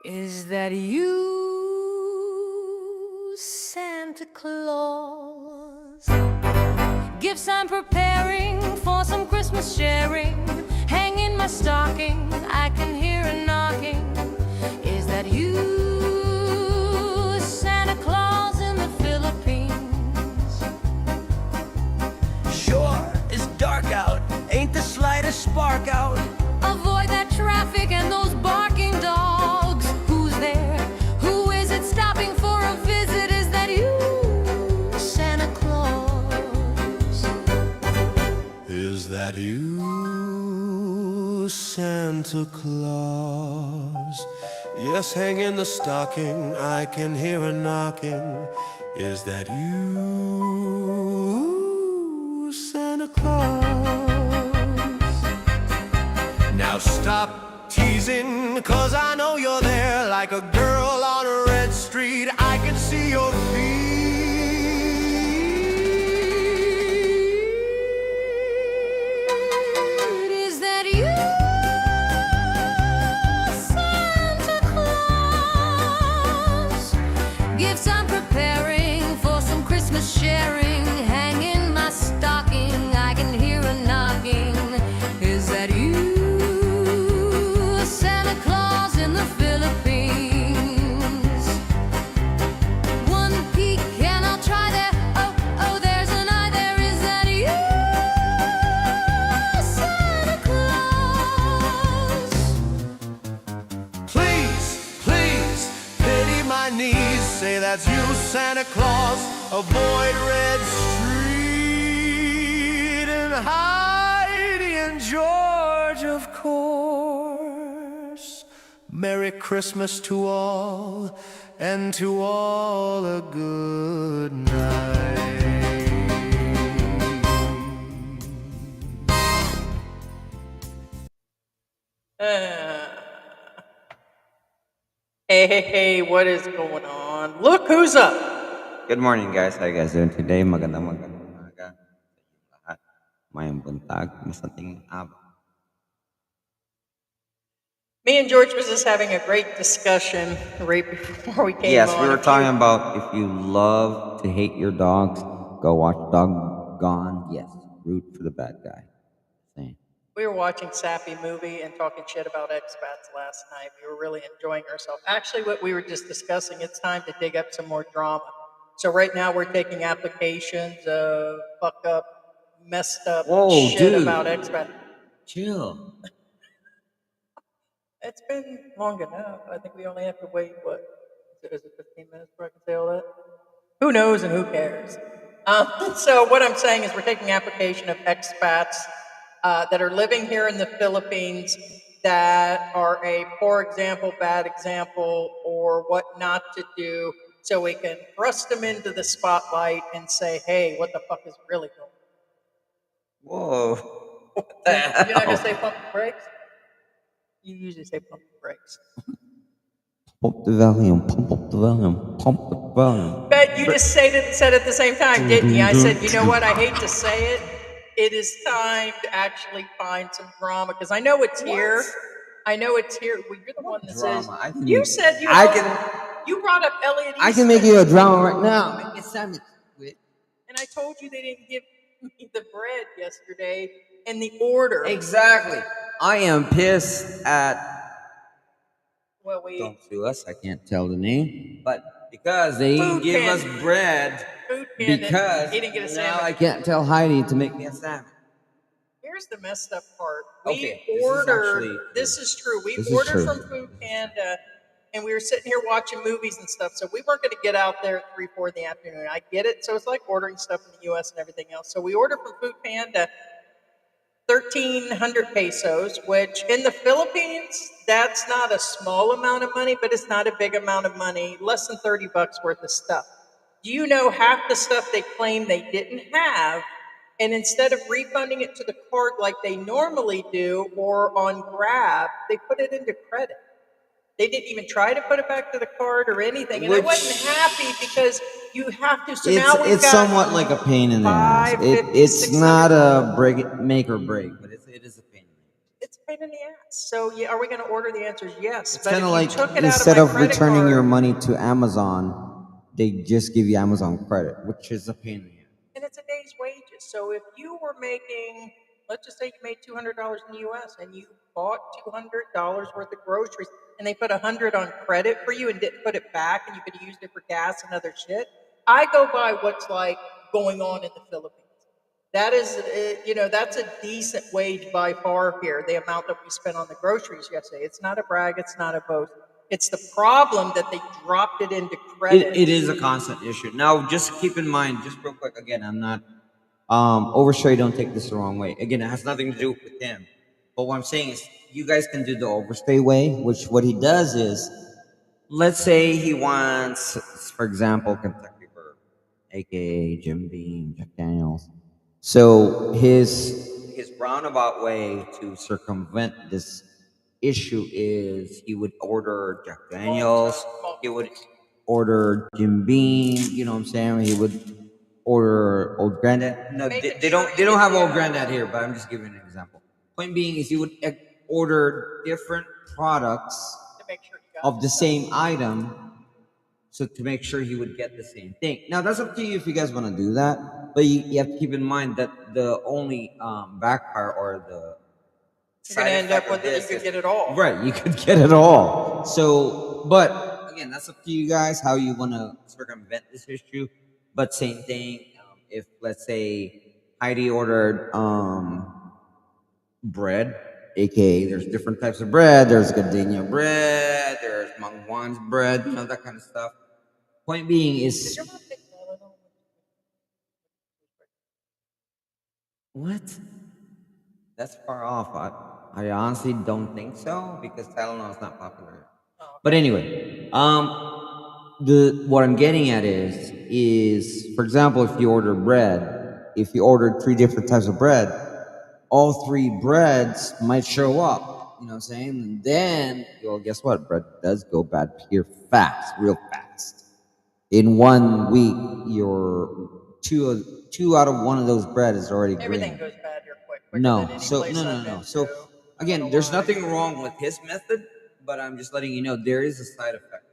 Is that you, Santa Claus? Gifts I'm preparing for some Christmas sharing. Hanging my stocking, I can hear a knocking. Is that you, Santa Claus in the Philippines? Sure, it's dark out, ain't the slightest spark out. Avoid that traffic and those barking dogs. Who's there? Who is it stopping for a visit? Is that you, Santa Claus? Is that you, Santa Claus? Yes, hang in the stocking, I can hear a knocking. Is that you, Santa Claus? Now stop teasing, 'cause I know you're there. Like a girl on a red street, I can see your feet. Is that you, Santa Claus? Gifts I'm preparing for some Christmas sharing. Hanging my stocking, I can hear a knocking. Is that you, Santa Claus in the Philippines? One peek and I'll try there. Oh, oh, there's an eye there. Is that you, Santa Claus? Please, please, pity my knees. Say that's you, Santa Claus. Avoid Red Street and Heidi and George, of course. Merry Christmas to all, and to all a good night. Hey, what is going on? Look who's up. Good morning, guys. How you guys doing today? Magandang umaga. Lahat. Mayang buntag. Masating araw. Me and George was just having a great discussion right before we came Yes, on. we were If talking you- about if you love to hate your dogs, go watch Dog Gone. Yes, root for the bad guy. Same. We were watching Sappy movie and talking shit about expats last night. We were really enjoying ourselves. Actually, what we were just discussing, it's time to dig up some more drama. So right now we're taking applications of fuck up, messed up Whoa, shit dude. about expats. Chill. It's been long enough. I think we only have to wait, what? Is it 15 minutes before I can say all that? Who knows and who cares? So what I'm saying is we're taking application of expats that are living here in the Philippines that are a poor example, bad example, or what not to do, so we can thrust them into the spotlight and say, hey, what the fuck is really going on? Whoa. What the You're not hell? going to say pump the brakes? You usually say pump the brakes. Pump the volume, pump up the volume, pump the volume. Bet you just said it at the same time, didn't you? I said, you know what? I hate to say it. It is time to actually find some drama because I know it's here. I know it's here. Well, you're the one that says. Drama. I can You make- said you. I can. You brought up Elliot I Eastman. can make you a drama right now. Make it sound with. And I told you they didn't give me the bread yesterday and the order. Exactly. I am pissed at. Well, we Don't sue us. I can't tell the name, but because they Food give us Panda. bread, Food Panda, because he didn't get a now sandwich. I can't tell Heidi to make me a sandwich. Here's the messed up part. Okay, We this is ordered. actually This true. is true. We This is ordered true. from Food Panda, and we were sitting here watching movies and stuff. So we weren't going to get out there at 3, 4 in the afternoon. I get it. So it's like ordering stuff in the U.S. and everything else. So we ordered from Food Panda 1,300 pesos, which in the Philippines, that's not a small amount of money, but it's not a big amount of money. Less than $30 worth of stuff. Do you know half the stuff they claim they didn't have? And instead of refunding it to the card like they normally do or on Grab, they put it into credit. They didn't even try to put it back to the card or anything. And I wasn't happy because you have to. So now we've It's got somewhat like a pain in the ass. 550, It's not 600. a make or break, but it is a pain in the ass. It's a pain in the ass. So, yeah, are we going to order? The answer is yes. It's But kind if of you like took it out of instead my of credit returning your card, money to Amazon, they just give you Amazon credit, which is a pain in the ass. and it's a day's wages. So if you were making, let's just say you made $200 in the U.S. and you bought $200 worth of groceries, and they put 100 on credit for you and didn't put it back, and you could have used it for gas and other shit. I go by what's like going on in the Philippines. That is, that's a decent wage by far here. The amount that we spent on the groceries yesterday. It's not a brag. It's not a boast. It's the problem that they dropped it into credit. It is a constant issue. Now, just keep in mind, just real quick, again, I'm not overstray. Don't take this the wrong way. Again, it has nothing to do with him. But what I'm saying is, you guys can do the overstray way, which what he does is, let's say he wants, for example, Kentucky Bourbon, aka Jim Beam, Jack Daniels. So his roundabout way to circumvent this issue is he would order Jack Daniels, he would order Jim Beam, you know what I'm saying? He would order Old Granddad. No, they don't have Old Granddad here, but I'm just giving an example. Point being is he would order different products To make sure you got of the same item, so to make sure he would get the same thing. Now that's up to you if you guys want to do that, but you have to keep in mind that the only backfire or the you're going to end up with it. You could get it all. right, you could get it all. So, but again, that's up to you guys how you want to circumvent this issue. But same thing, if let's say Heidi ordered bread, aka there's different types of bread. There's gardenia bread, there's Mangwan's bread, that kind of stuff. Point being Did is your mom take Tylenol? what? That's far off. I honestly don't think so because Tylenol is not popular. But anyway, the what I'm getting at is for example, if you order bread, if you ordered three different types of bread, all three breads might show up. You know what I'm saying? And then, well, guess what? Bread does go bad here fast, real fast. In 1 week, your two out of one of those bread is already Everything green. goes bad here quicker than No, any so place no, I've no, been no. So to. again, there's nothing wrong with his method, but I'm just letting you know there is a side effect.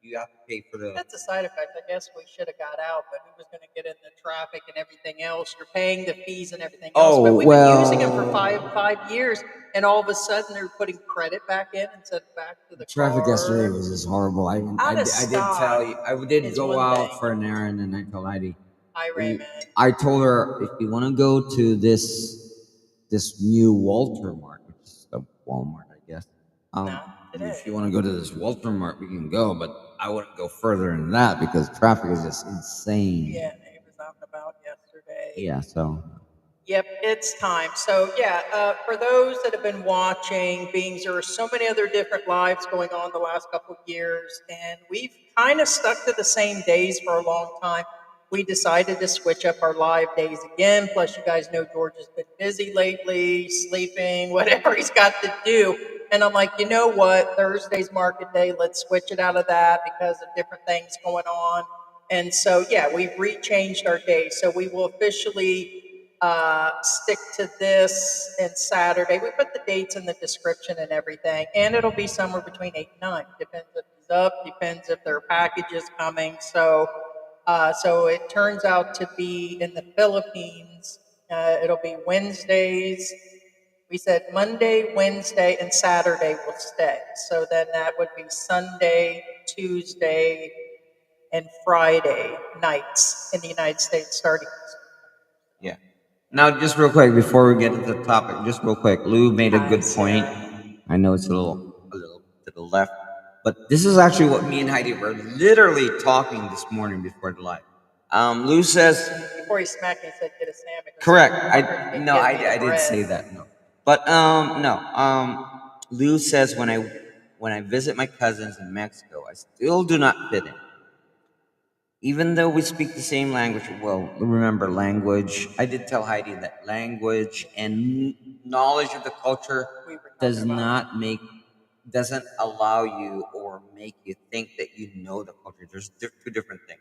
You have to pay for the. That's a side effect. I guess we should have got out, but who was going to get in the traffic and everything else? You're paying the fees and everything else. But Oh we've been using them for well, five years, and all of a sudden they're putting credit back in instead of back to the traffic yesterday card. was just horrible. Out of I did tell stock you, I did is go one out thing. for an errand, and I told Heidi. Hi, Raymond. I told her if you want to go to this new Walter Mart, which is a Walmart, I guess. Not today. If you want to go to this Walter Mart, we can go, but I wouldn't go further than that because traffic is just insane. Yeah, Nate was out and about yesterday. Yeah, so Yep, it's time. So, yeah, for those that have been watching, beings, there are so many other different lives going on the last couple of years, and we've kind of stuck to the same days for a long time. We decided to switch up our live days again. Plus, you guys know George has been busy lately, sleeping, whatever he's got to do. And I'm like, you know what? Thursday's market day. Let's switch it out of that because of different things going on. And so, yeah, we've rechanged our days. So we will officially stick to this and Saturday. We put the dates in the description and everything, and it'll be somewhere between 8 and 9. Depends if he's up, depends if there are packages coming. So it turns out to be in the Philippines. It'll be Wednesdays. We said Monday, Wednesday, and Saturday will stay. So then that would be Sunday, Tuesday, and Friday nights in the United States starting. yeah. Now, just real quick before we get to the topic, just real quick, Lou made a Hi, good point. Sarah. I know it's a little to the left, but this is actually what me and Heidi were literally talking this morning before the live. Lou says Before he smacked me, he said, "Get a sandwich." correct. I No, I didn't say that. No, but no. Lou says when I visit my cousins in Mexico, I still do not fit in. Even though we speak the same language, well, remember language. I did tell Heidi that language and knowledge of the culture We were talking does about. not doesn't allow you or make you think that you know the culture. There's two different things.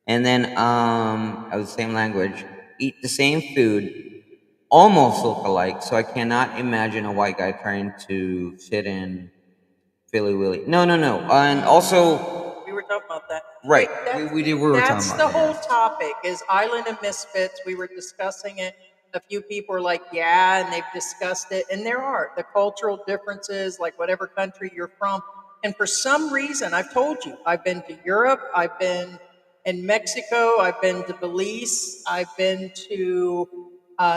And then, of the same language, eat the same food, almost look alike. So I cannot imagine a white guy trying to fit in Philly Willy. No, no, no. And also, We were talking about that. right, we were talking That's about the that. whole Yes. topic is Island of Misfits. We were discussing it. A few people are like, yeah, and they've discussed it. And there are the cultural differences, like whatever country you're from. And for some reason, I've told you, I've been to Europe, I've been in Mexico, I've been to Belize, I've been to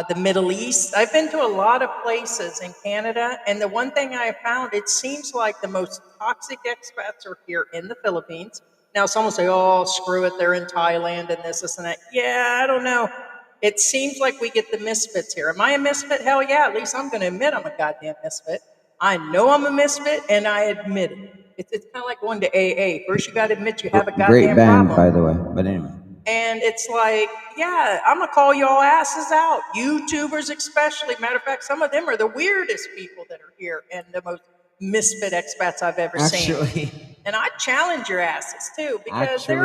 the Middle East. I've been to a lot of places in Canada, and the one thing I have found, it seems like the most toxic expats are here in the Philippines. Now, someone say, "Oh, screw it, they're in Thailand and this, and that." Yeah, I don't know. It seems like we get the misfits here. Am I a misfit? Hell yeah. At least I'm going to admit I'm a goddamn misfit. I know I'm a misfit, and I admit it. It's kind of like going to AA. First, you got to admit you have a Great goddamn band, problem. by the way. But anyway. And it's like, yeah, I'm gonna call y'all asses out. YouTubers, especially. Matter of fact, some of them are the weirdest people that are here and the most misfit expats I've ever seen. Actually, And I challenge your asses too, because actually,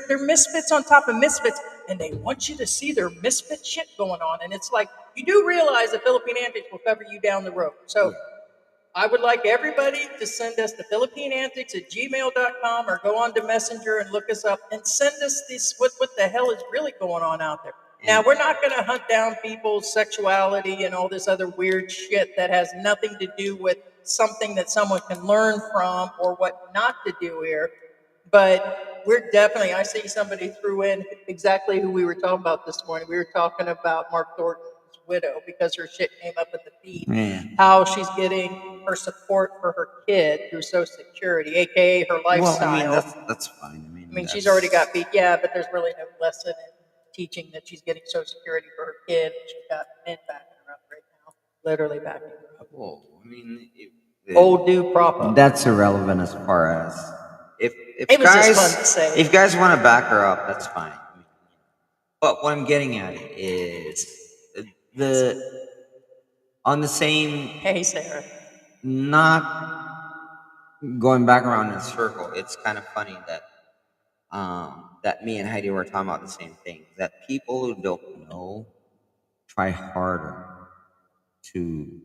they're misfits on top of misfits, and they want you to see their misfit shit going on. And it's like, you do realize that Philippine Antics will cover you down the road. So I would like everybody to send us the PhilippineAntics@gmail.com or go on to Messenger and look us up and send us this what the hell is really going on out there. Now, we're not going to hunt down people's sexuality and all this other weird shit that has nothing to do with something that someone can learn from or what not to do here. But we're definitely, I see somebody threw in exactly who we were talking about this morning. We were talking about Mark Thornton's widow because her shit came up in the feed. yeah. How she's getting her support for her kid through Social Security, aka her Well, I lifestyle. mean that's fine. I mean, she's already got beat, yeah, but there's really no lesson in teaching that she's getting Social Security for her kid. She's got men backing her up right now, literally backing her up. Well, I mean, Old dude prop up. that's irrelevant as far as if It was guys just fun to say. if guys want to back her up, that's fine. But what I'm getting at is the on the same, Hey, Sarah. not going back around in a circle. It's kind of funny that that me and Heidi were talking about the same thing. That people who don't know try harder to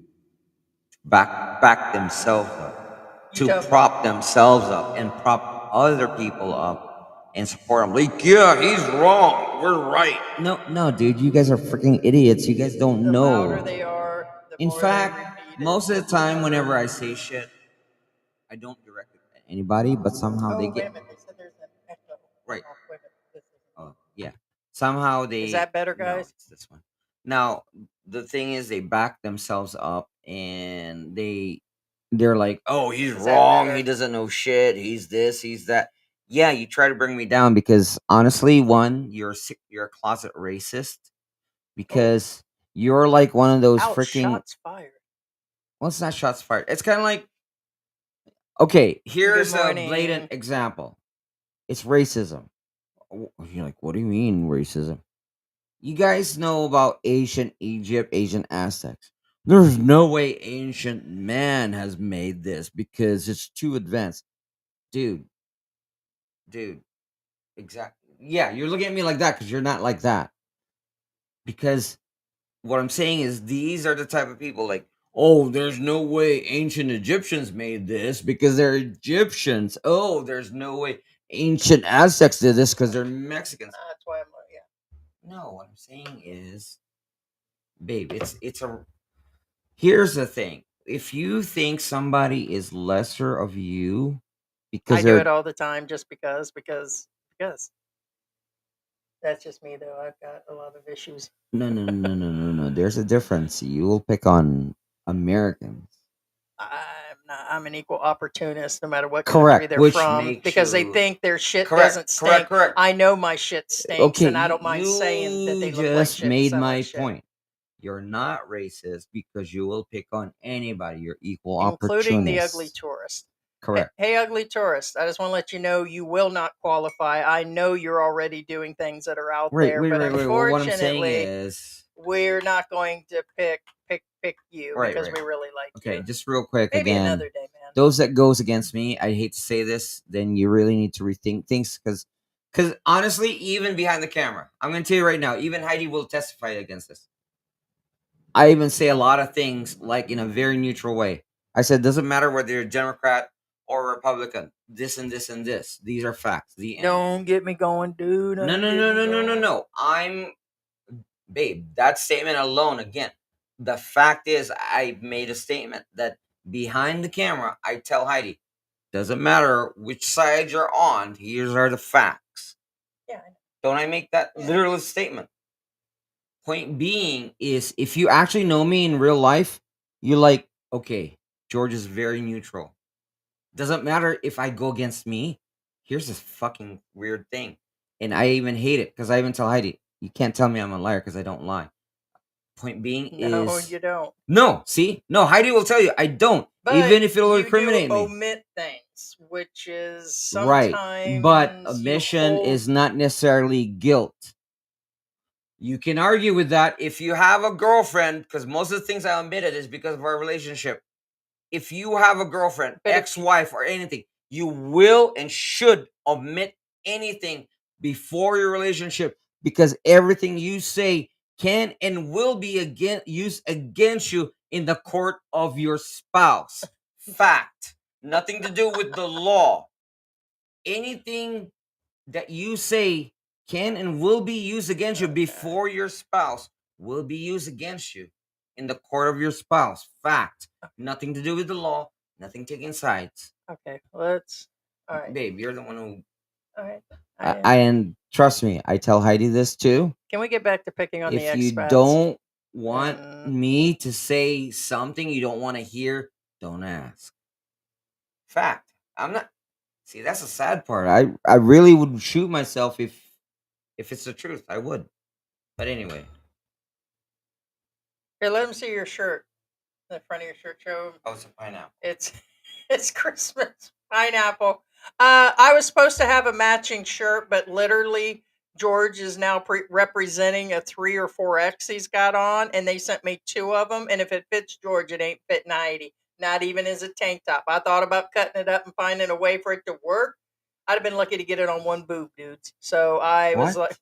back themselves up, You to tell me. prop themselves up and prop other people up and support them. Like, yeah, he's wrong. We're right. No, no, dude, you guys are freaking idiots. You guys don't The louder know. they are, the In more they fact, repeat it. most of the time, whenever I say shit, I don't direct it at anybody, but somehow Oh, they wait a get minute. They said there's an echo. right. Oh, wait a minute. This is- Oh, yeah. Somehow they. Is that better, No, guys? it's this one. Now, the thing is, they back themselves up and they're like, "Oh, he's Is that wrong. better? He doesn't know shit. He's this. He's that." Yeah, you try to bring me down because honestly, one, you're a closet racist because you're like one of those Ouch, freaking. shots fired. Well, it's not shots fired. It's kind of like, okay, Good here's a morning. blatant example. It's racism. You're like, what do you mean racism? You guys know about ancient Egypt, ancient Aztecs. There's no way ancient man has made this because it's too advanced. Dude, dude, exactly. Yeah, you're looking at me like that because you're not like that. Because what I'm saying is these are the type of people like, oh, there's no way ancient Egyptians made this because they're Egyptians. Oh, there's no way ancient Aztecs did this because they're Mexicans. That's why I'm like, yeah. No, what I'm saying is, babe, it's a here's the thing. If you think somebody is lesser of you because I do it they're all the time just because. That's just me, though. I've got a lot of issues. no. There's a difference. You will pick on Americans. I'm an equal opportunist no matter what country Correct, they're which from makes because they you think their shit correct, doesn't stink. correct. I know my shit stinks, Okay, and I don't mind saying that they look like just shit and made sound my like shit, point. You're not racist because you will pick on anybody. You're equal including the opportunist. ugly tourist. Correct. Hey, ugly tourist, I just want to let you know you will not qualify. I know you're already doing things that are out there, but Wait. Well, what I'm saying unfortunately, is, we're not going to pick you right, because right. we really like Okay, you. just real quick Maybe again. another day, man. Those that goes against me, I hate to say this, then you really need to rethink things because honestly, even behind the camera, I'm going to tell you right now, even Heidi will testify against this. I even say a lot of things like in a very neutral way. I said, doesn't matter whether you're a Democrat or Republican. This and this and this. These are facts. The end. Don't get me going, dude. No, no, no, no, no, no, no. Babe, that statement alone, again, the fact is, I made a statement that behind the camera, I tell Heidi, doesn't matter which side you're on, here's are the facts. Yeah. Don't I make that literal statement? Point being is, if you actually know me in real life, you're like, okay, George is very neutral. Doesn't matter if I go against me. Here's this fucking weird thing. And I even hate it because I even tell Heidi, you can't tell me I'm a liar because I don't lie. Point being No, is... you don't. No, see? No, Heidi will tell you, I don't. But even if it'll you incriminate do me. omit things, which is Right. sometimes But you omission hold- is not necessarily guilt. You can argue with that if you have a girlfriend, because most of the things I omitted is because of our relationship. If you have a girlfriend, But if- ex-wife, or anything, you will and should omit anything before your relationship, because everything you say can and will be used against you in the court of your spouse. Fact. Nothing to do with the law. Anything that you say can and will be used against you before your spouse will be used against you in the court of your spouse. Fact. Nothing to do with the law. Nothing taking sides. Okay, let's. All right. Babe, you're the one who... All right. And trust me, I tell Heidi this too. Can we get back to picking on the If you expats? don't want me to say something you don't want to hear, don't ask. Fact. I'm not... See, that's the sad part. I really would shoot myself if it's the truth. I would. But anyway. Here, let them see your shirt. The front of your shirt, show 'em. Oh, it's a pineapple. It's Christmas pineapple. I was supposed to have a matching shirt, but literally George is now representing a 3 or 4X he's got on, and they sent me 2 of them. And if it fits George, it ain't fitting Heidi. Not even as a tank top. I thought about cutting it up and finding a way for it to work. I'd have been lucky to get it on one boob, dudes. So I was like,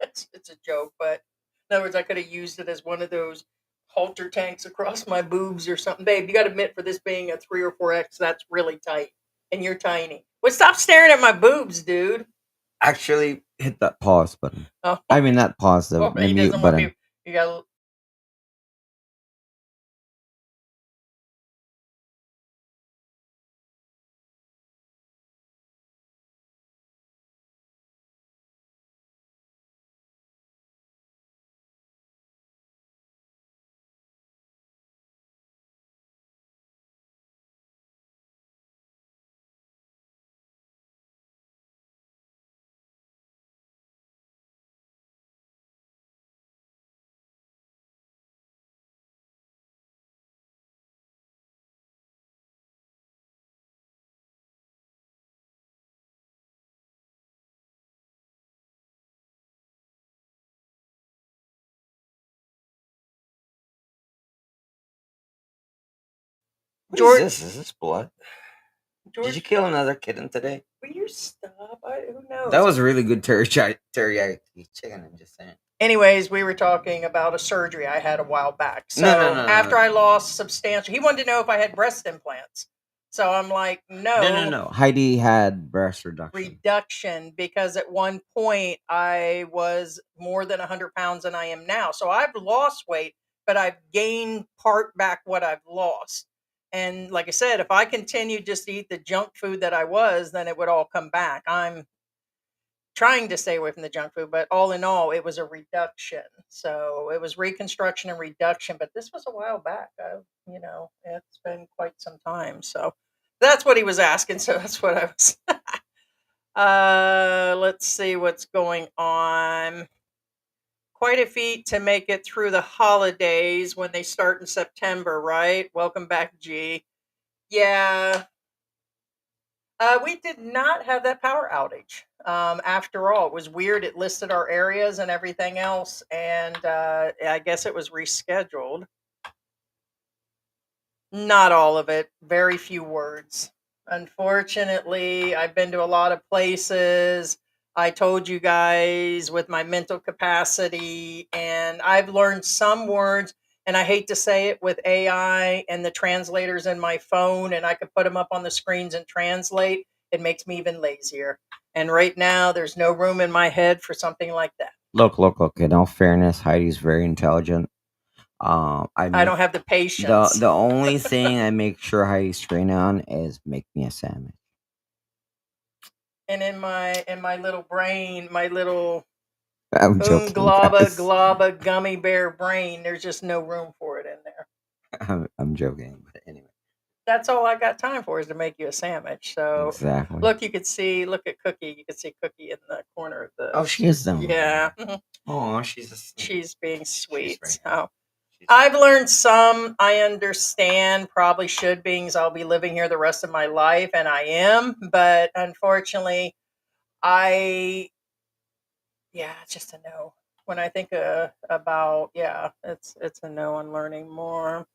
it's a joke, but in other words, I could have used it as one of those halter tanks across my boobs or something. Babe, you got to admit, for this being a 3 or 4X, that's really tight. And you're tiny. Well, stop staring at my boobs, dude. Actually, hit that pause button. Oh. I mean, not pause, the He mute doesn't want button. me. You got. George, is this blood? George, Did you kill another kitten today? will you stop? Who knows? That was really good teriyaki chicken, I'm just saying. Anyways, we were talking about a surgery I had a while back. So No. after I lost substantial, he wanted to know if I had breast implants. So I'm like, No. Heidi had breast reduction. Because at one point I was more than 100 pounds than I am now. So I've lost weight, but I've gained part back what I've lost. And like I said, if I continue just to eat the junk food that I was, then it would all come back. I'm trying to stay away from the junk food, but all in all, it was a reduction. So it was reconstruction and reduction, but this was a while back. It's been quite some time. So that's what he was asking. So that's what I was. Let's see what's going on. Quite a feat to make it through the holidays when they start in September, right? Welcome back, G. Yeah. We did not have that power outage. After all, it was weird. It listed our areas and everything else, and I guess it was rescheduled. Not all of it. Very few words. Unfortunately, I've been to a lot of places. I told you guys with my mental capacity, and I've learned some words. And I hate to say it, with AI and the translators in my phone, and I could put them up on the screens and translate, it makes me even lazier. And right now, there's no room in my head for something like that. Look. In all fairness, Heidi's very intelligent. I I make don't have the patience. the only thing I make sure Heidi's trained on is make me a sandwich. And in my little brain, my little I'm joking, guys. globa gummy bear brain, there's just no room for it in there. I'm joking, but anyway, That's all I got time for, is to make you a sandwich. So exactly. look, look at Cookie. You can see Cookie in the corner of the. Oh, she is down Yeah, there. Oh, she's a she's being She's sweet. right. So She's I've learned some. I understand. Probably should, being I'll be living here the rest of my life, and I am. But unfortunately, I it's just a no. When I think about, it's a no on learning more.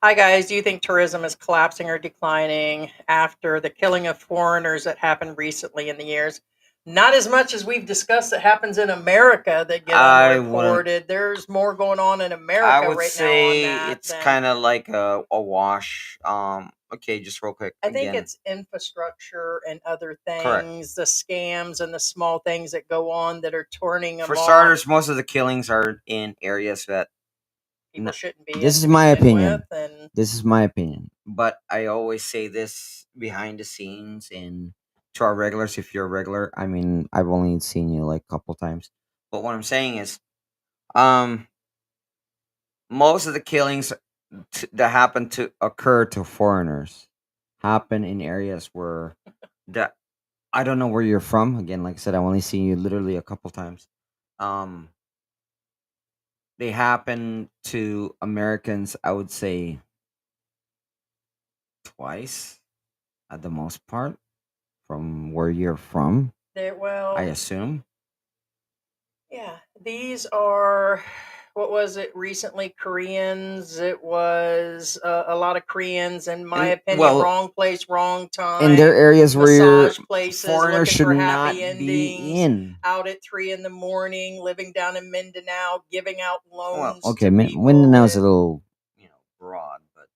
Hi guys, do you think tourism is collapsing or declining after the killing of foreigners that happened recently in the years? Not as much as we've discussed that happens in America that get I wouldn't. unreported. There's more going on in I America would right now on say that it's than kind of like a wash. Okay, just real quick I think again. it's infrastructure and other Correct. things, the scams and the small things that go on that are turning For them off. starters, most of the killings are in areas that. People shouldn't be This in is to my begin with, opinion. and This is my opinion. But I always say this behind the scenes and to our regulars. If you're a regular, I mean, I've only seen you like a couple times. But what I'm saying is, um, most of the killings that happen to occur to foreigners happen in areas where that I don't know where you're from. Again, like I said, I've only seen you literally a couple times. Um, they happen to Americans, I would say twice at the most part from where you're from, I well, assume. yeah, these are, what was it recently? Koreans. It was a lot of Koreans, in my And opinion, well, wrong place, wrong in there time. areas where Massage places foreigners looking should for happy not be endings, in. out at 3 in the morning, living down in Mindanao, giving out Well, loans okay, to people. Mindanao's a little, broad, but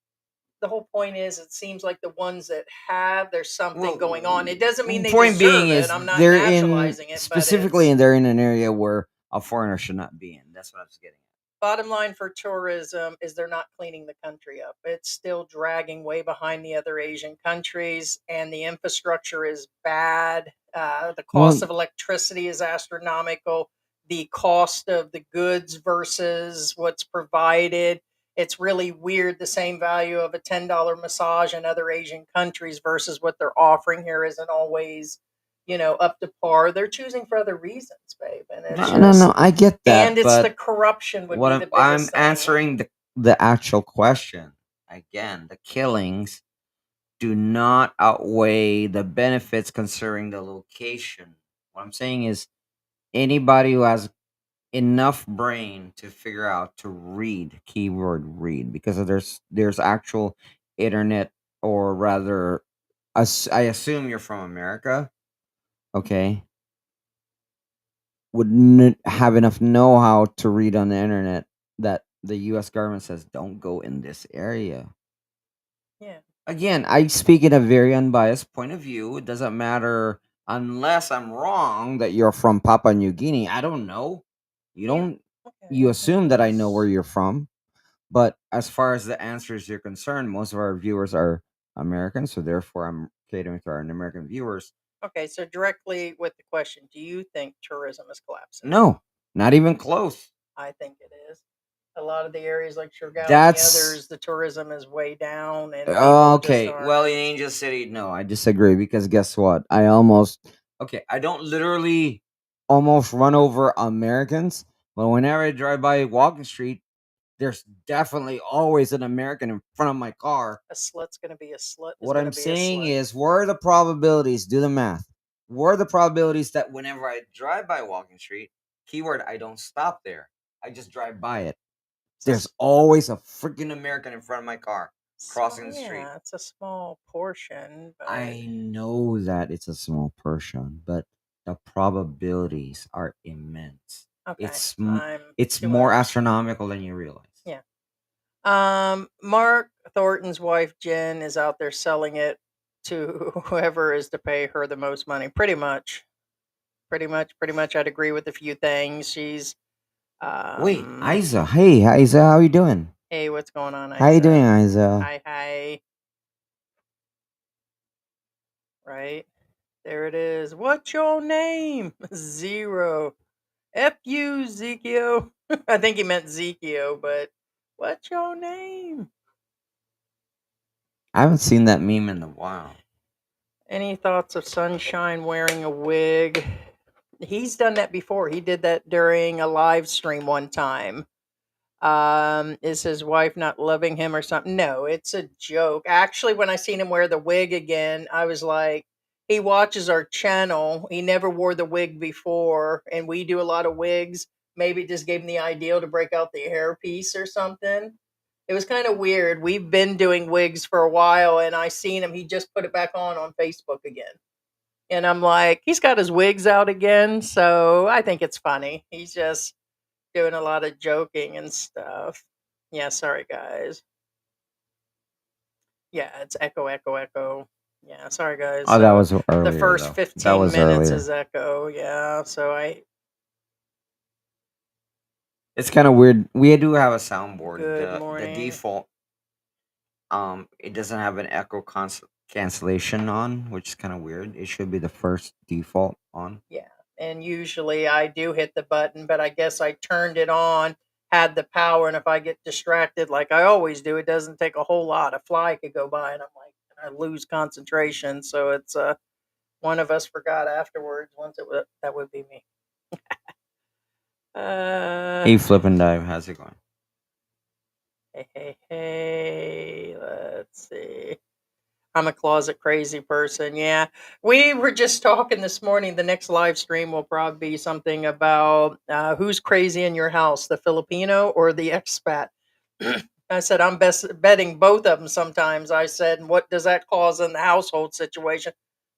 The whole point is, it seems like the ones that have, there's something going on. It well, doesn't mean they point being deserve it. is I'm not they're in naturalizing it, but specifically, it's and they're in an area where a foreigner should not be in. That's what I was getting bottom line for tourism is they're not cleaning the country up. It's still dragging way behind the other Asian countries, and the infrastructure is bad. The at. Well, cost of electricity is astronomical. The cost of the goods versus what's provided, it's really weird. The same value of a $10 massage in other Asian countries versus what they're offering here isn't always, up to par. They're choosing for other reasons, babe. And it's no, just, I get and that, it's the but corruption would what be I'm the I'm biggest thing. answering the actual question again. The killings do not outweigh the benefits considering the location. What I'm saying is anybody who has enough brain to figure out to read, keyword read, because there's actual internet, or rather, I assume you're from America, okay, would have enough know-how to read on the internet that the US government says don't go in this area. Yeah. Again, I speak in a very unbiased point of view. It doesn't matter unless I'm wrong that you're from Papua New Guinea. I don't know. You Yeah. don't. You Okay. assume that I know where you're from, but as far as the answers are concerned, most of our viewers are American, so therefore I'm catering to our American viewers. Okay. So directly with the question, do you think tourism is collapsing? No, not even close. I think it is. A lot of the areas like Siargao and the That's others, the tourism is way down, and people just okay. Well, aren't. in Angel City, no, I disagree because guess what? I almost okay. I don't literally almost run over Americans, but whenever I drive by Walking Street, there's definitely always an American in front of my car. A slut's going to be a slut is What going to I'm be a saying slut. is, what are the probabilities? Do the math. What are the probabilities that whenever I drive by Walking Street, keyword, I don't stop there. I just drive by it. There's always a freaking American in front of my car crossing the street. Yeah, it's a small portion, but I know that it's a small portion, but the probabilities are immense. Okay, It's I'm it's too more much. astronomical than you realize. Yeah. Mark Thornton's wife Jen is out there selling it to whoever is to pay her the most money. Pretty much. Pretty much. I'd agree with a few things. She's Wait, um. Isa. Hey, Isa, how you doing? Hey, what's going on, How you doing, Isa? Isa? Hi, hi. Right there it is. What's your name? Zero. F you, Zekio. I think he meant Zekio, but what's your name? I haven't seen that meme in a while. Any thoughts of Sunshine wearing a wig? He's done that before. He did that during a live stream one time. Is his wife not loving him or something? No, it's a joke. Actually, when I seen him wear the wig again, I was like, he watches our channel. He never wore the wig before, and we do a lot of wigs. Maybe it just gave him the idea to break out the hairpiece or something. It was kind of weird. We've been doing wigs for a while, and I seen him. He just put it back on Facebook again. And I'm like, he's got his wigs out again. So I think it's funny. He's just doing a lot of joking and stuff. Yeah, sorry guys. Yeah, it's echo, echo, echo. Yeah, sorry guys. Oh, that So was the earlier first though. That 15 was minutes earlier. is echo. Yeah, so I. It's kind of weird. We do have a soundboard. Good The morning. default it doesn't have an echo cancellation on, which is kind of weird. It should be the first default on. Yeah, and usually I do hit the button, but I guess I turned it on, had the power, and if I get distracted like I always do, it doesn't take a whole lot. A fly could go by, and I'm like, I lose concentration. So it's one of us forgot afterwards. Once it would that would be me. Uh, Hey, Flip and Dive, how's it going? hey, hey, hey. Let's see. I'm a closet crazy person. Yeah. We were just talking this morning. The next live stream will probably be something about who's crazy in your house, the Filipino or the expat. I said, I'm best betting both of them sometimes. I said, and what does that cause in the household situation?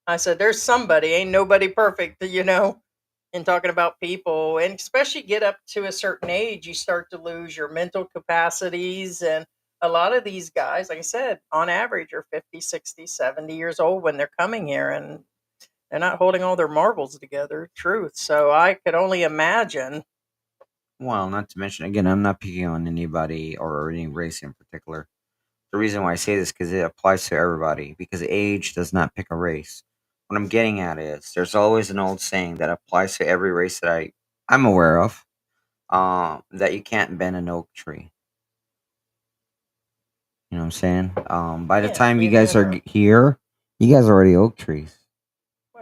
I said, there's somebody, ain't nobody perfect, and talking about people, and especially get up to a certain age, you start to lose your mental capacities. And a lot of these guys, like I said, on average are 50, 60, 70 years old when they're coming here, and they're not holding all their marbles together. Truth. So I could only imagine. Well, not to mention, again, I'm not picking on anybody or any race in particular. The reason why I say this because it applies to everybody. Because age does not pick a race. What I'm getting at is there's always an old saying that applies to every race that I'm aware of. That you can't bend an oak tree. You know what I'm saying? By the Yeah, time you you guys are never. here, you guys are already oak trees.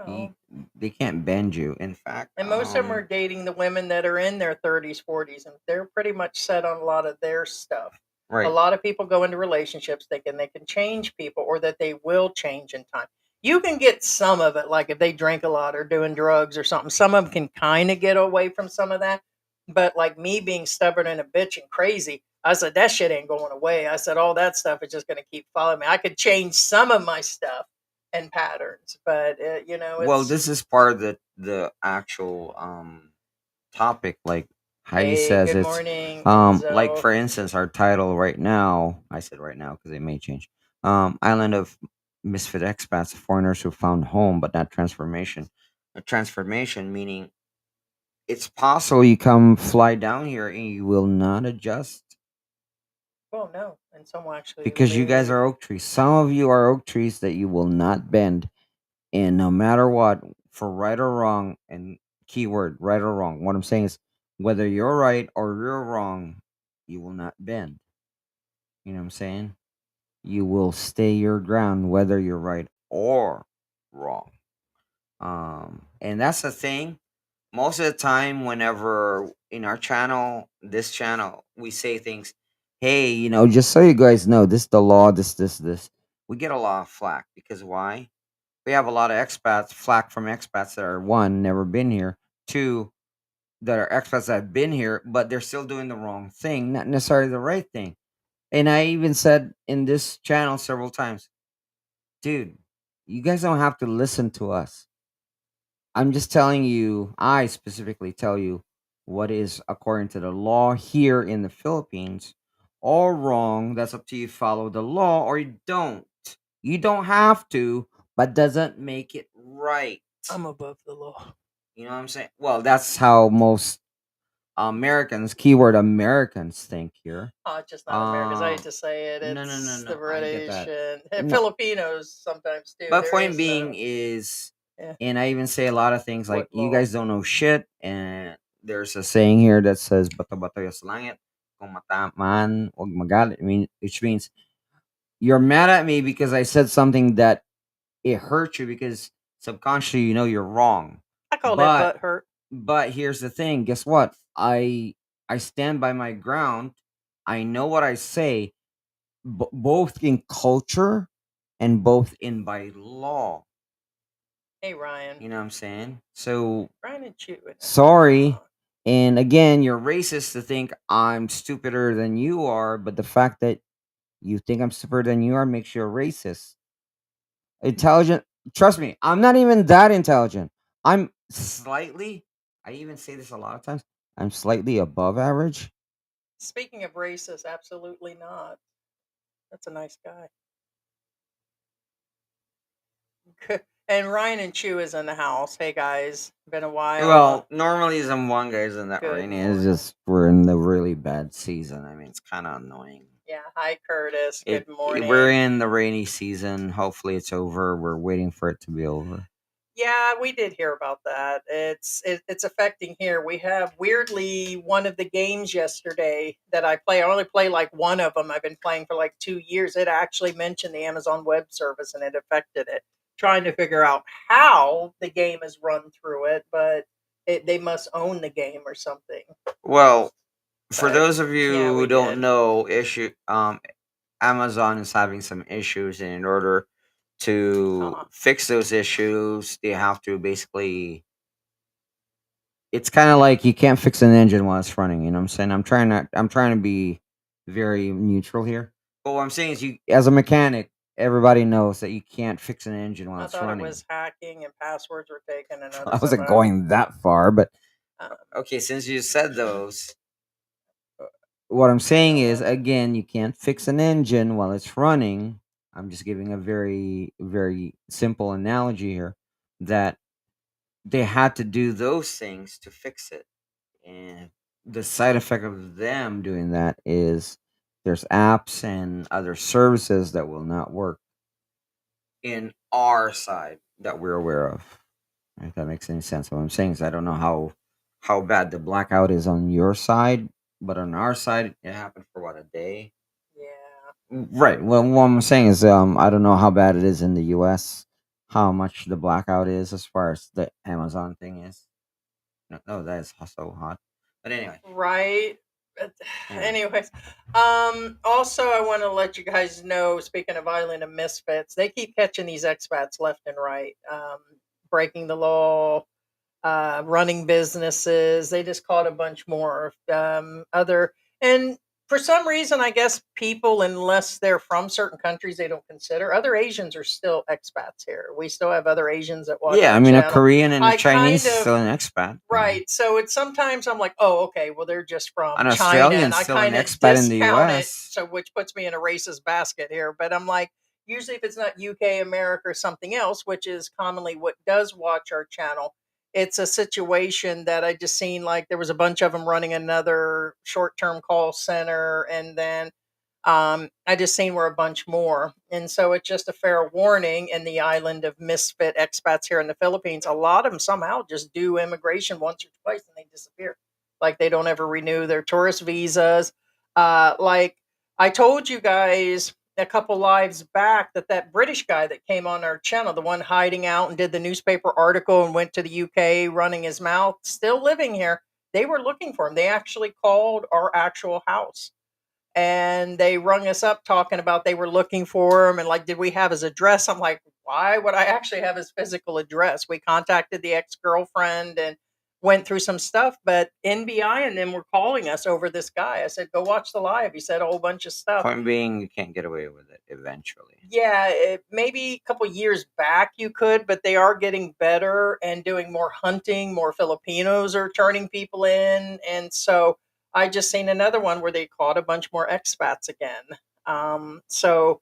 You, Well, they can't bend you. In fact, and most of them are dating the women that are in their 30s, 40s, and they're pretty much set on a lot of their stuff. A right. lot of people go into relationships thinking they can change people or that they will change in time. You can get some of it, like if they drink a lot or doing drugs or something. Some of them can kind of get away from some of that. But like me being stubborn and a bitch and crazy, I said, that shit ain't going away. I said, all that stuff is just going to keep following me. I could change some of my stuff and patterns, but, Well, it's, this is part of the actual topic. Like Heidi hey, says, good it's morning, like Enzo. for instance, our title right now. I said right now because it may change. Island of Misfit Expats, foreigners who found home but not transformation. A transformation meaning it's possible you come fly down here and you will not adjust Well, no, and some will actually because you guys leave. are oak trees. Some of you are oak trees that you will not bend, and no matter what, for right or wrong, and keyword right or wrong. What I'm saying is, whether you're right or you're wrong, you will not bend. You know what I'm saying? You will stay your ground, whether you're right or wrong. And that's the thing. Most of the time, whenever in our channel, this channel, we say things, hey, just so you guys know, this is the law, this. We get a lot of flack because why? We have a lot of expats, flack from expats that are one, never been here, two, that are expats that have been here, but they're still doing the wrong thing, not necessarily the right thing. And I even said in this channel several times, dude, you guys don't have to listen to us. I'm just telling you, I specifically tell you what is according to the law here in the Philippines, all wrong. That's up to you. Follow the law or you don't. You don't have to, but doesn't make it right. I'm above the law. You know what I'm saying? Well, that's how most Americans, keyword Americans, think here. Oh, it's just not Americans. I hate Um, to say it. no, It's the no. I get British that. and No, Filipinos sometimes too. but There point is being is, yeah, and I even say a lot of things like what you law? guys don't know shit, and there's a saying here that says "bato-bato ya sa langit, kung mataman, huwag magalit." I mean, which means you're mad at me because I said something that it hurt you because subconsciously you know you're wrong. I call that But butt hurt. here's the thing. Guess what? I stand by my ground. I know what I say, both in culture and both in by law. Hey Ryan, You know what I'm saying? So Ryan and Chew. sorry. And again, you're racist to think I'm stupider than you are, but the fact that you think I'm stupider than you are makes you a racist. Intelligent. Trust me, I'm not even that intelligent. I'm slightly, I even say this a lot of times, I'm slightly above average. Speaking of racist, absolutely not. That's a nice guy. And Ryan and Chew is in the house. Hey guys, been a while. Well, normally I'm one guy's in that Good right now. It's morning. just we're in the really bad season. I mean, it's kind of annoying. Yeah, hi Curtis. Good We're morning. in the rainy season. Hopefully, it's over. We're waiting for it to be over. Yeah, we did hear about that. It's affecting here. We have weirdly one of the games yesterday that I play. I only play like one of them. I've been playing for like 2 years. It actually mentioned the Amazon Web Service and it affected it. Trying to figure out how the game is run through it, but they must own the game or something. Well, for But those of yeah, you we who don't did. know, Amazon is having some issues, and in order to Uh-huh. fix those issues, they have to basically. It's kind of like you can't fix an engine while it's running. You know what I'm saying? I'm trying to be very neutral here. But what I'm saying is, you as a mechanic, everybody knows that you can't fix an engine while I it's thought it running. was hacking and passwords were taken and other I stuff. wasn't going that far, but Um, okay. Since you said those, what I'm saying is, uh, again, you can't fix an engine while it's running. I'm just giving a very, very simple analogy here that they had to do those things to fix it. And the side effect of them doing that is there's apps and other services that will not work in our side that we're aware of. If that makes any sense. What I'm saying is I don't know how bad the blackout is on your side, but on our side it happened for what, a day? yeah. Right. Well, what I'm saying is, I don't know how bad it is in the U.S. How much the blackout is as far as the Amazon thing is. No, no, that is so hot. But anyway, Right. But anyway. anyways, also I want to let you guys know, speaking of Island of Misfits, they keep catching these expats left and right, breaking the law, running businesses. They just caught a bunch more other, and for some reason, I guess people, unless they're from certain countries, they don't consider other Asians are still expats here. We still have other Asians that watch Yeah, our I mean, a channel. Korean and a I Chinese kind is of still an expat. Right. So it's sometimes I'm like, oh, okay, well, they're just from An China, and Australian I still an kind of expat in the discount it, U.S. so which puts me in a racist basket here. But I'm like, usually if it's not UK, America, or something else, which is commonly what does watch our channel, it's a situation that I just seen like there was a bunch of them running another short-term call center, and then I just seen were a bunch more. And so it's just a fair warning in the island of misfit expats here in the Philippines. A lot of them somehow just do immigration once or twice and they disappear. Like they don't ever renew their tourist visas. Like I told you guys a couple lives back that that British guy that came on our channel, the one hiding out and did the newspaper article and went to the UK running his mouth, still living here. They were looking for him. They actually called our actual house and they rung us up talking about they were looking for him and like, did we have his address? I'm like, why would I actually have his physical address? We contacted the ex-girlfriend and went through some stuff, but NBI and them were calling us over this guy. I said, go watch the live. He said a whole bunch of stuff. Point being, you can't get away with it eventually. Yeah, maybe a couple years back you could, but they are getting better and doing more hunting. More Filipinos are turning people in. And so I just seen another one where they caught a bunch more expats again. So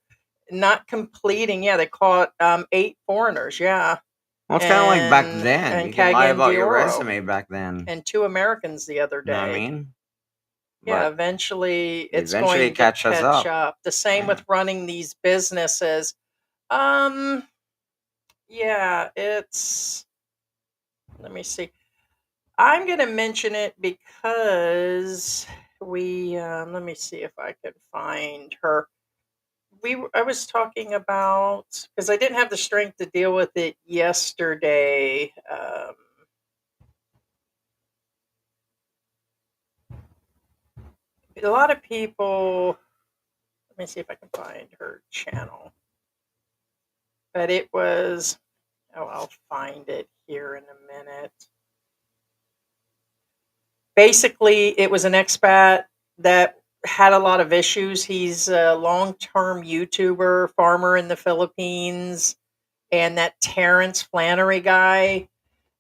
not completing, yeah, they caught 8 foreigners, yeah. Well, it's kind of like back And then. and You can lie Cagayan about de your Oro, resume back then. and 2 Americans the other You know what I day. mean? Yeah, But eventually it's eventually going it to catch us catch up. up. The same Yeah. with running these businesses. Um, yeah, it's, let me see. I'm going to mention it because let me see if I could find her. I was talking about, because I didn't have the strength to deal with it yesterday. A lot of people, let me see if I can find her channel. But it was, oh, I'll find it here in a minute. Basically, it was an expat that had a lot of issues. He's a long-term YouTuber, farmer in the Philippines, and that Terrence Flannery guy,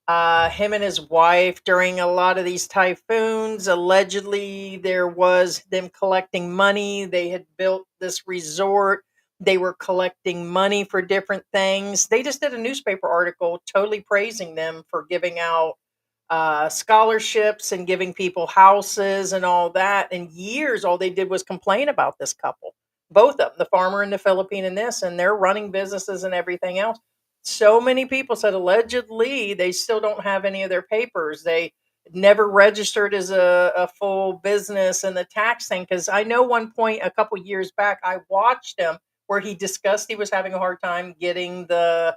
him and his wife during a lot of these typhoons, allegedly there was them collecting money. They had built this resort. They were collecting money for different things. They just did a newspaper article totally praising them for giving out scholarships and giving people houses and all that. And years, all they did was complain about this couple, both of them, the farmer in the Philippine and this, and they're running businesses and everything else. So many people said allegedly they still don't have any of their papers. They never registered as a full business and the tax thing. Because I know one point a couple years back, I watched him where he discussed he was having a hard time getting the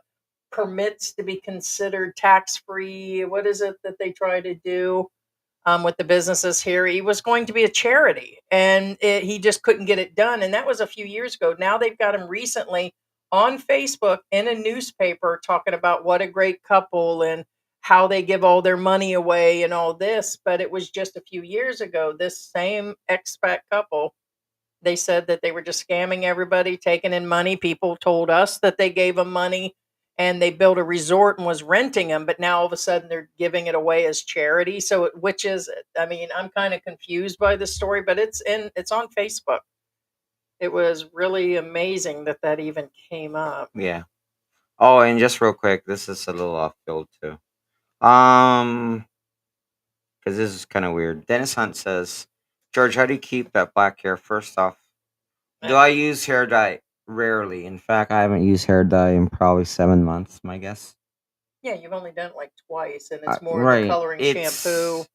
permits to be considered tax free. What is it that they try to do with the businesses here? He was going to be a charity and he just couldn't get it done. And that was a few years ago. Now they've got him recently on Facebook in a newspaper talking about what a great couple and how they give all their money away and all this. But it was just a few years ago, this same expat couple, they said that they were just scamming everybody, taking in money. People told us that they gave them money and they built a resort and was renting them, but now all of a sudden they're giving it away as charity. So which is it? I mean, I'm kind of confused by this story, but it's on Facebook. It was really amazing that that even came up. Yeah. Oh, and just real quick, this is a little off field too. Um, because this is kind of weird. Dennis Hunt says, George, how do you keep that black hair? First off, do I use hair dye? Rarely. In fact, I haven't used hair dye in probably 7 months, my guess. Yeah, you've only done it like twice, and it's more the Right. coloring shampoo. It's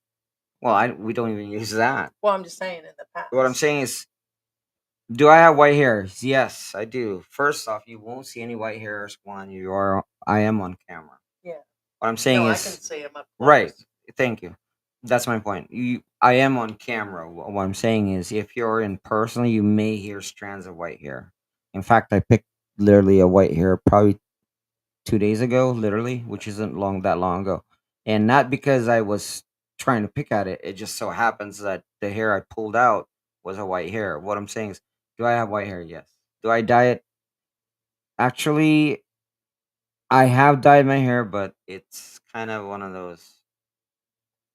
well, we don't even use that. Well, I'm just saying in the past. What I'm saying is, do I have white hairs? Yes, I do. First off, you won't see any white hairs when I am on camera. Yeah. What I'm saying No, I is, can see them up right. close. Thank you. That's my point. I am on camera. What I'm saying is, if you're in person, you may hear strands of white hair. In fact, I picked literally a white hair probably 2 days ago, literally, which isn't that long ago, and not because I was trying to pick at it. It just so happens that the hair I pulled out was a white hair. What I'm saying is, do I have white hair? Yes. Do I dye it? Actually, I have dyed my hair, but it's kind of one of those.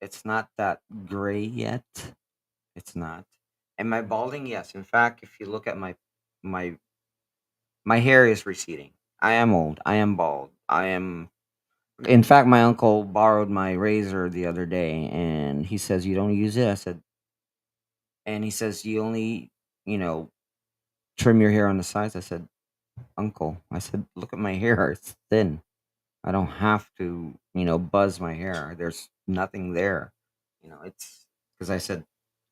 It's not that gray yet. It's not. Am I balding? Yes. In fact, if you look at my my hair is receding. I am old. I am bald. I am. In fact, my uncle borrowed my razor the other day, and he says you don't use it. I said, and he says you only, you know, trim your hair on the sides. I said, Uncle, I said, look at my hair. It's thin. I don't have to, buzz my hair. There's nothing there. It's because I said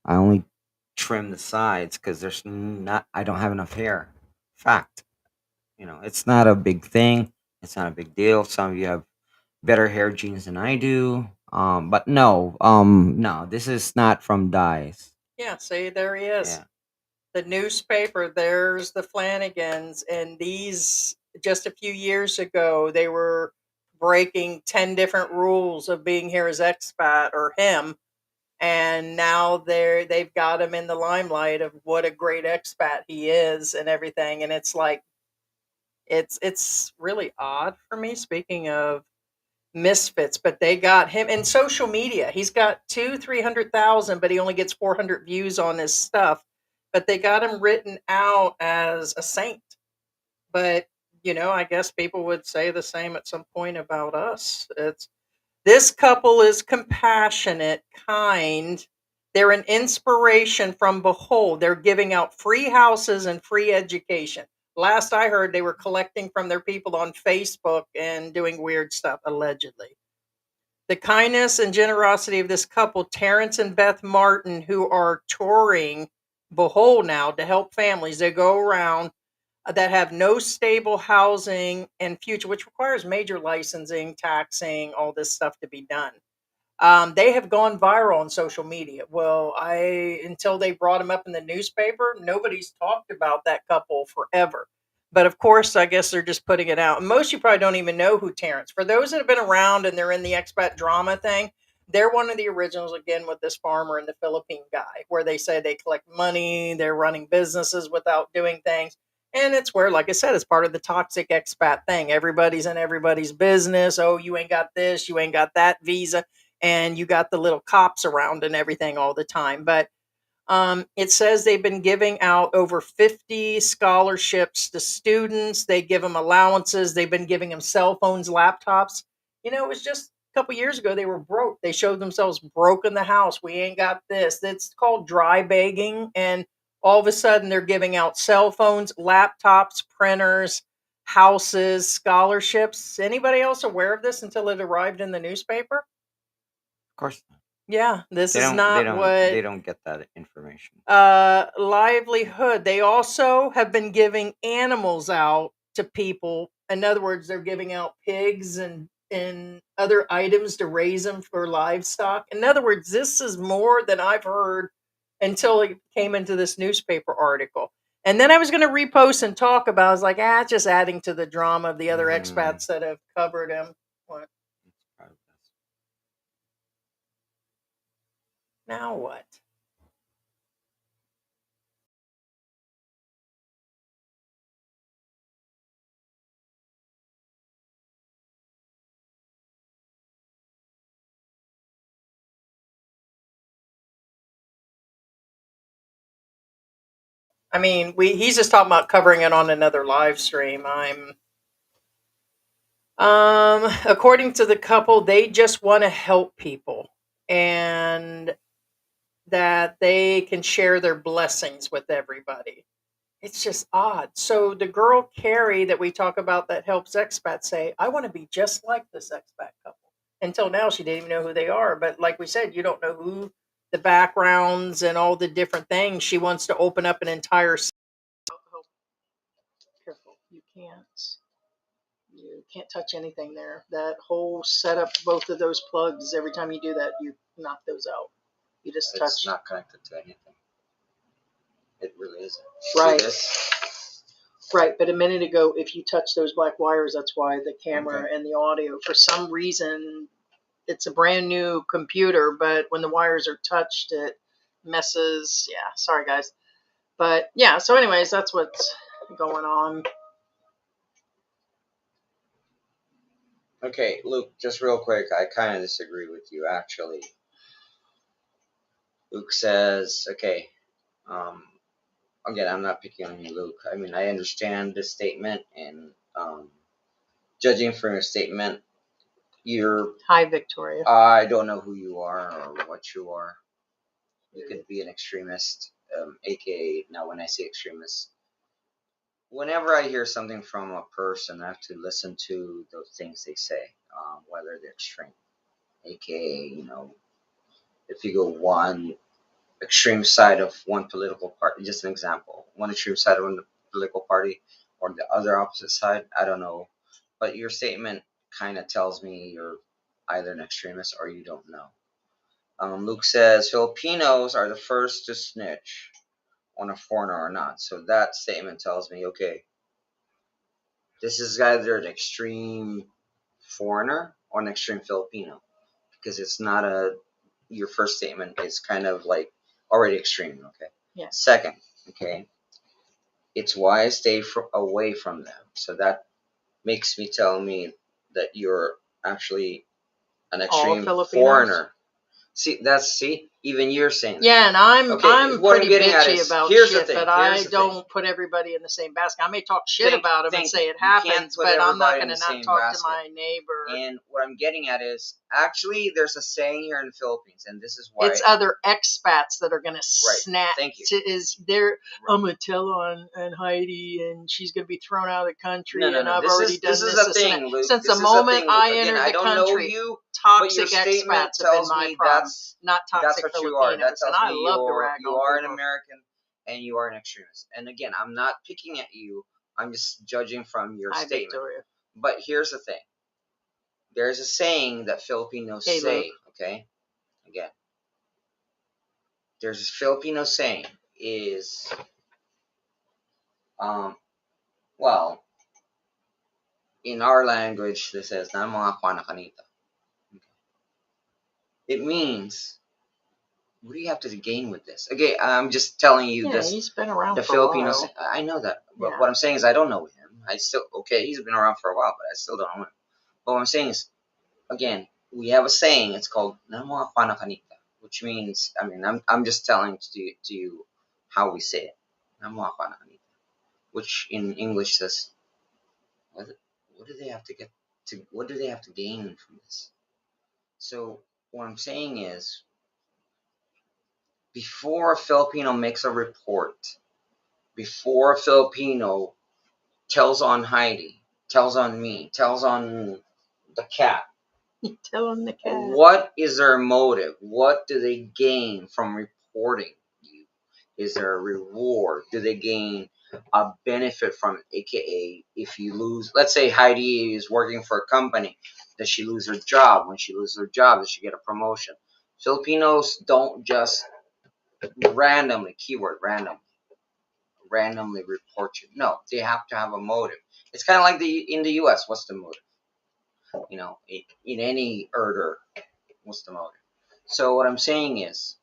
I only trim the sides because I don't have enough hair. Fact. It's not a big thing. It's not a big deal. Some of you have better hair genes than I do. But no, this is not from dyes. Yeah, see, there he is. Yeah. The newspaper, there's the Flanagans, and these just a few years ago, they were breaking 10 different rules of being here as expat or him, and now they've got him in the limelight of what a great expat he is and everything, and it's like it's really odd for me, speaking of Misfits, but they got him in social media. He's got 300,000, but he only gets 400 views on his stuff. But they got him written out as a saint. But I guess people would say the same at some point about us. It's This couple is compassionate, kind. They're an inspiration from behold. They're giving out free houses and free education. Last I heard, they were collecting from their people on Facebook and doing weird stuff, allegedly. The kindness and generosity of this couple, Terrence and Beth Martin, who are touring Behold now to help families. They go around that have no stable housing and future, which requires major licensing, taxing, all this stuff to be done. They have gone viral on social media. Well, until they brought him up in the newspaper, nobody's talked about that couple forever. But of course, I guess they're just putting it out. And most of you probably don't even know who Terrence. For those that have been around and they're in the expat drama thing, they're one of the originals again with this farmer and the Philippine guy, where they say they collect money, they're running businesses without doing things. And it's where, like I said, it's part of the toxic expat thing. Everybody's in everybody's business. Oh, you ain't got this, you ain't got that visa, and you got the little cops around and everything all the time. But it says they've been giving out over 50 scholarships to students. They give them allowances. They've been giving them cell phones, laptops. It was just a couple years ago they were broke. They showed themselves broke in the house. We ain't got this. It's called dry begging. And all of a sudden they're giving out cell phones, laptops, printers, houses, scholarships. Anybody else aware of this until it arrived in the newspaper? Of course not. Yeah, this They is don't. They not don't. what They don't get that information. livelihood. They also have been giving animals out to people. In other words, they're giving out pigs and other items to raise them for livestock. In other words, this is more than I've heard until it came into this newspaper article. And then I was going to repost and talk about. I was like, it's just adding to the drama of the other expats that have covered him. What now? What? I mean, he's just talking about covering it on another live stream. According to the couple, they just want to help people and that they can share their blessings with everybody. It's just odd. So the girl Carrie that we talk about that helps expats say, I want to be just like this expat couple. Until now, she didn't even know who they are. But like we said, you don't know who the backgrounds and all the different things. She wants to open up an entire. Oh, careful, you can't touch anything there. That whole setup, both of those plugs, every time you do that, you knock those out. You just touch. It's not connected to anything. It really isn't. Right. See this? Right, but a minute ago, if you touch those black wires, that's why the camera and the audio, for some reason, it's a brand new computer, but when the wires are touched, it messes. Yeah, sorry guys. But yeah, so anyways, that's what's going on. Okay, Luke, just real quick, I kind of disagree with you, actually. Luke says, okay, again, I'm not picking on you, Luke. I mean, I understand this statement, and judging from your statement, Hi, Victoria. I don't know who you are or what you are. You could be an extremist, aka, now when I say extremist, whenever I hear something from a person, I have to listen to those things they say, whether they're extreme, aka, if you go one extreme side of one political party, just an example, one extreme side of one political party or the other opposite side, I don't know. But your statement kind of tells me you're either an extremist or you don't know. Luke says Filipinos are the first to snitch on a foreigner or not. So that statement tells me, okay, this is either an extreme foreigner or an extreme Filipino, because it's not your first statement is kind of like already extreme. Okay. Yeah. Second, okay, it's why I stay away from them. So that makes me tell me that you're actually an All extreme Filipinos? foreigner. See, even you're saying that. Yeah, and Okay, I'm what I'm pretty getting at bitchy is, about here's the shit, thing, but here's I the thing. don't put everybody in the same basket. I may talk shit about them and Thank say you. it You can't happens, put but I'm not everybody in going to the not same talk basket. to my neighbor. And what I'm getting at is, actually, there's a saying here in the Philippines, and this is why It's other expats that are going to snap. Thank you. I'm going to tell on Heidi, and she's going to be thrown out of the country. No. And I've This already is done this is this a and thing, that. Luke. Since This the is a moment thing, Luke. I Again, entered I the don't know country, you, but your toxic statement expats have been tells my me problem, that's not toxic what you Filipinos. are. That tells and I me love to rag you on are an people. American and you are an extremist. And again, I'm not picking at you. I'm just judging from your Hi, statement. Victoria. But here's the thing. There's a saying that Filipinos Hey, say, Luke. okay? Again, there's this Filipino saying is, well, in our language, this says, "Na mga kwa na kanita." It means, what do you have to gain with this? Okay, I'm just telling you Yeah, this. he's been around The for a Filipinos, while. I know that. But Yeah. what I'm saying is, I don't know him. He's been around for a while, but I still don't know him. But what I'm saying is, again, we have a saying. It's called "Na mga kwa na kanita," which means, I'm just telling to you how we say it. "Na mga kwa na kanita," which in English says, what, what do they have to get to? What do they have to gain from this? So what I'm saying is, before a Filipino makes a report, before a Filipino tells on Heidi, tells on me, tells on the cat, Tell him the cat. what is their motive? What do they gain from reporting you? Is there a reward? Do they gain a benefit from it? AKA, if you lose, let's say Heidi is working for a company, does she lose her job? When she loses her job, does she get a promotion? Filipinos don't just randomly, keyword randomly report you. No, they have to have a motive. It's kind of like in the U.S. What's the motive? In any order, what's the motive? So what I'm saying is,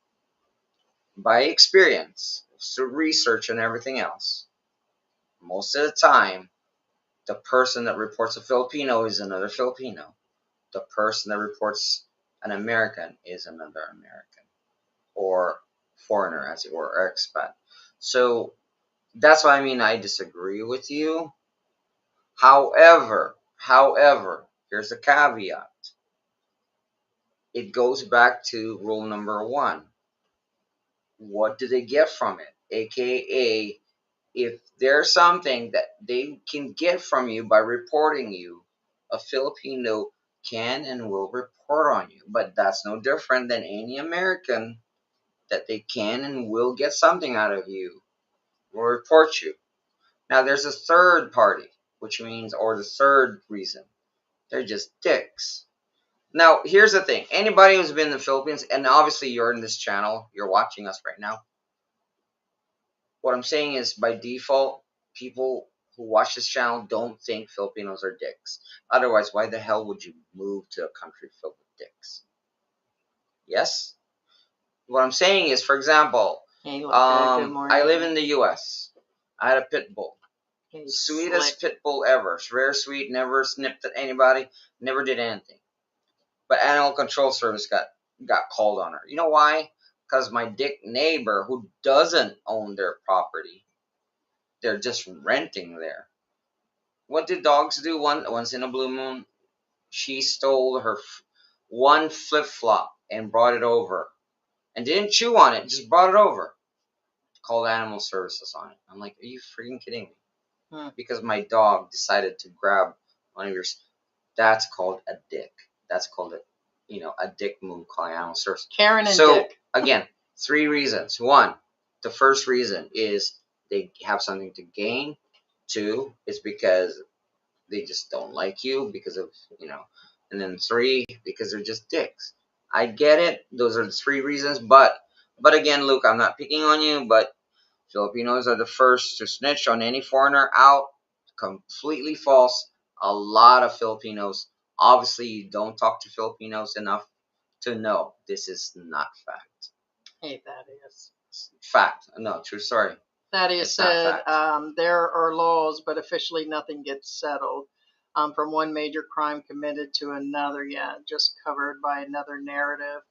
by experience, through research and everything else, most of the time, the person that reports a Filipino is another Filipino. The person that reports an American is another American, or foreigner, as it were, or expat. So that's why I disagree with you. However, here's a caveat. It goes back to rule number 1. What do they get from it? AKA, if there's something that they can get from you by reporting you, a Filipino can and will report on you. But that's no different than any American that they can and will get something out of you, will report you. Now, there's a third party, which means, or the third reason, they're just dicks. Now, here's the thing. Anybody who's been in the Philippines, and obviously you're in this channel, you're watching us right now. What I'm saying is, by default, people who watch this channel don't think Filipinos are dicks. Otherwise, why the hell would you move to a country filled with dicks? Yes? What I'm saying is, for example, Hey, good morning. I live in the U.S. I had a pit bull. Hey, Sweetest slick. pit bull ever. It's rare sweet, never snipped at anybody, never did anything. But Animal Control Service got called on her. You know why? Because my dick neighbor, who doesn't own their property, they're just renting there. What do dogs do once in a blue moon? She stole her one flip flop and brought it over, and didn't chew on it, just brought it over. Called Animal Services on it. I'm like, are you freaking kidding me? Because my dog decided to grab one of yours. That's called a dick. That's called a dick move, calling Animal Services. Karen and so, Dick. Again, 3 reasons. 1, the first reason is they have something to gain. 2, it's because they just don't like you because of, and then 3, because they're just dicks. I get it. Those are the 3 reasons. But again, Luke, I'm not picking on you, but Filipinos are the first to snitch on any foreigner out. Completely false. A lot of Filipinos Obviously, you don't talk to Filipinos enough to know this is not fact. Hey, that is. Fact. No, true story. That is It's not said, fact. there are laws, but officially nothing gets settled. From one major crime committed to another, yeah, just covered by another narrative.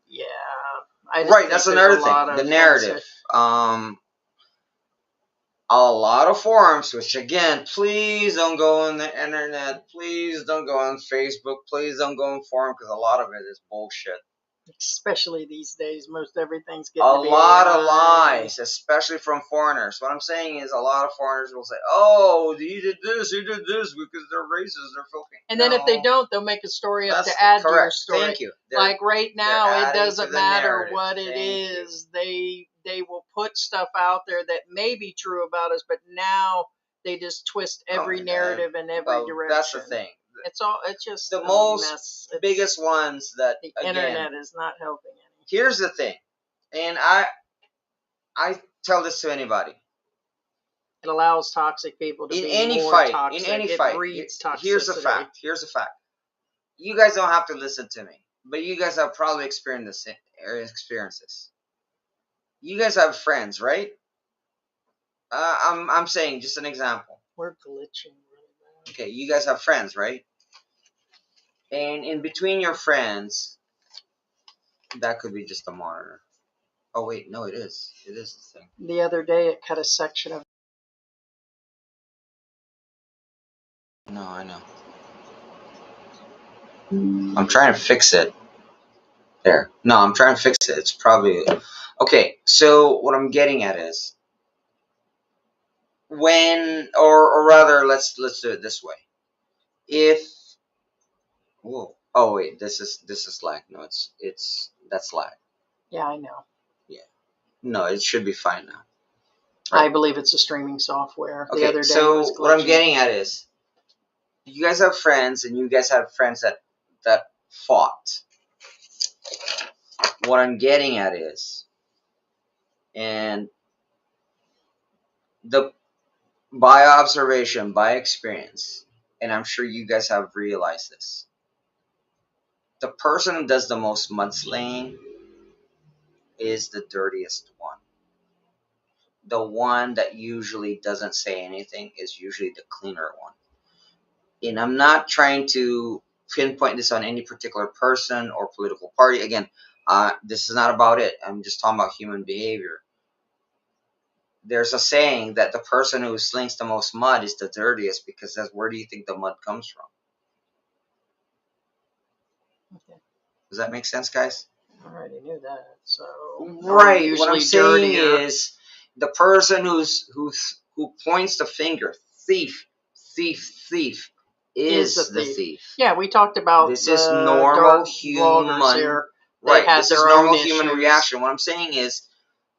Yeah, I just Right, think that's there's another a lot thing. The of narrative. A lot of forums, which again, please don't go on the internet. Please don't go on Facebook. Please don't go on forum because a lot of it is bullshit. especially these days, most everything's A getting to be lot of AI. lies, especially from foreigners. What I'm saying is, a lot of foreigners will say, "Oh, he did this because they're racist, they're Filipino." And then if they No, don't, they'll make a story up that's to add to your correct. story. Thank you. Like right They're now, it adding to doesn't the matter narrative. what it Thank you. is. They will put stuff out there that may be true about us, but now they just twist every Oh, narrative in every well, that's the direction. thing. It's just The a most mess. biggest ones that The again. internet is not helping any. Here's the thing, and I tell this to anybody. It allows toxic people to In be any more fight, toxic. in any It fight, breeds toxicity. here's the fact. Here's the fact. You guys don't have to listen to me, but you guys have probably experienced experiences. You guys have friends, right? I'm saying just an example. We're glitching really bad. Okay, you guys have friends, right? And in between your friends, that could be just a monitor. Oh wait, no, it is. It is the thing. The other day, it cut a section of. No, I know. I'm trying to fix it. There. No, I'm trying to fix it. It's probably okay. So what I'm getting at is when, or rather, let's do it this way. If whoa, oh wait, this is lag. No, it's that's lag. Yeah, I know. Yeah. No, it should be fine now. I Right. believe it's a streaming software. The Okay. other day it So was what I'm glitching. getting at is you guys have friends, and you guys have friends that fought. What I'm getting at is, and the by observation, by experience, and I'm sure you guys have realized this. The person who does the most mudslinging is the dirtiest one. The one that usually doesn't say anything is usually the cleaner one. And I'm not trying to pinpoint this on any particular person or political party. Again, this is not about it. I'm just talking about human behavior. There's a saying that the person who slings the most mud is the dirtiest because that's where do you think the mud comes from? Okay. Does that make sense, guys? I already knew that. So Right. What I'm saying dirtier. is the person who points the finger, thief, thief, thief, is the thief. Yeah, we talked about This the is normal dark human. vloggers here. They Right. had This their is own normal human issues. reaction. What I'm saying is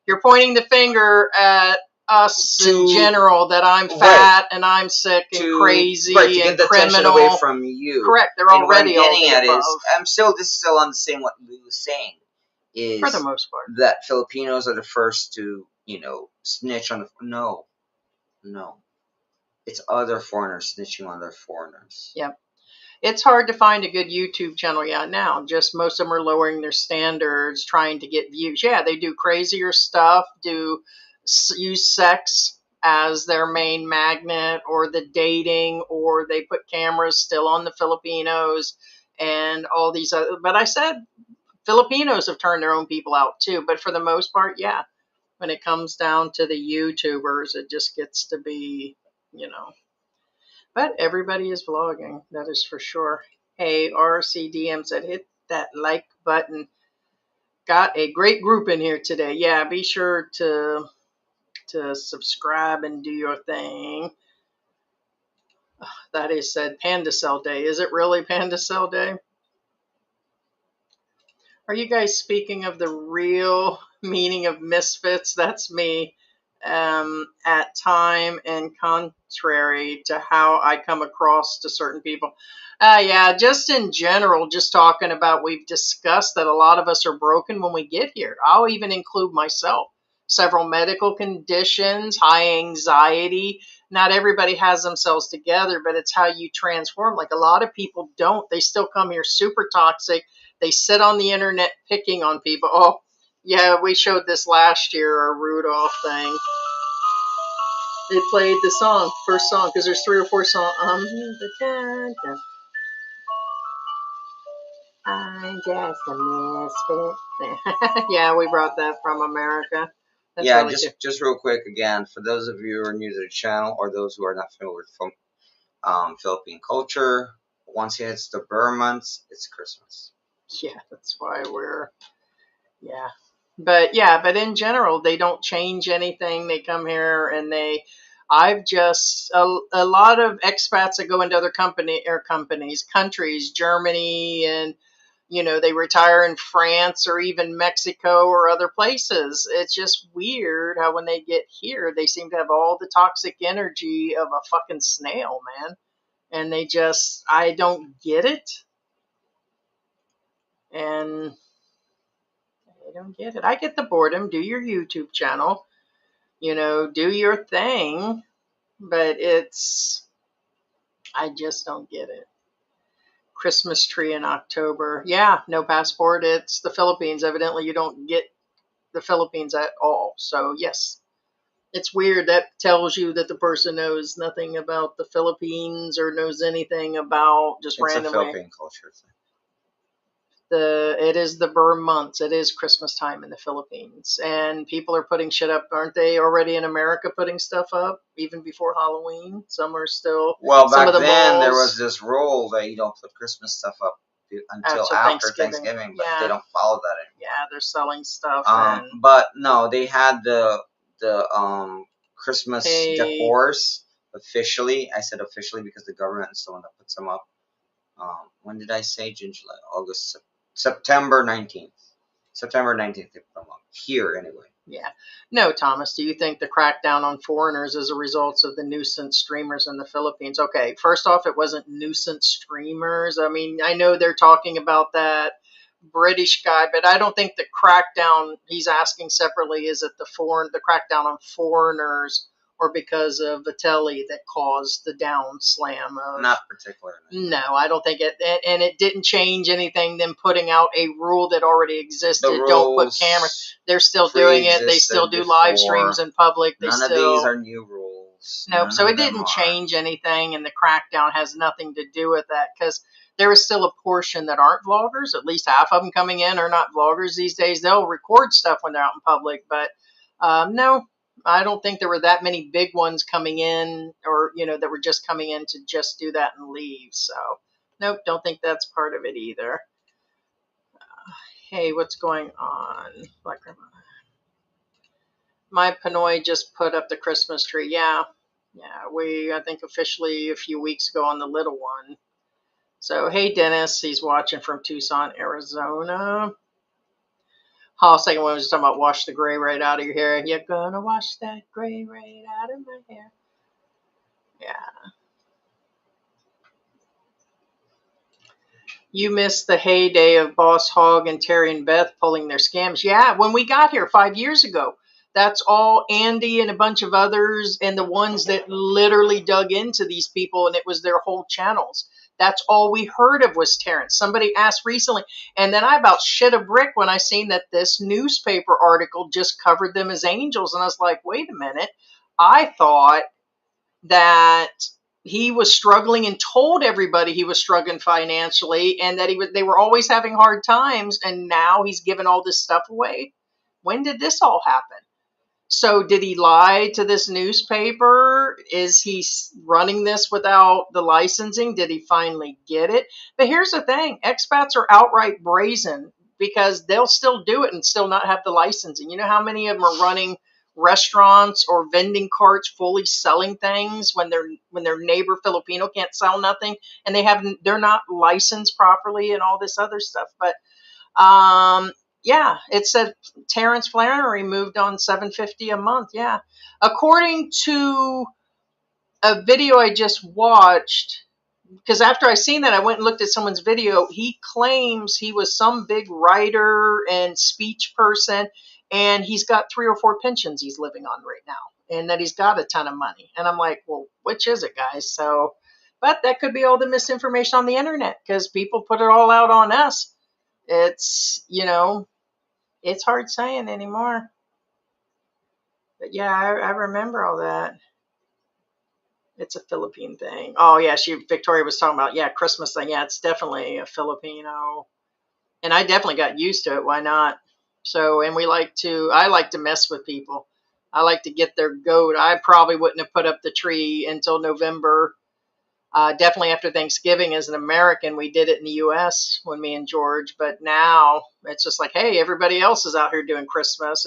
You're pointing the finger at us in general that I'm fat and I'm sick and crazy right, to get and the attention criminal. away from you. Correct. They're And what I'm already all getting the at above. is, this is still on the same what Lou was saying, is For the most part. that Filipinos are the first to, snitch on the, no. It's other foreigners snitching on their foreigners. Yep. It's hard to find a good YouTube channel now. Just most of them are lowering their standards, trying to get views. Yeah, they do crazier stuff, use sex as their main magnet, or the dating, or they put cameras still on the Filipinos and all these other. But I said Filipinos have turned their own people out too. But for the most part, yeah, when it comes down to the YouTubers, it just gets to be, But everybody is vlogging, that is for sure. Hey, RCDM said, hit that like button. Got a great group in here today. Yeah, be sure to subscribe and do your thing. That is said Panda Cell Day. Is it really Panda Cell Day? Are you guys speaking of the real meaning of misfits? That's me. At time and contrary to how I come across to certain people. Yeah, just in general, just talking about, we've discussed that a lot of us are broken when we get here. I'll even include myself. Several medical conditions, high anxiety, not everybody has themselves together, but it's how you transform. Like a lot of people don't. They still come here super toxic. They sit on the internet picking on people. Oh, yeah, we showed this last year, our Rudolph thing. It played the song, first song, because there's 3 or 4 songs. I'm just a misfit. Yeah, we brought that from America. That's Yeah, really cute. just real quick again, for those of you who are new to the channel or those who are not familiar with Philippine culture, once it hits the Burr months, it's Christmas. Yeah, that's why we're, yeah. But in general, they don't change anything. They come here and I've just, a lot of expats that go into other countries, Germany, and, they retire in France or even Mexico or other places. It's just weird how when they get here, they seem to have all the toxic energy of a fucking snail, man. And I don't get it. And I don't get it. I get the boredom. Do your YouTube channel, do your thing, but I just don't get it. Christmas tree in October. Yeah, no passport. It's the Philippines. Evidently, you don't get the Philippines at all. So, yes, it's weird. That tells you that the person knows nothing about the Philippines or knows anything about just randomly. It's a Philippine culture thing. It is the Burr months. It is Christmas time in the Philippines, and people are putting shit up. Aren't they already in America putting stuff up even before Halloween? Some are still. Well, some back of the then there malls, was this rule that you don't put Christmas stuff up until after Thanksgiving, but Yeah. they don't follow that anymore. Yeah, they're selling stuff. And But no, they had the Christmas Hey. decors officially. I said officially because the government is the one that puts them up. When did I say? June, July, August, September 19th. September 19th they put them up here anyway. Yeah. No, Thomas, do you think the crackdown on foreigners is a result of the nuisance streamers in the Philippines? Okay, first off, it wasn't nuisance streamers. I mean, I know they're talking about that British guy, but I don't think the crackdown he's asking separately is it the crackdown on foreigners or because of Vitelli that caused the down slam of. Not particularly. No, I don't think it, and it didn't change anything. Them putting out a rule that already existed. Don't put cameras. They're still doing it. They still do live streams in public. None of these are new rules. Nope. So it didn't change anything, and the crackdown has nothing to do with that because there is still a portion that aren't vloggers. At least half of them coming in are not vloggers these days. They'll record stuff when they're out in public, but no. I don't think there were that many big ones coming in or, that were just coming in to just do that and leave. So, nope, don't think that's part of it either. Hey, what's going on? Black Grandma. My Pinoy just put up the Christmas tree. Yeah, I think officially a few weeks ago on the little one. So, hey, Dennis, he's watching from Tucson, Arizona. Oh, second one was just talking about wash the gray right out of your hair. You're gonna wash that gray right out of my hair. Yeah. You missed the heyday of Boss Hogg and Terry and Beth pulling their scams. Yeah, when we got here 5 years ago. That's all Andy and a bunch of others and the ones that literally dug into these people, and it was their whole channels. That's all we heard of was Terrence. Somebody asked recently, and then I about shit a brick when I seen that this newspaper article just covered them as angels, and I was like, wait a minute. I thought that he was struggling and told everybody he was struggling financially and that they were always having hard times, and now he's giving all this stuff away. When did this all happen? So did he lie to this newspaper? Is he running this without the licensing? Did he finally get it? But here's the thing. Expats are outright brazen because they'll still do it and still not have the licensing. You know how many of them are running restaurants or vending carts fully selling things when their neighbor Filipino can't sell nothing and they're not licensed properly and all this other stuff. But yeah, it said Terrence Flannery moved on $750 a month. Yeah. According to a video I just watched, because after I seen that, I went and looked at someone's video. He claims he was some big writer and speech person, and he's got 3 or 4 pensions he's living on right now, and that he's got a ton of money. And I'm like, well, which is it, guys? So, but that could be all the misinformation on the internet because people put it all out on us. It's, it's hard saying anymore. But yeah, I remember all that. It's a Philippine thing. Oh yeah, Victoria was talking about, yeah, Christmas thing. Yeah, it's definitely a Filipino. And I definitely got used to it. Why not? So, and I like to mess with people. I like to get their goat. I probably wouldn't have put up the tree until November. Definitely after Thanksgiving as an American, we did it in the U.S. when me and George. But now it's just like, hey, everybody else is out here doing Christmas.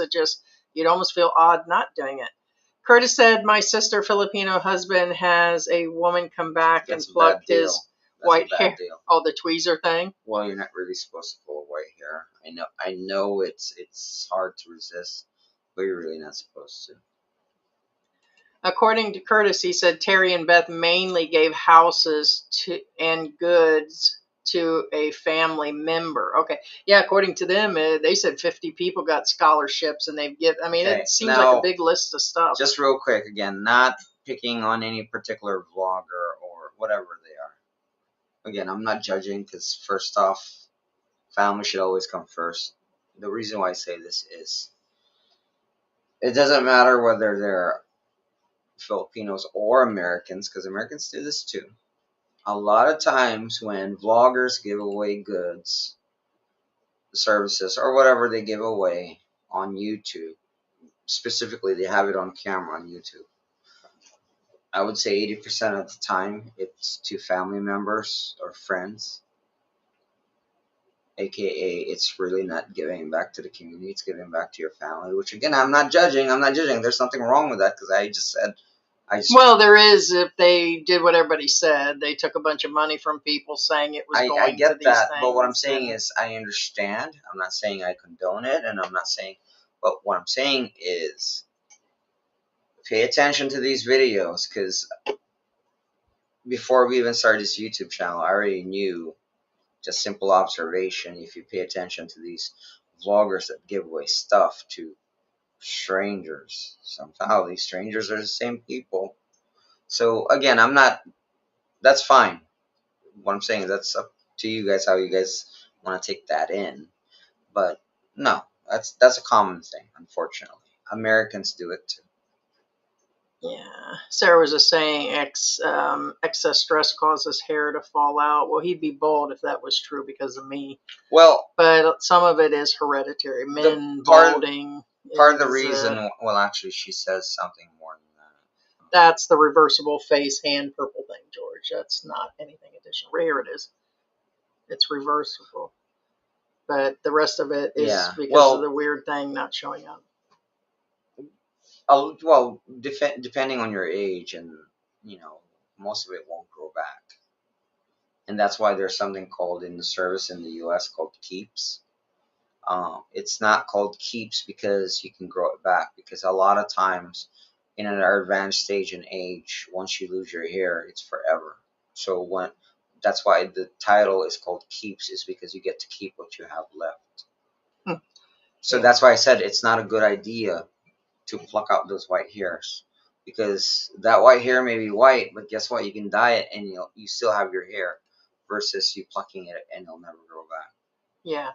You'd almost feel odd not doing it. Curtis said, my sister Filipino husband has a woman come back and pluck his white hair. Oh, the tweezer thing? Well, you're not really supposed to pull white hair. I know it's hard to resist, but you're really not supposed to. According to Curtis, he said Terry and Beth mainly gave houses and goods to a family member. Okay. Yeah, according to them, they said 50 people got scholarships and it seems now, like a big list of stuff. Just real quick, again, not picking on any particular vlogger or whatever they are. Again, I'm not judging because first off, family should always come first. The reason why I say this is it doesn't matter whether they're Filipinos or Americans, because Americans do this too. A lot of times when vloggers give away goods, services, or whatever they give away on YouTube, specifically they have it on camera on YouTube, I would say 80% of the time it's to family members or friends, aka it's really not giving back to the community, it's giving back to your family, which again, I'm not judging. There's nothing wrong with that because I just said well, there is if they did what everybody said. They took a bunch of money from people saying it was going I get to these that, things. but what I'm saying is I understand. I'm not saying I condone it, and I'm not saying, but what I'm saying is pay attention to these videos because before we even started this YouTube channel, I already knew, just simple observation, if you pay attention to these vloggers that give away stuff to strangers, somehow these strangers are the same people. So again, that's fine. What I'm saying is that's up to you guys how you guys want to take that in. But no, that's a common thing, unfortunately. Americans do it too. Yeah. Sarah was just saying excess stress causes hair to fall out. Well, he'd be bald if that was true because of me. Well, but some of it is hereditary. Men balding. Part of the reason, well, actually, she says something more than that. That's the reversible face hand purple thing, George. That's not anything additional. Here it is. It's reversible. But the rest of it is because of the weird thing not showing up. Well, depending on your age, and most of it won't grow back, and that's why there's something called in the service in the U.S. called keeps. It's not called keeps because you can grow it back, because a lot of times in an advanced stage in age, once you lose your hair, it's forever. So that's why the title is called keeps, is because you get to keep what you have left. So that's why I said it's not a good idea to pluck out those white hairs, because that white hair may be white, but guess what? You can dye it and you still have your hair, versus you plucking it and it'll never grow back. Yeah.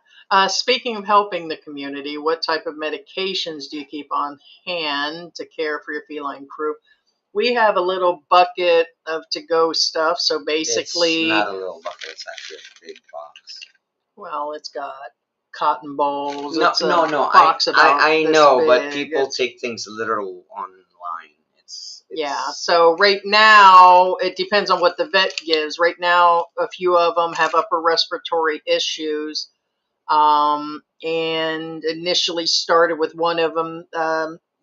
Speaking of helping the community, what type of medications do you keep on hand to care for your feline crew? We have a little bucket of to-go stuff. So basically, it's not a little bucket; it's actually a big box. Well, it's got cotton balls. No. I know, big. But people take things literal online. Yeah. So right now, it depends on what the vet gives. Right now, a few of them have upper respiratory issues. And initially started with one of them,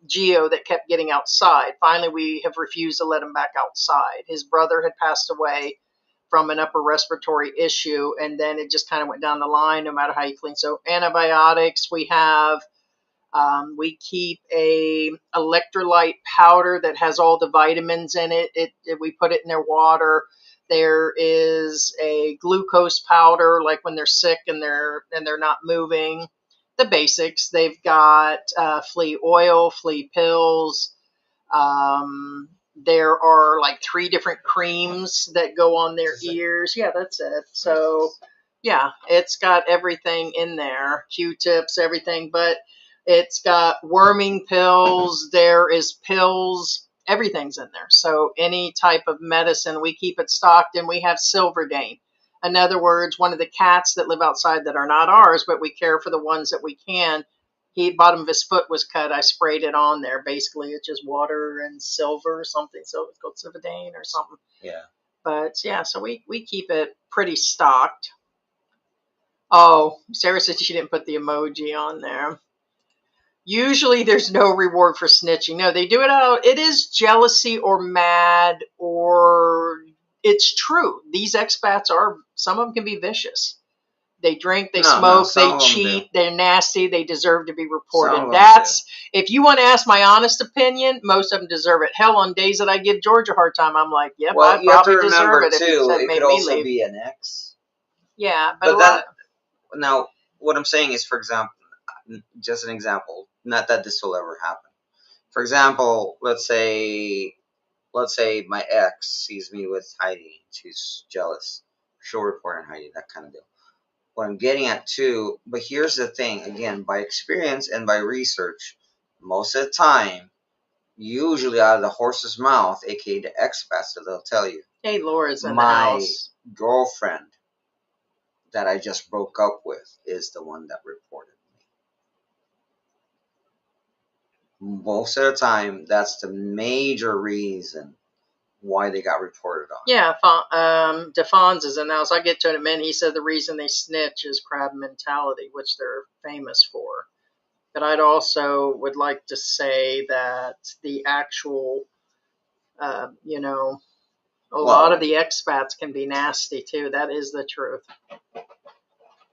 Geo, that kept getting outside. Finally, we have refused to let him back outside. His brother had passed away from an upper respiratory issue, and then it just kind of went down the line no matter how you clean. So antibiotics, we keep a electrolyte powder that has all the vitamins in it. We put it in their water. There is a glucose powder, like when they're sick and they're not moving. the basics. They've got flea oil, flea pills. There are like 3 different creams that go on their ears. Yeah, that's it. So, yeah, it's got everything in there, Q-tips, everything, but it's got worming pills. There is pills. Everything's in there. So any type of medicine, we keep it stocked, and we have Silverdane. In other words, one of the cats that live outside that are not ours, but we care for the ones that we can. Bottom of his foot was cut. I sprayed it on there. Basically, it's just water and silver or something. So it's called Silverdane or something. Yeah. But yeah, so we keep it pretty stocked. Oh, Sarah said she didn't put the emoji on there. Usually there's no reward for snitching. No, they do it out. It is jealousy or mad, or it's true. These expats are, some of them can be vicious. They drink, they smoke, they cheat, they're nasty, they deserve to be reported. That's, if you want to ask my honest opinion, most of them deserve it. Hell, on days that I give George a hard time, I'm like, yep, I probably deserve it if he said it made could me also leave. be an ex. Yeah, but then, now, what I'm saying is, for example, just an example, not that this will ever happen. For example, let's say my ex sees me with Heidi. She's jealous. She'll report on Heidi, that kind of deal. What I'm getting at too, but here's the thing, again, by experience and by research, most of the time, usually out of the horse's mouth, aka the expats, that they'll tell you, hey, Laura's in the my house. girlfriend that I just broke up with is the one that reported me. Most of the time, that's the major reason why they got reported on. Yeah, DeFons is in the house. I get to him, and he said the reason they snitch is crab mentality, which they're famous for. But I'd also would like to say that the actual, a lot of the expats can be nasty too. That is the truth.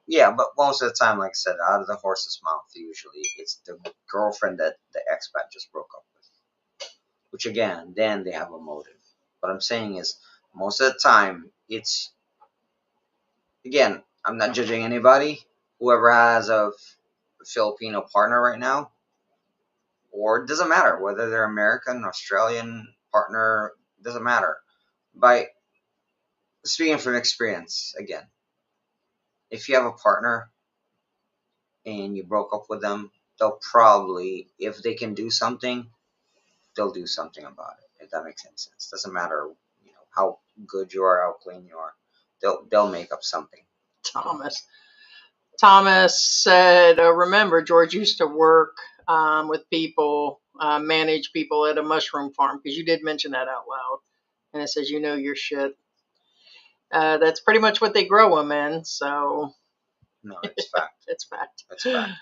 Yeah, but most of the time, like I said, out of the horse's mouth, usually it's the girlfriend that the expat just broke up with. Which again, then they have a motive. What I'm saying is, most of the time, it's, again, I'm not judging anybody. Whoever has a Filipino partner right now, or it doesn't matter whether they're American, Australian partner, doesn't matter. By speaking from experience, again, if you have a partner and you broke up with them, they'll probably, if they can do something, they'll do something about it. If that makes any sense, doesn't matter, how good you are, how clean you are. They'll make up something. Thomas said, remember, George used to work with people, manage people at a mushroom farm, because you did mention that out loud. And it says, your shit. That's pretty much what they grow them in. So No, it's fact. it's fact. It's fact.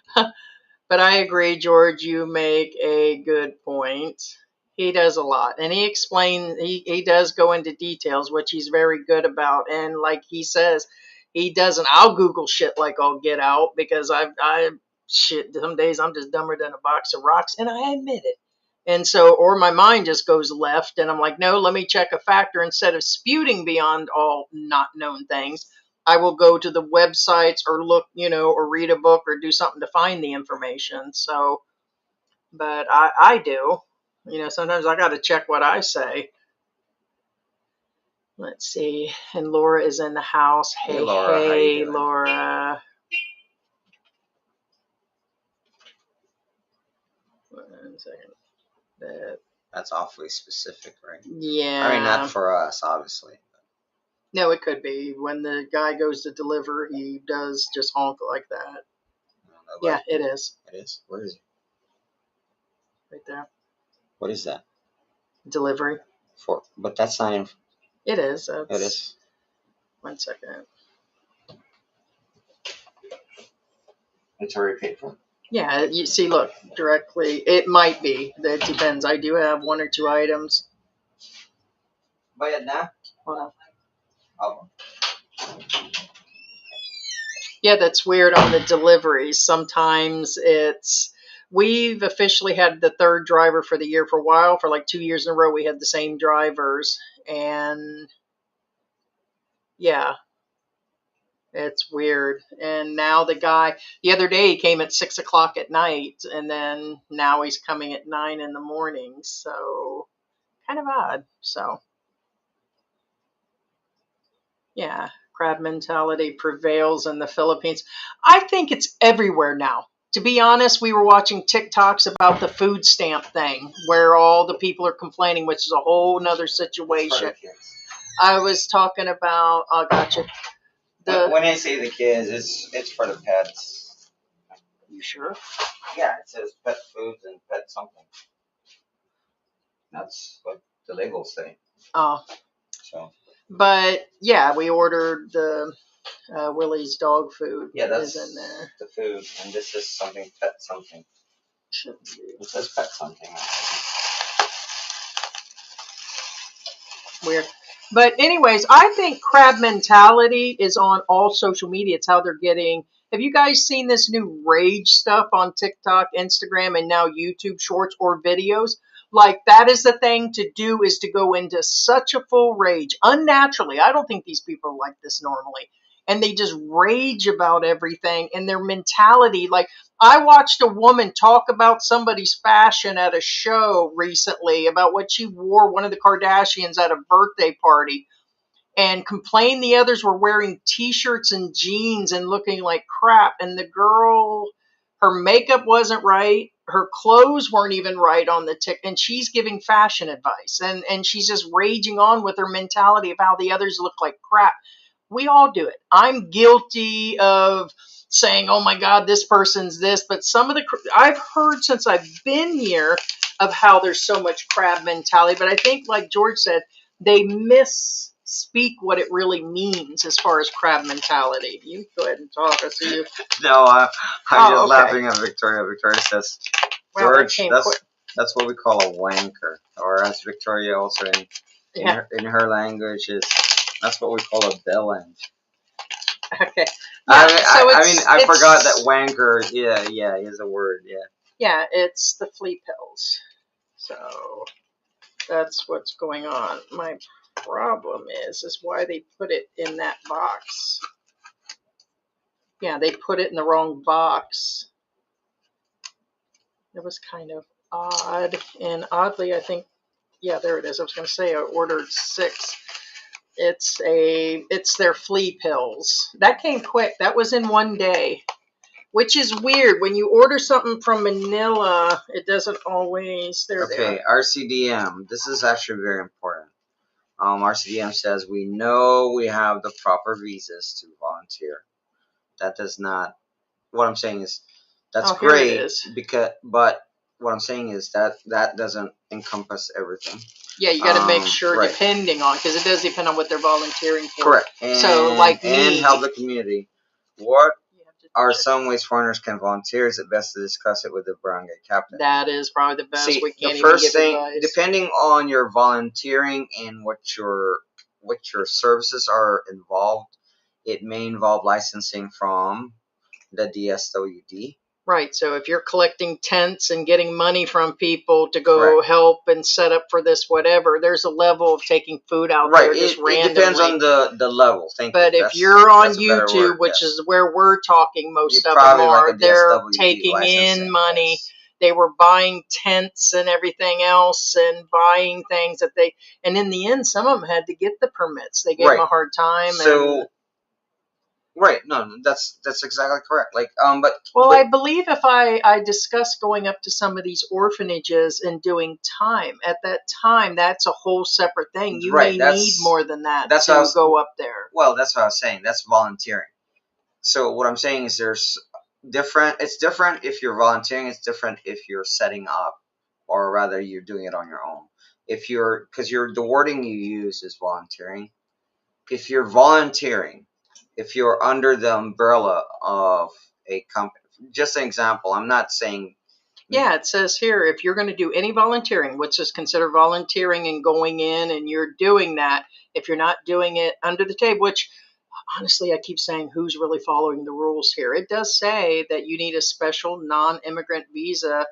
But I agree, George, you make a good point. He does a lot. And he does go into details, which he's very good about. And like he says, he doesn't, I'll Google shit like I'll get out, because shit, some days I'm just dumber than a box of rocks, and I admit it. And so, or my mind just goes left, and I'm like, no, let me check a factor. Instead of spewing beyond all not known things, I will go to the websites or look, or read a book or do something to find the information. So, but I do, sometimes I got to check what I say. Let's see. And Laura is in the house. Hey, Laura, how you doing? Laura. 1 second. That's awfully specific, right? Yeah. I mean, not for us, obviously. No, it could be. When the guy goes to deliver, he does just honk like that. Yeah, it is. It is? Where is it? Right there. What is that? Delivery. But that's not in. It is. It is. 1 second. It's already paid for? Yeah, you see, look, directly. It might be. That depends. I do have 1 or 2 items. Bayad na? Hold on. Oh. Yeah, that's weird on the deliveries. Sometimes we've officially had the 3rd driver for the year for a while. For like 2 years in a row, we had the same drivers. And yeah, It's weird. And now the other day he came at 6 o'clock at night, and then now he's coming at 9 in the morning. So kind of odd. So yeah, crab mentality prevails in the Philippines. I think it's everywhere now. To be honest, we were watching TikToks about the food stamp thing where all the people are complaining, which is a whole nother situation. I was talking about, oh, gotcha. When I say the kids, it's for the pets. You sure? Yeah, it says pet foods and pet something. That's what the labels say. Oh, So but yeah, we ordered the Willie's dog food. yeah, that's is in there. the food, and this is something pet something. Should be. It says pet something. Weird. But anyways, I think crab mentality is on all social media. It's how they're getting. Have you guys seen this new rage stuff on TikTok, Instagram, and now YouTube shorts or videos? Like that is the thing to do, is to go into such a full rage unnaturally. I don't think these people are like this normally. And they just rage about everything and their mentality. Like I watched a woman talk about somebody's fashion at a show recently about what she wore, one of the Kardashians, at a birthday party, and complained the others were wearing t-shirts and jeans and looking like crap. And the girl, her makeup wasn't right. Her clothes weren't even right on the tick. And she's giving fashion advice. And she's just raging on with her mentality of how the others look like crap. We all do it. I'm guilty of saying, oh my God, this person's this. But some of the, I've heard since I've been here of how there's so much crab mentality. But I think, like George said, they misspeak what it really means as far as crab mentality. You go ahead and talk. I see you. No, I'm just okay. laughing at Victoria. Victoria says, Wow, that George, came quick. that's what we call a wanker, or as Victoria also in her language is, that's what we call a bellend. Okay. I Yeah, mean, I forgot that wanker. Yeah, is a word. Yeah. Yeah, it's the flea pills. So that's what's going on. My problem is why they put it in that box. Yeah, they put it in the wrong box. It was kind of odd, and oddly, I think, yeah, there it is. I was going to say I ordered 6. It's their flea pills. That came quick. That was in one day, which is weird. When you order something from Manila, it doesn't always. Okay, RCDM. This is actually very important. RCDM says we know we have the proper visas to volunteer. That does not. What I'm saying is, that's great but what I'm saying is that doesn't encompass everything. Yeah, you got to make sure, right. Depending on, because it does depend on what they're volunteering for. Correct. So, like me, and help the community. What are some ways foreigners can volunteer? Is it best to discuss it with the barangay captain? That is probably the best. See, we can't the first even give thing, advice. depending on your volunteering and what your services are involved, it may involve licensing from the DSWD. Right. So if you're collecting tents and getting money from people to go Correct. help and set up for this, whatever, there's a level of taking food out there just randomly. It depends on the level. But if you're on YouTube, which is where we're talking, most of them are, they're taking in money. Yes. They were buying tents and everything else and buying things that they, and in the end, some of them had to get the permits. They gave them a hard time. Right, no, that's exactly correct. Like, I believe if I discuss going up to some of these orphanages and doing time at that time, that's a whole separate thing. You may need more than that to go up there. Well, that's what I was saying. That's volunteering. So what I'm saying is there's different. It's different if you're volunteering. It's different if you're setting up, or rather, you're doing it on your own. If you're, because the wording you use is volunteering. If you're volunteering, if you're under the umbrella of a company, just an example, I'm not saying. Yeah, it says here, if you're going to do any volunteering, which is considered volunteering and going in and you're doing that, if you're not doing it under the table, which honestly, I keep saying, who's really following the rules here? It does say that you need a special non-immigrant visa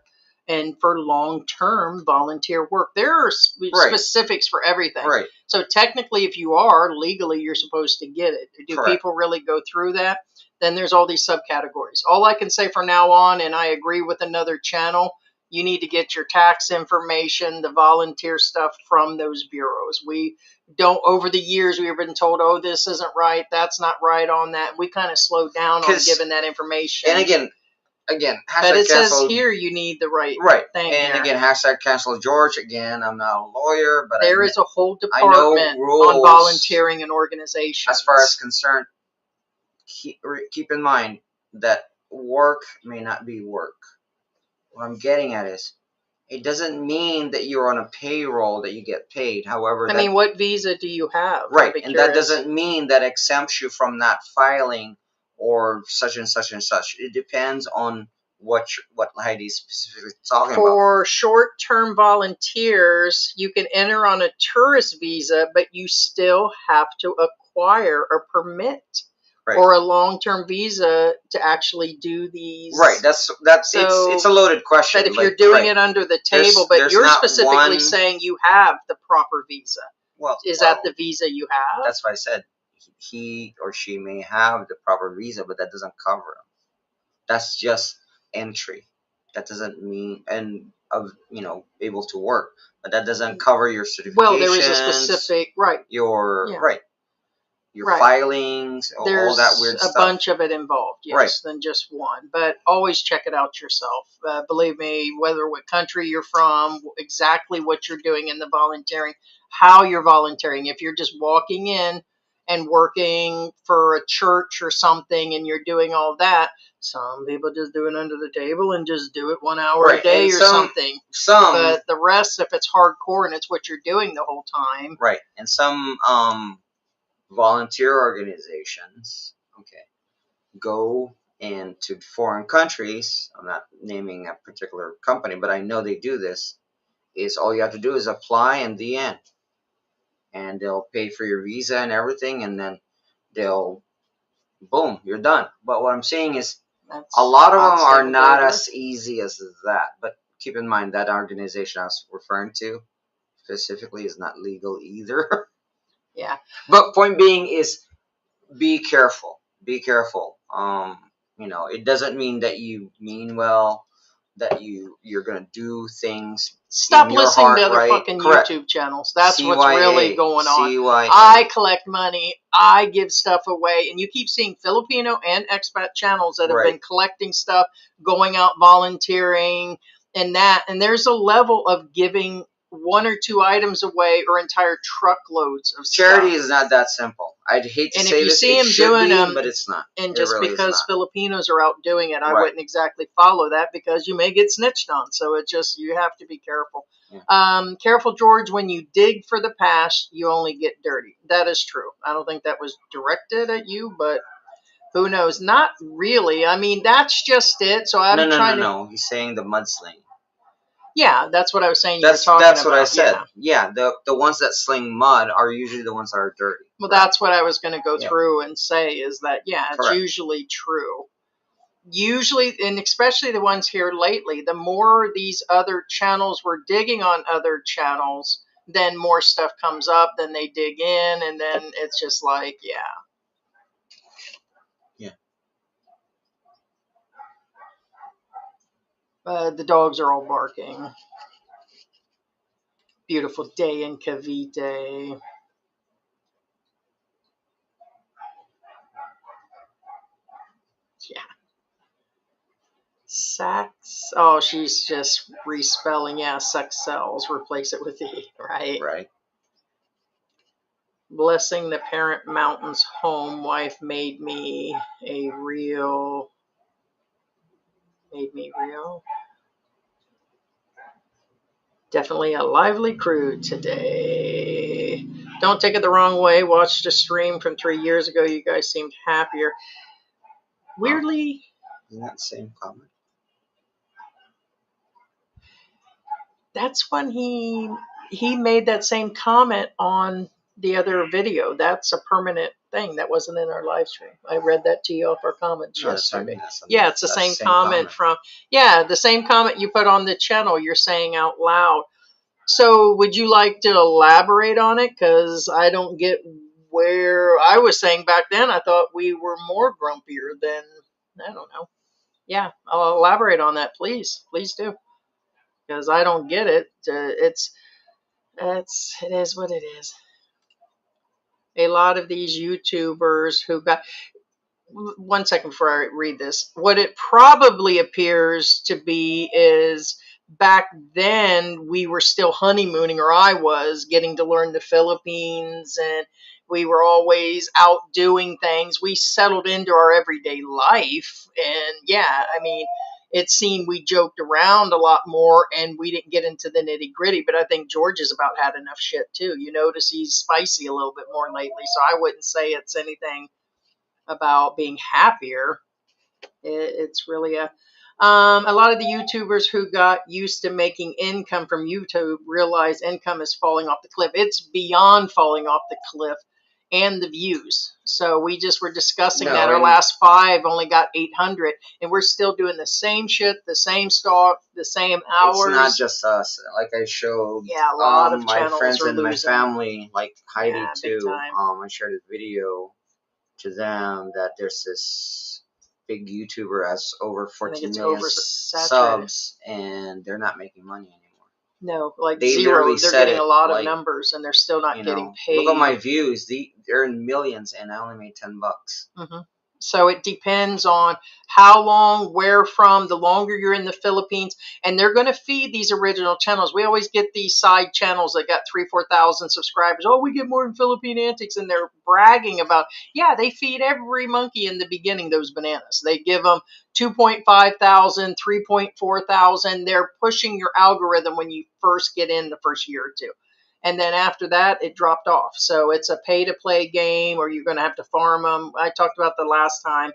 and for long-term volunteer work. There are Right. specifics for everything. Right. So technically, if you are legally, you're supposed to get it. Do Correct. people really go through that? Then there's all these subcategories. All I can say from now on, and I agree with another channel, you need to get your tax information, the volunteer stuff from those bureaus. We don't, over the years, we've been told, oh, this isn't right, that's not right on that. We kind of slowed down on giving that information. And again, but hashtag it says cancel. here you need the right thing. And here. again, hashtag cancel George. Again, I'm not a lawyer, but there is a whole I know department rules on volunteering and organizations. as far as concerned. Keep in mind that work may not be work. What I'm getting at is, it doesn't mean that you're on a payroll that you get paid. However, I mean, what visa do you have? Right, and that doesn't mean that exempts you from not filing or such and such and such. It depends on what Heidi's specifically talking about. For short-term volunteers, you can enter on a tourist visa, but you still have to acquire a permit. Right. Or a long-term visa to actually do these. Right. That's so, it's a loaded question. But if you're doing it under the table, but you're specifically saying you have the proper visa. Well, is that the visa you have? That's why I said he or she may have the proper visa, but that doesn't cover them. That's just entry. That doesn't mean able to work, but that doesn't cover your certifications. Well, there is a specific your filings, all that weird stuff. There's a bunch of it involved, yes, than just one. But always check it out yourself. Believe me, whether what country you're from, exactly what you're doing in the volunteering, how you're volunteering. If you're just walking in and working for a church or something and you're doing all that, some people just do it under the table and just do it 1 hour a day or something. But the rest, if it's hardcore and it's what you're doing the whole time. Right. And some volunteer organizations, go into foreign countries. I'm not naming a particular company, but I know they do this. Is all you have to do is apply in the end, and they'll pay for your visa and everything, and then boom, you're done. But what I'm saying is, a lot of them are not as easy as that. But keep in mind that organization I was referring to specifically is not legal either. Yeah. But point being is, be careful. Be careful. It doesn't mean that you mean well, that you're gonna do things. Stop listening to other fucking YouTube channels. That's CYA, what's really going on. CYA. I collect money. I give stuff away, and you keep seeing Filipino and expat channels that have been collecting stuff, going out volunteering, and that. And there's a level of giving 1 or 2 items away or entire truckloads of charity stuff. Is not that simple. I'd hate to and say if you this, see him doing them, but it's not. And just really because Filipinos are out doing it, I wouldn't exactly follow that, because you may get snitched on. So you have to be careful. Yeah. Careful, George. When you dig for the past, you only get dirty. That is true. I don't think that was directed at you, but who knows? Not really. I mean, that's just it. So I'm trying to. No. He's saying the mudslinging. Yeah, that's what I was saying. That's what I said. Yeah, the ones that sling mud are usually the ones that are dirty. Well, that's what I was going to go through and say is that, it's usually true. Usually, and especially the ones here lately, the more these other channels were digging on other channels, then more stuff comes up, then they dig in, and then it's just like, the dogs are all barking. Beautiful day in Cavite. Yeah. Sax. Oh, she's just respelling. Yeah, sex cells. Replace it with E, right? Right. Blessing the parent mountain's home. Wife made me real. Definitely a lively crew today. Don't take it the wrong way. Watched a stream from 3 years ago. You guys seemed happier. Weirdly. Isn't that the same comment? That's when he made that same comment on the other video. That's a permanent thing that wasn't in our live stream. I read that to you off our comments No, that's what I yesterday. mean. Yeah, it's the same comment from, yeah, the same comment you put on the channel, you're saying out loud. So would you like to elaborate on it? Because I don't get where I was saying back then. I thought we were more grumpier than, I don't know. Yeah, I'll elaborate on that, please. Please do. Because I don't get it. It is what it is. A lot of these YouTubers who got, one second before I read this. What it probably appears to be is back then we were still honeymooning, or I was getting to learn the Philippines, and we were always out doing things. We settled into our everyday life, and yeah, I mean, it seemed we joked around a lot more and we didn't get into the nitty gritty. But I think George has about had enough shit too. You notice he's spicy a little bit more lately, so I wouldn't say it's anything about being happier. It's really a lot of the YouTubers who got used to making income from YouTube realize income is falling off the cliff. It's beyond falling off the cliff, and the views. So we just were discussing that our last 5 only got 800, and we're still doing the same shit, the same stock, the same hours. It's not just us. Like I showed, yeah, a lot of my friends are and losing. my family, like Heidi Yeah, big too. time. I shared a video to them that there's this big YouTuber has over 14 million subs, and they're not making money anymore. No, like They zero. literally They're said getting a it, lot of like, numbers, and they're still not you getting know, paid. look at my views. They're in millions, and I only made $10. So it depends on how long, where from. The longer you're in the Philippines, and they're going to feed these original channels. We always get these side channels that got 3,000-4,000 subscribers. Oh, we get more in Philippine antics, and they're bragging about, yeah, they feed every monkey in the beginning those bananas. They give them 2.5 thousand, 3.4 thousand. They're pushing your algorithm when you first get in the first year or two. And then after that, it dropped off. So it's a pay-to-play game, or you're going to have to farm them. I talked about the last time.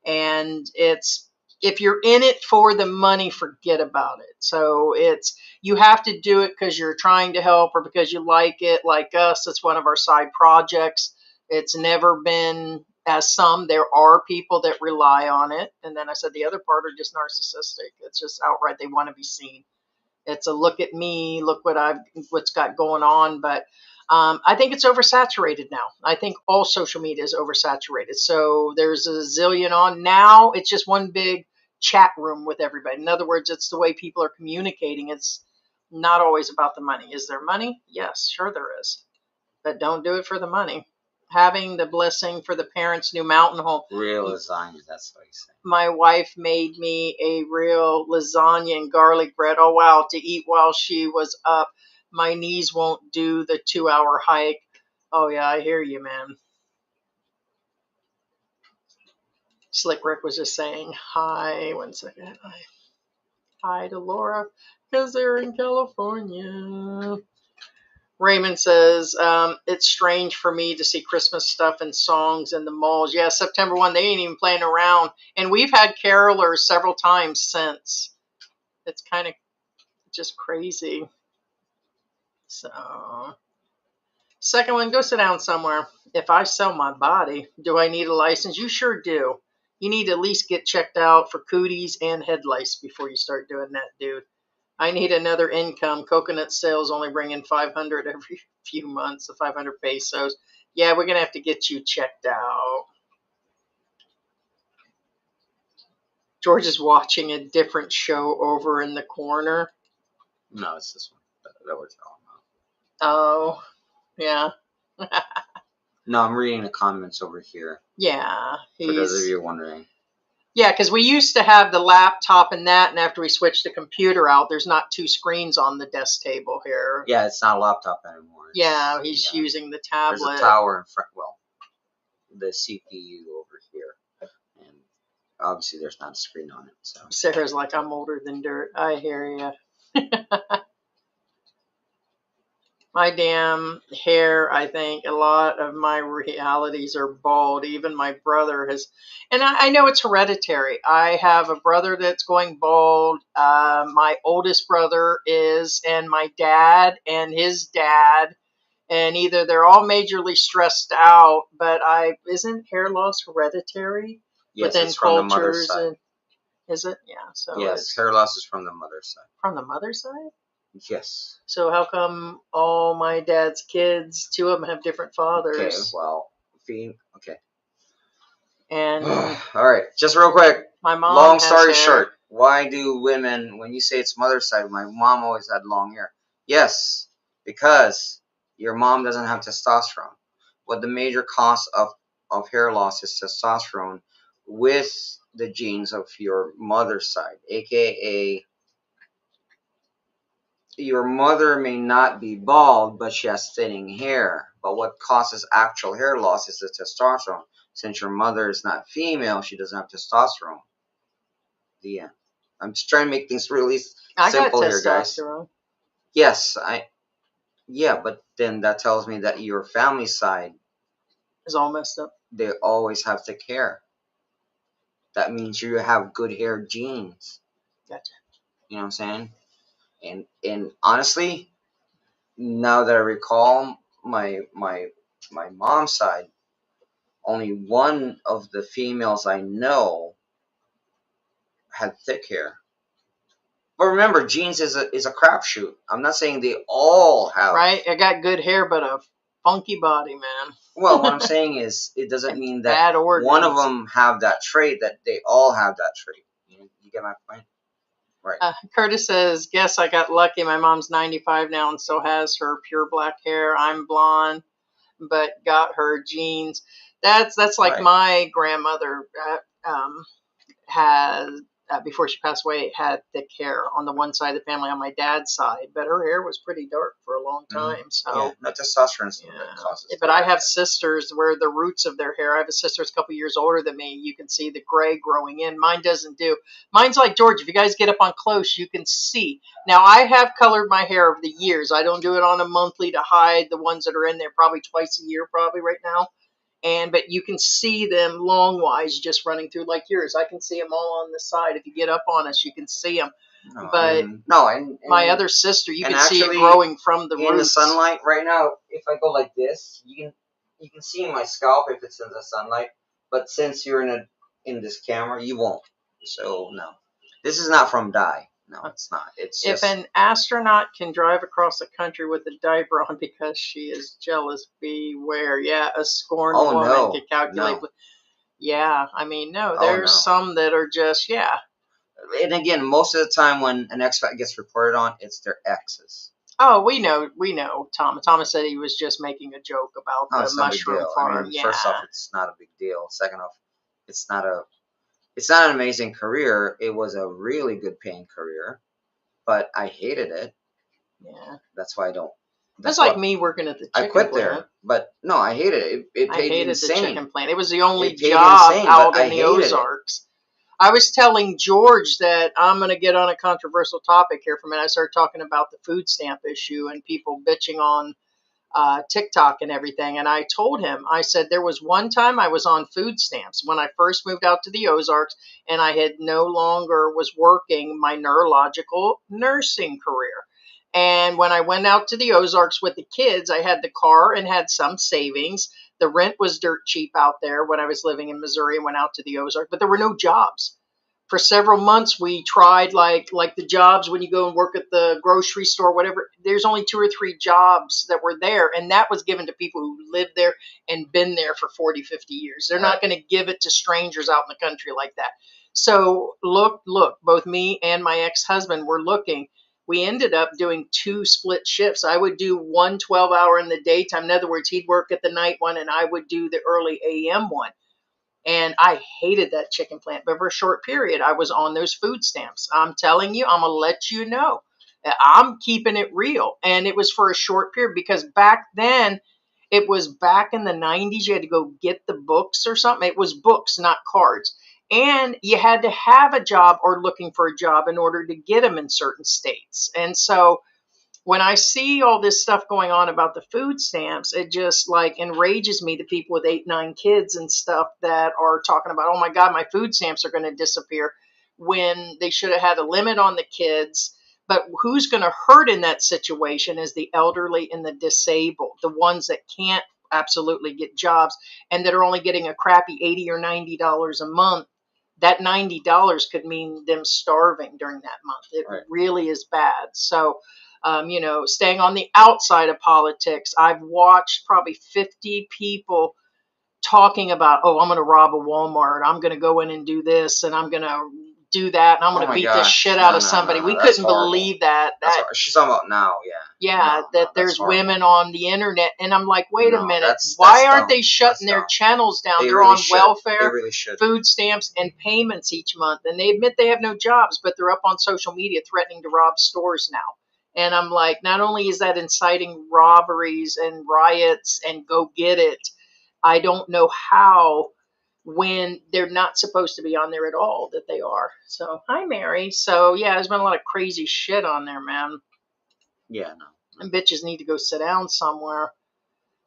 And it's, if you're in it for the money, forget about it. So it's, you have to do it because you're trying to help or because you like it. Like us, it's one of our side projects. It's never been, as some, there are people that rely on it. And then I said the other part are just narcissistic. It's just outright, they want to be seen. It's a look at me, look what's got going on. But I think it's oversaturated now. I think all social media is oversaturated. So there's a zillion on. Now it's just one big chat room with everybody. In other words, it's the way people are communicating. It's not always about the money. Is there money? Yes, sure there is. But don't do it for the money. Having the blessing for the parents' new mountain home. Real lasagna, that's what he's saying. My wife made me a real lasagna and garlic bread. Oh, wow, to eat while she was up. My knees won't do the 2-hour hike. Oh, yeah, I hear you, man. Slick Rick was just saying hi. 1 second. Hi to Laura, because they're in California. Raymond says, it's strange for me to see Christmas stuff and songs in the malls. Yeah, September 1, they ain't even playing around. And we've had carolers several times since. It's kind of just crazy. So, second one, go sit down somewhere. If I sell my body, do I need a license? You sure do. You need to at least get checked out for cooties and head lice before you start doing that, dude. I need another income. Coconut sales only bring in 500 every few months, the 500 pesos. Yeah, we're going to have to get you checked out. George is watching a different show over in the corner. No, it's this one that we're talking about. Oh, yeah. No, I'm reading the comments over here. Yeah. For those of you wondering. Yeah, because we used to have the laptop and that, and after we switched the computer out, there's not 2 screens on the desk table here. Yeah, it's not a laptop anymore. Yeah, he's using the tablet. There's a tower in front, well, the CPU over here. And obviously there's not a screen on it. So Sarah's like, I'm older than dirt. I hear you. My damn hair, I think a lot of my realities are bald. Even my brother has, and I know it's hereditary. I have a brother that's going bald. My oldest brother is, and my dad and his dad. and either they're all majorly stressed out, but isn't hair loss hereditary Yes, within it's from the mother's cultures? side. And is it? Yeah. So Yes, it's hair loss is from the mother's side. from the mother's side. Yes. So how come all my dad's kids, two of them have different fathers? Okay, well, okay. And All right, just real quick. my mom Long has story hair. short, why do women, when you say it's mother's side, my mom always had long hair? Yes, because your mom doesn't have testosterone. What the major cause of hair loss is testosterone with the genes of your mother's side, aka your mother may not be bald, but she has thinning hair. But what causes actual hair loss is the testosterone. Since your mother is not female, she doesn't have testosterone. The end. I'm just trying to make things really simple here, guys. Testosterone. Yes, yeah, but then that tells me that your family side, Is all messed up. they always have thick hair. That means you have good hair genes. Gotcha. You know what I'm saying? And honestly, now that I recall my mom's side, only one of the females I know had thick hair. But remember, genes is a crapshoot. I'm not saying they all have. Right? I got good hair, but a funky body, man. Well, what I'm saying is, it doesn't mean that Bad organs. one of them have that trait, that they all have that trait. You get my point? Right. Curtis says, guess I got lucky. My mom's 95 now and still has her pure black hair. I'm blonde, but got her genes. That's like Right. my grandmother had, before she passed away, had thick hair on the one side of the family on my dad's side, but her hair was pretty dark for a long time. So Yeah, no testosterone is what yeah. causes. But I have sisters where the roots of their hair, I have a sister that's a couple years older than me. You can see the gray growing in. Mine doesn't do. Mine's like George. If you guys get up on close, you can see. Now, I have colored my hair over the years. I don't do it on a monthly to hide the ones that are in there probably twice a year, probably right now. But you can see them long wise just running through like yours. I can see them all on the side. If you get up on us, you can see them. No, But and my other sister, you and can see it actually, growing from the in roots. the sunlight right now, if I go like this, you can see my scalp if it's in the sunlight. But since you're in this camera, you won't. So no, this is not from dye. No, it's not. It's If just an astronaut can drive across the country with a diaper on because she is jealous, beware. Yeah, a scorned Oh, woman no, can calculate. no. Yeah, I mean, no, Oh, there's no. some that are just, yeah. And again, most of the time when an expat gets reported on, it's their exes. Oh, we know, Thomas. Thomas said he was just making a joke about Oh, the it's not a big mushroom deal. farm. I mean, Yeah. first off, it's not a big deal. Second off, it's not an amazing career. It was a really good paying career, but I hated it. Yeah. That's why I don't. That's like me working at the chicken I quit plant. there, but no, I hated it. It I paid hated insane. the chicken plant. It was the only It paid job insane, out but I in the hated it. Ozarks. I was telling George that I'm going to get on a controversial topic here for a minute. I started talking about the food stamp issue and people bitching on TikTok and everything. And I told him, I said, there was one time I was on food stamps when I first moved out to the Ozarks and I had no longer was working my neurological nursing career. And when I went out to the Ozarks with the kids, I had the car and had some savings. The rent was dirt cheap out there when I was living in Missouri and went out to the Ozarks, but there were no jobs. For several months, we tried like the jobs when you go and work at the grocery store, whatever. There's only 2 or 3 jobs that were there, and that was given to people who lived there and been there for 40, 50 years. They're not going to give it to strangers out in the country like that. So look, both me and my ex-husband were looking. We ended up doing 2 split shifts. I would do one 12-hour in the daytime. In other words, he'd work at the night one, and I would do the early AM one. And I hated that chicken plant. But for a short period, I was on those food stamps. I'm telling you, I'm going to let you know. I'm keeping it real. And it was for a short period because back then, it was back in the 90s. You had to go get the books or something. It was books, not cards. And you had to have a job or looking for a job in order to get them in certain states. And so when I see all this stuff going on about the food stamps, it just like enrages me, the people with 8, 9 kids and stuff that are talking about, oh my God, my food stamps are going to disappear when they should have had a limit on the kids. But who's going to hurt in that situation is the elderly and the disabled, the ones that can't absolutely get jobs and that are only getting a crappy $80 or $90 a month. That $90 could mean them starving during that month. It Right. really is bad. So, staying on the outside of politics, I've watched probably 50 people talking about, oh, I'm going to rob a Walmart. I'm going to go in and do this, and I'm going to do that, and I'm going to my beat the gosh. shit No, out of no, somebody. no, We that's couldn't horrible. believe that. She's talking about now, yeah. Yeah, No, that that's there's horrible. women on the internet, and I'm like, wait a No, minute, that's why aren't dumb. they shutting That's their dumb. channels down? They They're really on should. They welfare, really should. food stamps, and payments each month, and they admit they have no jobs, but they're up on social media threatening to rob stores now. And I'm like, not only is that inciting robberies and riots and go get it, I don't know how, when they're not supposed to be on there at all, that they are. So, hi, Mary. So, yeah, there's been a lot of crazy shit on there, man. Yeah, no. And bitches need to go sit down somewhere.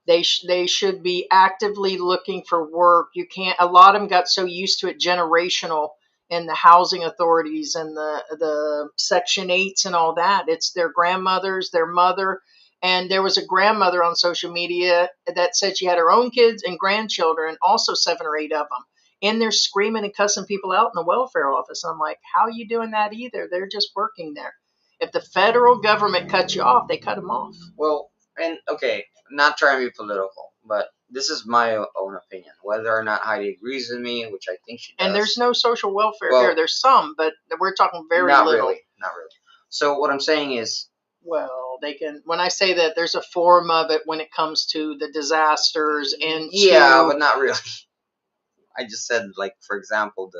They should be actively looking for work. You can't. A lot of them got so used to it, generational, in the housing authorities and the Section 8s and all that. It's their grandmothers, their mother. And there was a grandmother on social media that said she had her own kids and grandchildren, also 7 or 8 of them, in there screaming and cussing people out in the welfare office. I'm like, how are you doing that either? They're just working there. If the federal government cuts you off, they cut them off. Well, and okay, not trying to be political, but this is my own opinion. Whether or not Heidi agrees with me, which I think she does. And there's no social welfare Well, here. There's some, but we're talking very not little. really, not really. So what I'm saying is, Well, they can. When I say that, there's a form of it when it comes to the disasters and yeah, but not really. I just said, like, for example,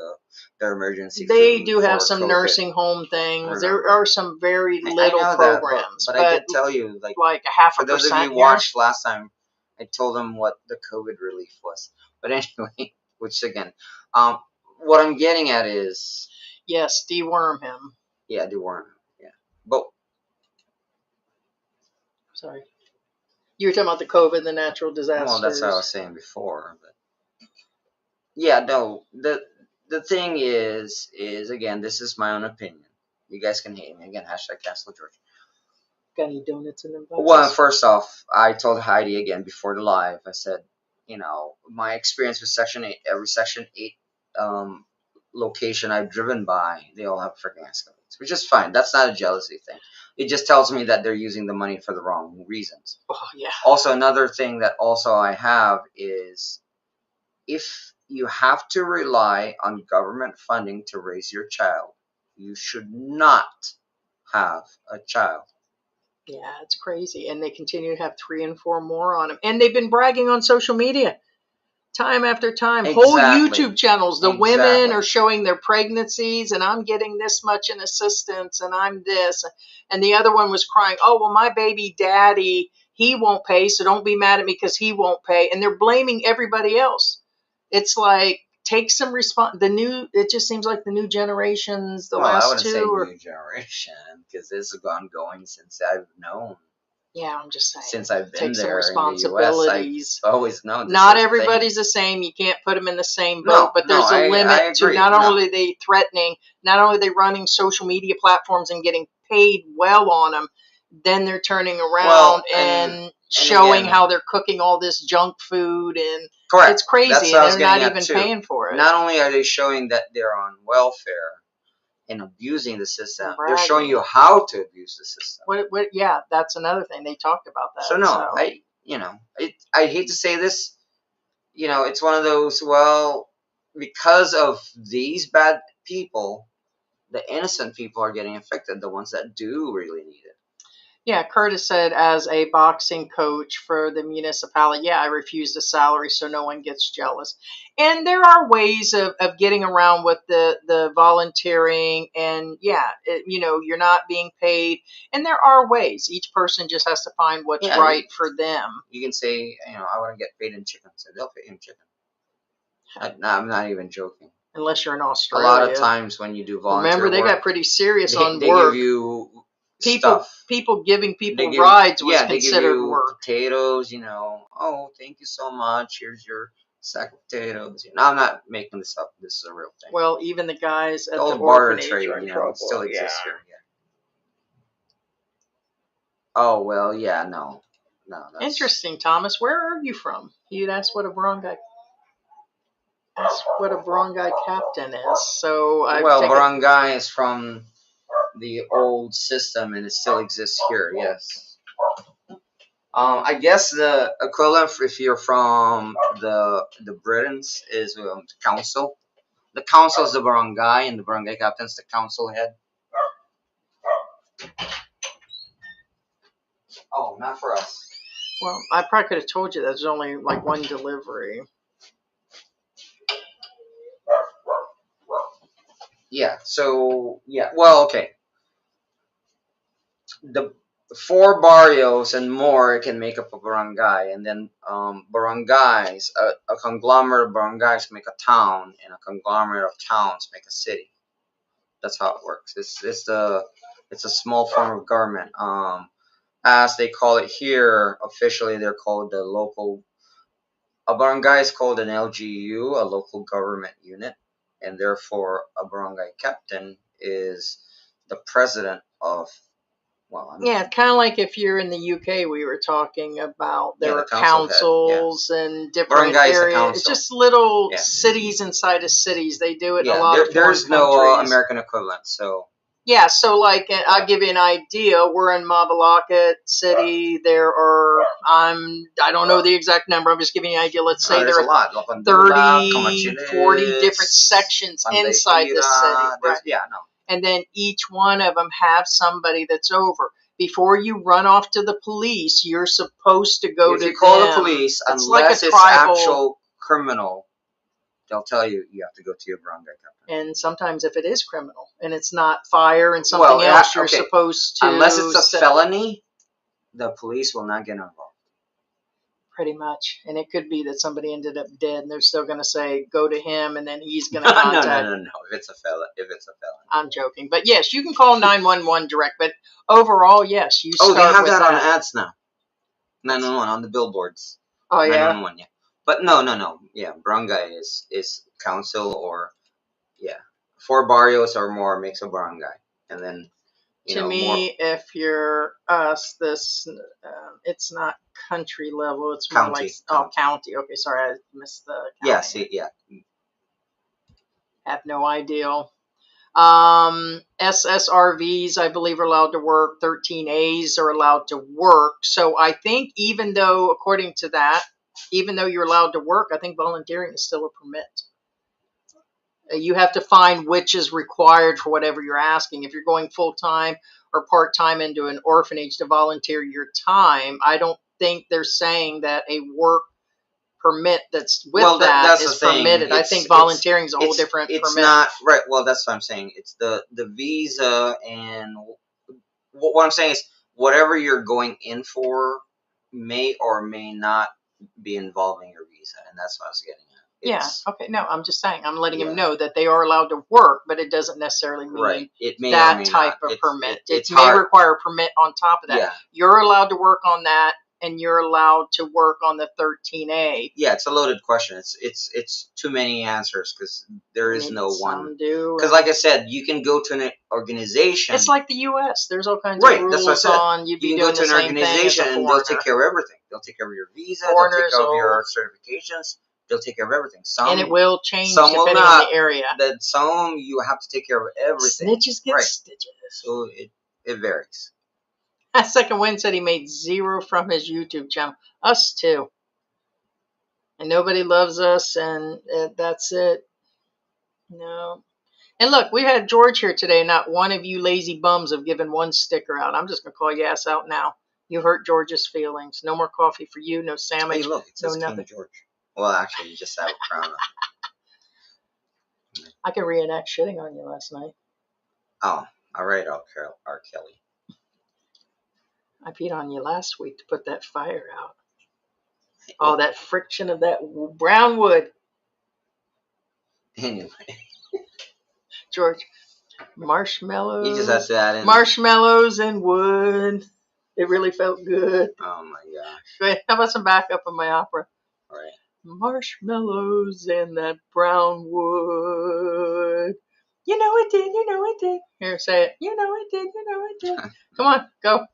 their emergency. They food do have for some COVID. nursing home things. Remember. There are some very I little know programs, that, but I did tell you, like a half for a those of percent you who here. watched last time, I told them what the COVID relief was. But anyway, which again, what I'm getting at is, Yes, deworm him. yeah, they weren't, yeah, but Sorry, you were talking about the COVID, the natural disasters. well, that's what I was saying before. But yeah, no, the thing is again, this is my own opinion. You guys can hate me again. Hashtag Castle George. Got any donuts in them? Well, first off, I told Heidi again before the live. I said, my experience with Section 8, every Section 8 location I've driven by, they all have freaking escalators, which is fine. That's not a jealousy thing. It just tells me that they're using the money for the wrong reasons. Oh yeah. Also, another thing that also I have is, if you have to rely on government funding to raise your child, you should not have a child. Yeah, it's crazy. And they continue to have 3 and 4 more on them. And they've been bragging on social media time after time. Whole Exactly. YouTube channels. The Exactly. women are showing their pregnancies, and I'm getting this much in assistance, and I'm this. And the other one was crying, oh, well, my baby daddy, he won't pay, so don't be mad at me because he won't pay. And they're blaming everybody else. It's like, take some it just seems like the new generations, the Well, I last wouldn't say 2 are, new generation, because this has gone going since I've known. yeah, I'm just saying. Since I've been Take some there in the responsibilities. US, I've always known. Not everybody's the same. You can't put them in the same boat. But there's a limit I to agree. not only are they threatening, not only are they running social media platforms and getting paid well on them, then they're turning around and showing again, how they're cooking all this junk food, and correct. it's crazy. That's And what I was they're not getting even at, too. paying for it. Not only are they showing that they're on welfare and abusing the system, they're showing you how to abuse the system. Yeah, that's another thing. They talked about that. So no, I hate to say this, it's one of those, well, because of these bad people, the innocent people are getting affected, the ones that do really need it. Yeah, Curtis said, as a boxing coach for the municipality, yeah, I refused a salary so no one gets jealous. And there are ways of getting around with the volunteering, and yeah, you're not being paid. And there are ways. Each person just has to find what's right for them. You can say, I want to get paid in chicken, so they'll pay in chicken. I'm not even joking. Unless you're in Australia. A lot of times when you do volunteer Remember, they work, got pretty serious on they work. give you People giving people rides was considered they give you work. Potatoes, oh, thank you so much. Here's your sack of potatoes. I'm not making this up. This is a real thing. Well, even the guys at the barter orphanage trade, are in trouble. still exists here. Oh well, yeah, no, that's Interesting, Thomas. Where are you from? You'd ask what a barangay. That's what a barangay captain is. So I Well, take it. barangay is from the old system, and it still exists here. Yes. I guess the equivalent, if you're from the Britons, is council. The council is the barangay, and the barangay captain is the council head. Oh, not for us. Well, I probably could have told you that there's only like one delivery. Yeah. So yeah. Well, okay. The 4 barrios and more can make up a barangay, and then barangays, a conglomerate of barangays make a town, and a conglomerate of towns make a city. That's how it works. It's a small form of government. As they call it here, officially they're called the local. A barangay is called an LGU, a local government unit, and therefore a barangay captain is the president of. Well, Yeah, kind of like if you're in the UK, we were talking about there Yeah, the are council head, councils and different Barangay is the areas. It's council. just little Yeah. cities inside of cities. They do it in a Yeah, lot of foreign there's no countries. American equivalent. So Yeah, so like I'll give you an idea. We're in Mabalacat City. There are I don't know the exact number. I'm just giving you an idea. Let's say there's there a are lot. 30, 40 different sections inside the city. Right. Yeah, no. And then each one of them have somebody that's over. Before you run off to the police, you're supposed to go If to you call them. the police, It's like a unless it's tribal- actual criminal, they'll tell you have to go to your barangay captain. And sometimes if it is criminal and it's not fire and something else, you're okay. supposed to. Unless it's a felony, the police will not get involved. Pretty much. And it could be that somebody ended up dead and they're still going to say, go to him, and then he's going to no, contact. no. If it's a felony. I'm joking. But yes, you can call 911 direct. But overall, yes, you start Oh, they have with that on ads now. 911 on the billboards. Oh, yeah? 911, yeah. But no. Yeah, barangay is council, or, yeah. 4 barrios or more makes a barangay. And then, To me, if you're us, this it's not country level. It's more County, like county. county. Okay, sorry, I missed the county. Yeah, see, yeah. Have no idea. SSRVs, I believe, are allowed to work. 13As are allowed to work. So I think even though, according to that, even though you're allowed to work, I think volunteering is still a permit. You have to find which is required for whatever you're asking. If you're going full-time or part-time into an orphanage to volunteer your time, I don't think they're saying that a work permit that's with that's is permitted. I think volunteering is a whole different it's permit. Not right. Well, that's what I'm saying. It's the visa, and what I'm saying is whatever you're going in for may or may not be involving your visa, and that's what I was getting at. Yeah. Okay. No, I'm just saying. I'm letting him know that they are allowed to work, but it doesn't necessarily mean It may that or may type not. of permit. It may hard. require a permit on top of that. Yeah. You're allowed to work on that, and you're allowed to work on the 13A. Yeah, it's a loaded question. It's too many answers because there is no one. Because, like I said, you can go to an organization. It's like the U.S. There's all kinds of rules that's what I said. on you can go to an organization and they'll take care of everything. They'll take care of your visa. They'll take care of your certifications. They'll take care of everything. And it will change some depending will not, on the area. That some you have to take care of everything. Snitches get stitches. So it varies. Second Wind said he made 0 from his YouTube channel. Us too. And nobody loves us, and that's it. No. And look, we had George here today. Not one of you lazy bums have given one sticker out. I'm just going to call your ass out now. You hurt George's feelings. No more coffee for you. No sandwich. Hey, look, it says no King George. Well, actually, you just have a crown on. I can reenact shitting on you last night. Oh, all right, R. Kelly. I peed on you last week to put that fire out. Oh, that friction of that brown wood. Anyway. George, marshmallows. You just have to add in marshmallows and wood. It really felt good. Oh my gosh. Great. How about some backup of my opera? All right. Marshmallows and that brown wood. You know it did. You know it did. Here, say it. You know it did. You know it did. Come on, go.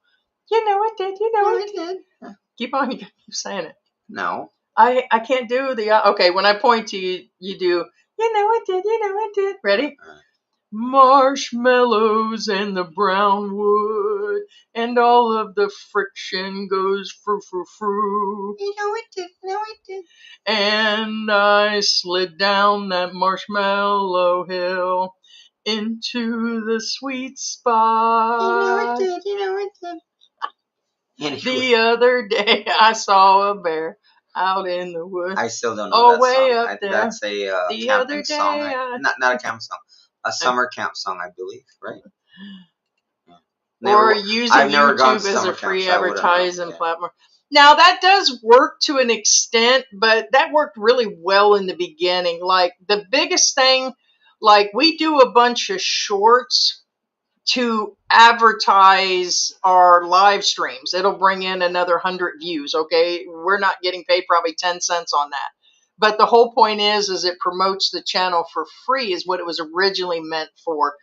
You know it did. You know No, it it did. did. Keep on. You keep saying it. No. I can't do the. Okay, when I point to you, you do. You know it did. You know it did. Ready? Marshmallows and the brown wood, and all of the friction goes frou frou frou. You know it did. No, it did. And I slid down that marshmallow hill into the sweet spot. You know it did. You know it did. Anyway, The other day I saw a bear out in the woods. I still don't know Oh, that way song. up there. That's a The camping other song. day I- Not a camp song. A summer camp song, I believe. Right? Or using I've never gone YouTube to as a summer free camp, so I wouldn't know. advertising Yeah. platform. Now that does work to an extent, but that worked really well in the beginning. Like the biggest thing, like we do a bunch of shorts to advertise our live streams. It'll bring in another 100 views. Okay, we're not getting paid probably 10 cents on that. But the whole point is it promotes the channel for free is what it was originally meant for.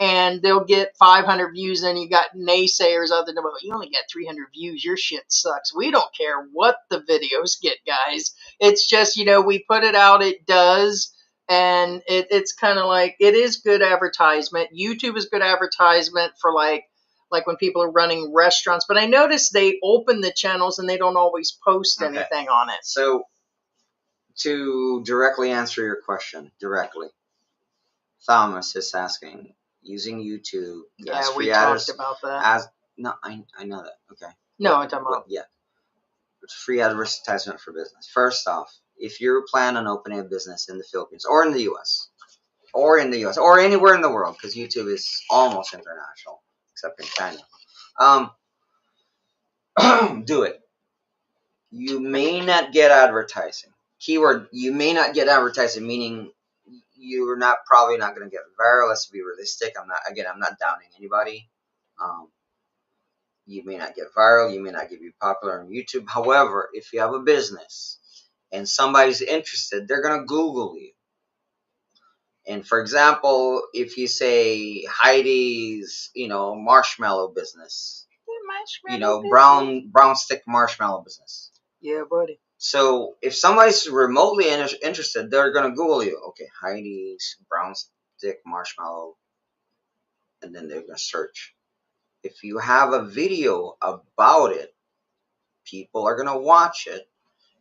And they'll get 500 views, and you got naysayers out there. Well, you only got 300 views. Your shit sucks. We don't care what the videos get, guys. It's just, we put it out. It does. And it's kind of like, it is good advertisement. YouTube is good advertisement for like when people are running restaurants. But I noticed they open the channels and they don't always post anything on it. So, to directly answer your question, Thomas is asking, using YouTube as Yeah, we free talked about that. No, I know that. Okay. No, I'm talking about. Yeah. It's free advertisement for business. First off, if you plan on opening a business in the Philippines or in the U.S. or anywhere in the world, because YouTube is almost international, except in China, do it. You may not get advertising. Keyword, you may not get advertising, meaning you're probably not going to get viral. Let's be realistic. I'm not downing anybody. You may not get viral. You may not get popular on YouTube. However, if you have a business and somebody's interested, they're going to Google you. And for example, if you say Heidi's, marshmallow business, brown stick marshmallow business. Yeah, buddy. So if somebody's remotely interested, they're going to Google you. Okay, Heidi's brown stick marshmallow. And then they're going to search. If you have a video about it, people are going to watch it.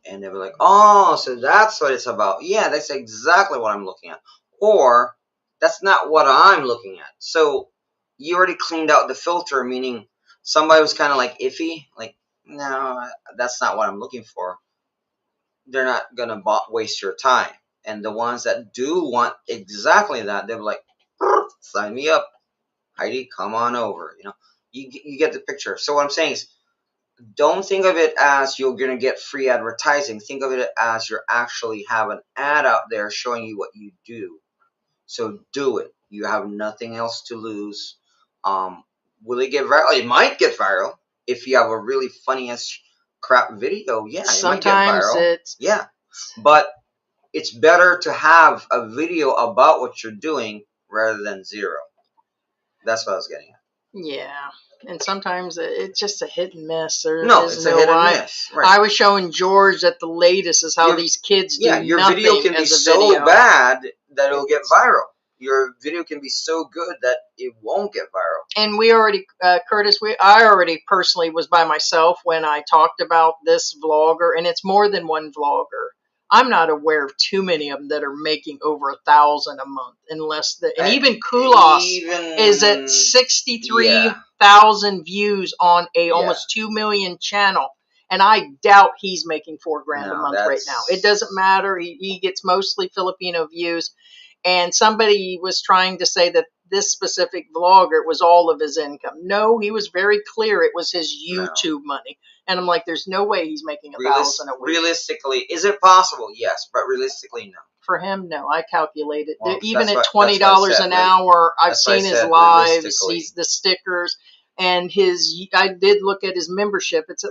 And they'll be like, oh, so that's what it's about. Yeah, that's exactly what I'm looking at. Or that's not what I'm looking at. So you already cleaned out the filter, meaning somebody was kind of like iffy. Like, no, that's not what I'm looking for. They're not going to waste your time. And the ones that do want exactly that, they're like, sign me up. Heidi, come on over. You get the picture. So what I'm saying is, don't think of it as you're going to get free advertising. Think of it as you actually have an ad out there showing you what you do. So do it. You have nothing else to lose. Will it get viral? It might get viral. If you have a really funny as crap video, yeah, it might get viral. Yeah. But it's better to have a video about what you're doing rather than zero. That's what I was getting at. Yeah. And sometimes it's just a hit and miss. It's a hit and miss. Right. I was showing George that the latest is how these kids do nothing. Your video can be so bad that it'll get viral. Your video can be so good that it won't get viral. And we already, Curtis, I already personally was by myself when I talked about this vlogger, and it's more than one vlogger. I'm not aware of too many of them that are making over 1,000 a month, and even Kulos is at 63,000 views on a almost 2 million channel, and I doubt he's making $4,000 a month right now. It doesn't matter. He gets mostly Filipino views, and somebody was trying to say that this specific vlogger was all of his income. No, he was very clear it was his YouTube money. And I'm like, there's no way he's making 1,000 a week. Realistically, is it possible? Yes, but realistically, no. For him, no. I calculated. Well, even at $20 an hour, I've seen his lives, the stickers, and I did look at his membership. It's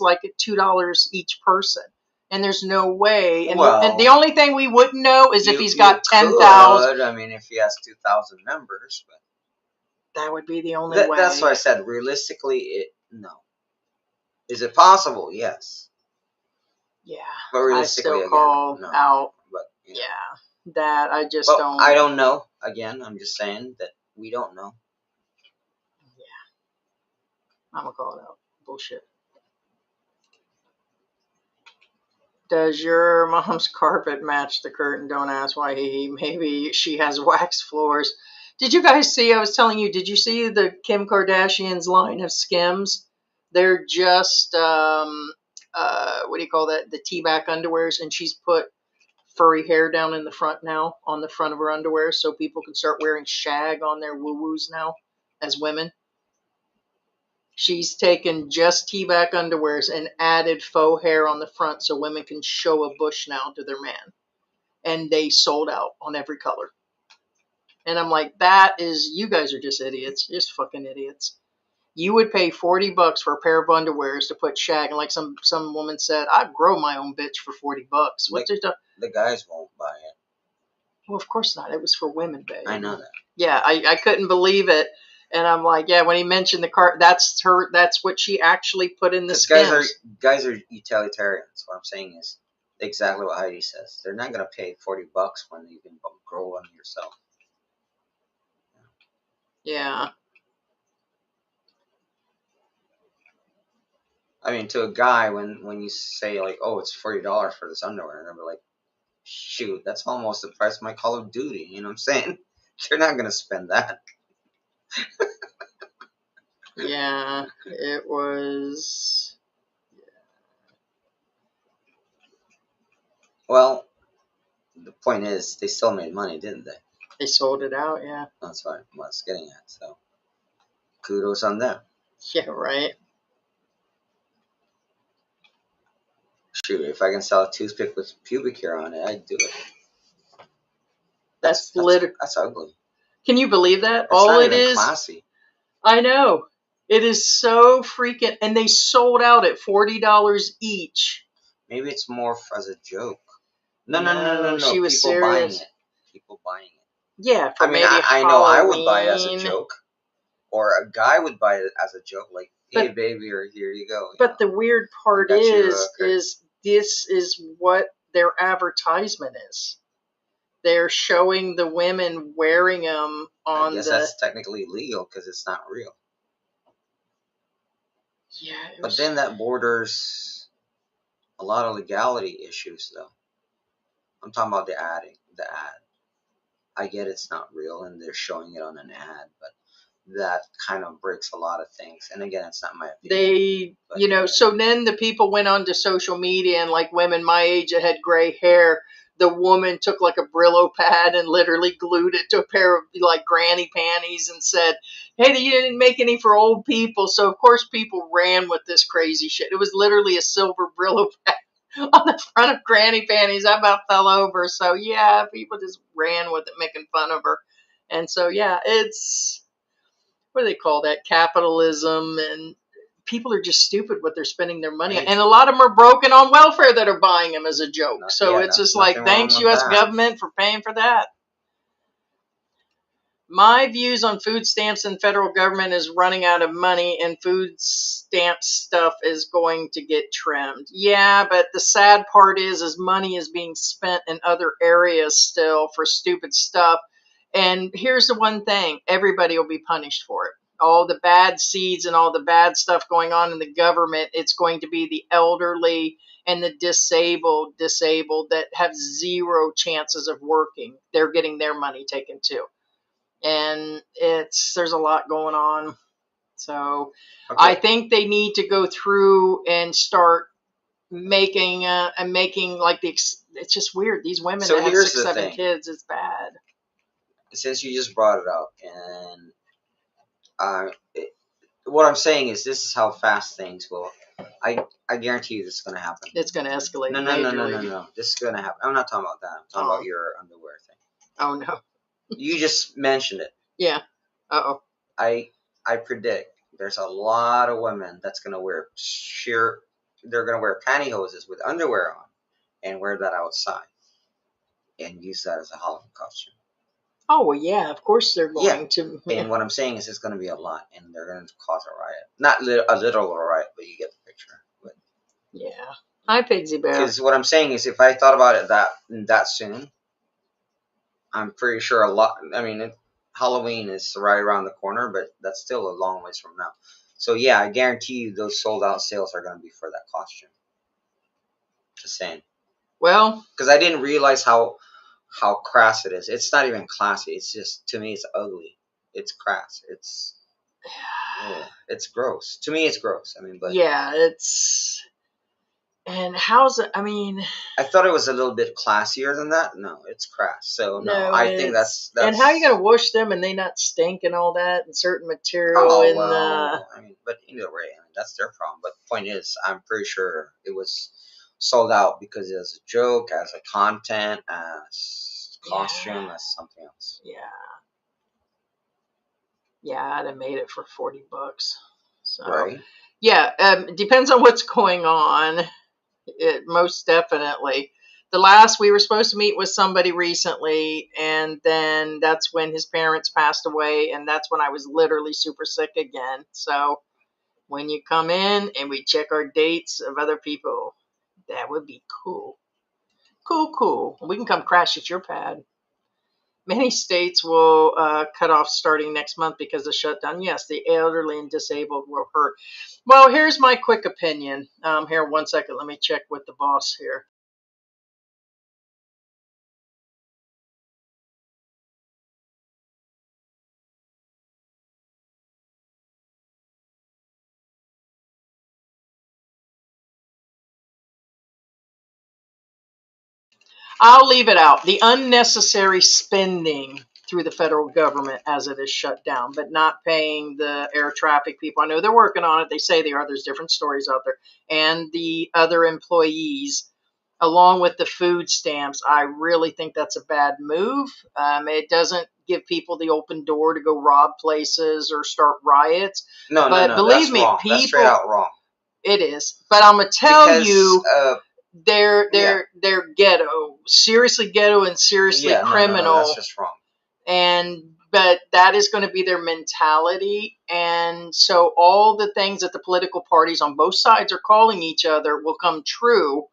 like at $2 each person. And there's no way. And the only thing we wouldn't know is if he's got 10,000. I mean, if he has 2,000 members, but that would be the only way. That's why I said realistically, no. Is it possible? Yes. Yeah, But I realistically, still again, call no. out. But you know. Yeah, that I just But don't. I don't know. Again, I'm just saying that we don't know. I'm gonna call it out. Bullshit. Does your mom's carpet match the curtain? Don't ask why. Maybe she has wax floors. Did you guys see? I was telling you. Did you see the Kim Kardashian's line of Skims? They're just what do you call that? The T-back underwears, and she's put furry hair down in the front now on the front of her underwear, so people can start wearing shag on their woo woos now as women. She's taken just T-back underwears and added faux hair on the front so women can show a bush now to their man. And they sold out on every color. And I'm like, you guys are just idiots. Just fucking idiots. You would pay $40 for a pair of underwears to put shag. And like some woman said, I'd grow my own bitch for $40. What's it? The guys won't buy it. Well, of course not. It was for women, babe. I know that. Yeah, I couldn't believe it. And I'm like, yeah, when he mentioned the car, that's what she actually put in the Skims. Guys are utilitarians. What I'm saying is exactly what Heidi says. They're not gonna pay $40 when you can grow one yourself. Yeah. I mean, to a guy, when you say like, "Oh, it's $40 for this underwear," and they're like, "Shoot, that's almost the price of my Call of Duty." You know what I'm saying? They're not gonna spend that. Yeah, it was. Well, the point is, they still made money, didn't they? They sold it out, yeah. That's what I was getting at. So, kudos on them. Yeah, right. Shoot, if I can sell a toothpick with pubic hair on it, I'd do it. That's ugly. Can you believe that? That's All not it even is. classy. I know. It is so freaking, and they sold out at $40 each. Maybe it's more as a joke. No. She was People serious. buying it. People buying it. Yeah, for maybe I know I would buy it as a Halloween. joke, or a guy would buy it as a joke, like, "Hey, baby," or "Here you go." But the weird part got you, is this is what their advertisement is. They're showing the women wearing them on I guess that's technically illegal because it's not real. Yeah. But then that borders a lot of legality issues, though. I'm talking about the ad. I get it's not real and they're showing it on an ad, but that kind of breaks a lot of things. And again, it's not my opinion. So then the people went onto social media, and like women my age that had gray hair, the woman took like a Brillo pad and literally glued it to a pair of like granny panties and said, "Hey, you didn't make any for old people." So of course people ran with this crazy shit. It was literally a silver Brillo pad on the front of granny panties. I about fell over. So yeah, people just ran with it, making fun of her. And so yeah, it's, what do they call that? Capitalism. And people are just stupid what they're spending their money on. And a lot of them are broken on welfare that are buying them as a joke. It's just like, thanks, U.S. government, for paying for that. My views on food stamps and federal government is running out of money, and food stamp stuff is going to get trimmed. Yeah, but the sad part is money is being spent in other areas still for stupid stuff. And here's the one thing, everybody will be punished for it. All the bad seeds and all the bad stuff going on in the government, it's going to be the elderly and the disabled that have zero chances of working. They're getting their money taken too. And there's a lot going on. So okay. I think they need to go through and start making like it's just weird. These women that have 6, 7 kids, it's bad. Since you just brought it up, and what I'm saying is this is how fast things will. I guarantee you this is going to happen. It's going to escalate. No. This is going to happen. I'm not talking about that. I'm talking about your underwear thing. Oh, no. You just mentioned it. Yeah. Uh-oh. I predict there's a lot of women that's going to wear they're going to wear pantyhoses with underwear on and wear that outside and use that as a Halloween costume. Oh, well, yeah, of course they're going to. Yeah. And what I'm saying is it's going to be a lot, and they're going to cause a riot. Not a literal riot, but you get the picture. picture. Yeah. Hi, Pigsy Bear. Because what I'm saying is, if I thought about it that soon, I'm pretty sure a lot. I mean, Halloween is right around the corner, but that's still a long ways from now. So yeah, I guarantee you those sold out sales are going to be for that costume. Just saying. Well, Because I didn't realize how crass it is. It's not even classy. It's just, to me, it's ugly. It's crass. It's gross. To me, it's gross. I mean, but yeah, it's. And how's it? I mean, I thought it was a little bit classier than that. No, it's crass. So no, no, I think that's. And how you gonna wash them and they not stink and all that and certain material Oh in well, I mean, but either way, I mean, that's their problem. But the point is, I'm pretty sure it was sold out because it was a joke, as a content, as costume, as something else. Yeah, I'd have made it for $40. So Right. yeah, it depends on what's going on. It most definitely. The last we were supposed to meet with somebody recently, and then that's when his parents passed away, and that's when I was literally super sick again. So when you come in and we check our dates of other people, that would be cool. Cool. We can come crash at your pad. Many states will cut off starting next month because of shutdown. Yes, the elderly and disabled will hurt. Well, here's my quick opinion. Here, 1 second. Let me check with the boss here. I'll leave it out. The unnecessary spending through the federal government as it is shut down, but not paying the air traffic people. I know they're working on it. They say they are. There's different stories out there. And the other employees, along with the food stamps, I really think that's a bad move. It doesn't give people the open door to go rob places or start riots. No, But believe that's me, wrong. That's straight people, out wrong. it is. But I'm gonna tell Because, you, they're yeah. ghetto, seriously ghetto and seriously criminal. No, that's just wrong. But that is going to be their mentality, and so all the things that the political parties on both sides are calling each other will come true.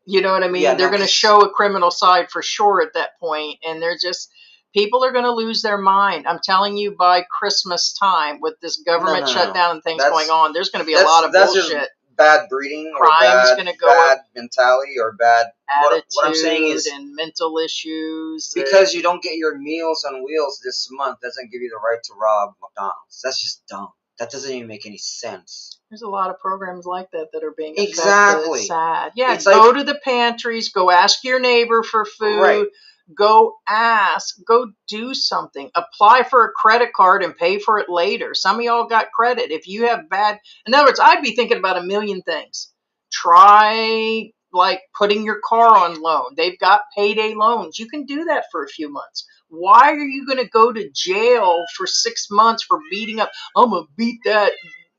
You know what I mean? Yeah, They're no, going to show a criminal side for sure at that point, and they're just people are going to lose their mind. I'm telling you, by Christmas time, with this government shutdown and things going on, there's going to be a lot of bullshit. Just bad breeding, or Crime's gonna go bad up. mentality, or bad Attitude what I'm saying is, and mental issues. because you don't get your Meals on Wheels this month doesn't give you the right to rob McDonald's. That's just dumb. That doesn't even make any sense. There's a lot of programs like that that are being affected. Exactly. It's sad. Yeah, It's go like, to the pantries. Go ask your neighbor for food. Right. Go ask. Go do something. Apply for a credit card and pay for it later. Some of y'all got credit. If you have bad... In other words, I'd be thinking about a million things. Try, like, putting your car on loan. They've got payday loans. You can do that for a few months. Why are you going to go to jail for 6 months for beating up? I'm going to beat that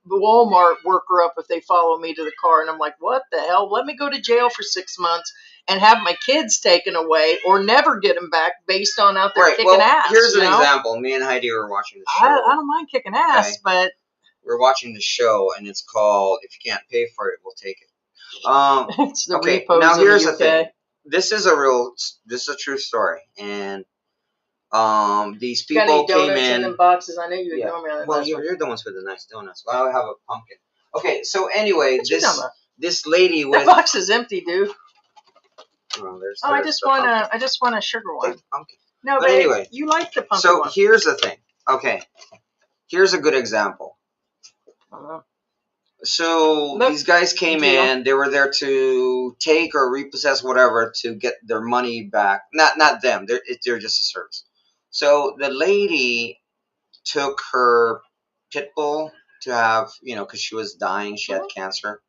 Walmart worker up if they follow me to the car. And I'm like, what the hell? Let me go to jail for 6 months and have my kids taken away or never get them back based on out there kicking ass. Here's an example. Me and Heidi were watching the show. I don't mind kicking ass, but... We're watching the show, and it's called If You Can't Pay For It, We'll Take It. It's the Okay, repos now in here's the the thing. UK. This is a true story. And these Got people any donuts came in in. them boxes? I know you Yeah. ignore me on that. Well, you're the ones with the nice donuts. Well, I have a pumpkin. Okay, so anyway, What you talking about? this lady That with... box is empty, dude. I just want a sugar one. Take the pumpkin. No, But babe, anyway, you like the pumpkin so one. here's the thing. Okay, here's a good example. So Look, these guys came in. They were there to take or repossess whatever to get their money back. Not them. They're just a service. So the lady took her pit bull to have, because she was dying. She had cancer,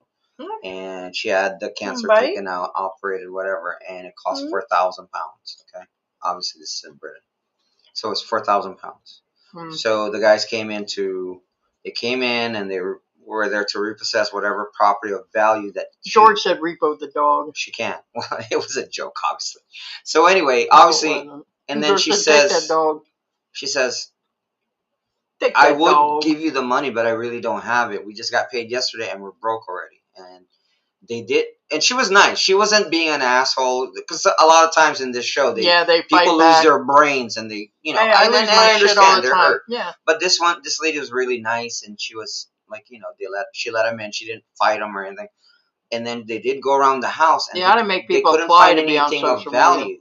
and she had the cancer taken out, operated, whatever, and it cost £4,000. Okay, obviously this is in Britain, so it's £4,000. So the guys came in and they were there to repossess whatever property of value that George said repo the dog. she can't. Well, it was a joke, obviously. So anyway, obviously, and then she says, take that dog. She says, Take I that would dog. give you the money, but I really don't have it. We just got paid yesterday and we're broke already. and they did, and she was nice. She wasn't being an asshole, because a lot of times in this show, they fight people lose back. their brains, and they, Hey, I lose my I shit all understand the they're time. hurt. Yeah. But this lady was really nice, and she was like, she let him in. She didn't fight him or anything. And then they did go around the house, and Yeah, to make people couldn't apply find to be on anything of social value. media.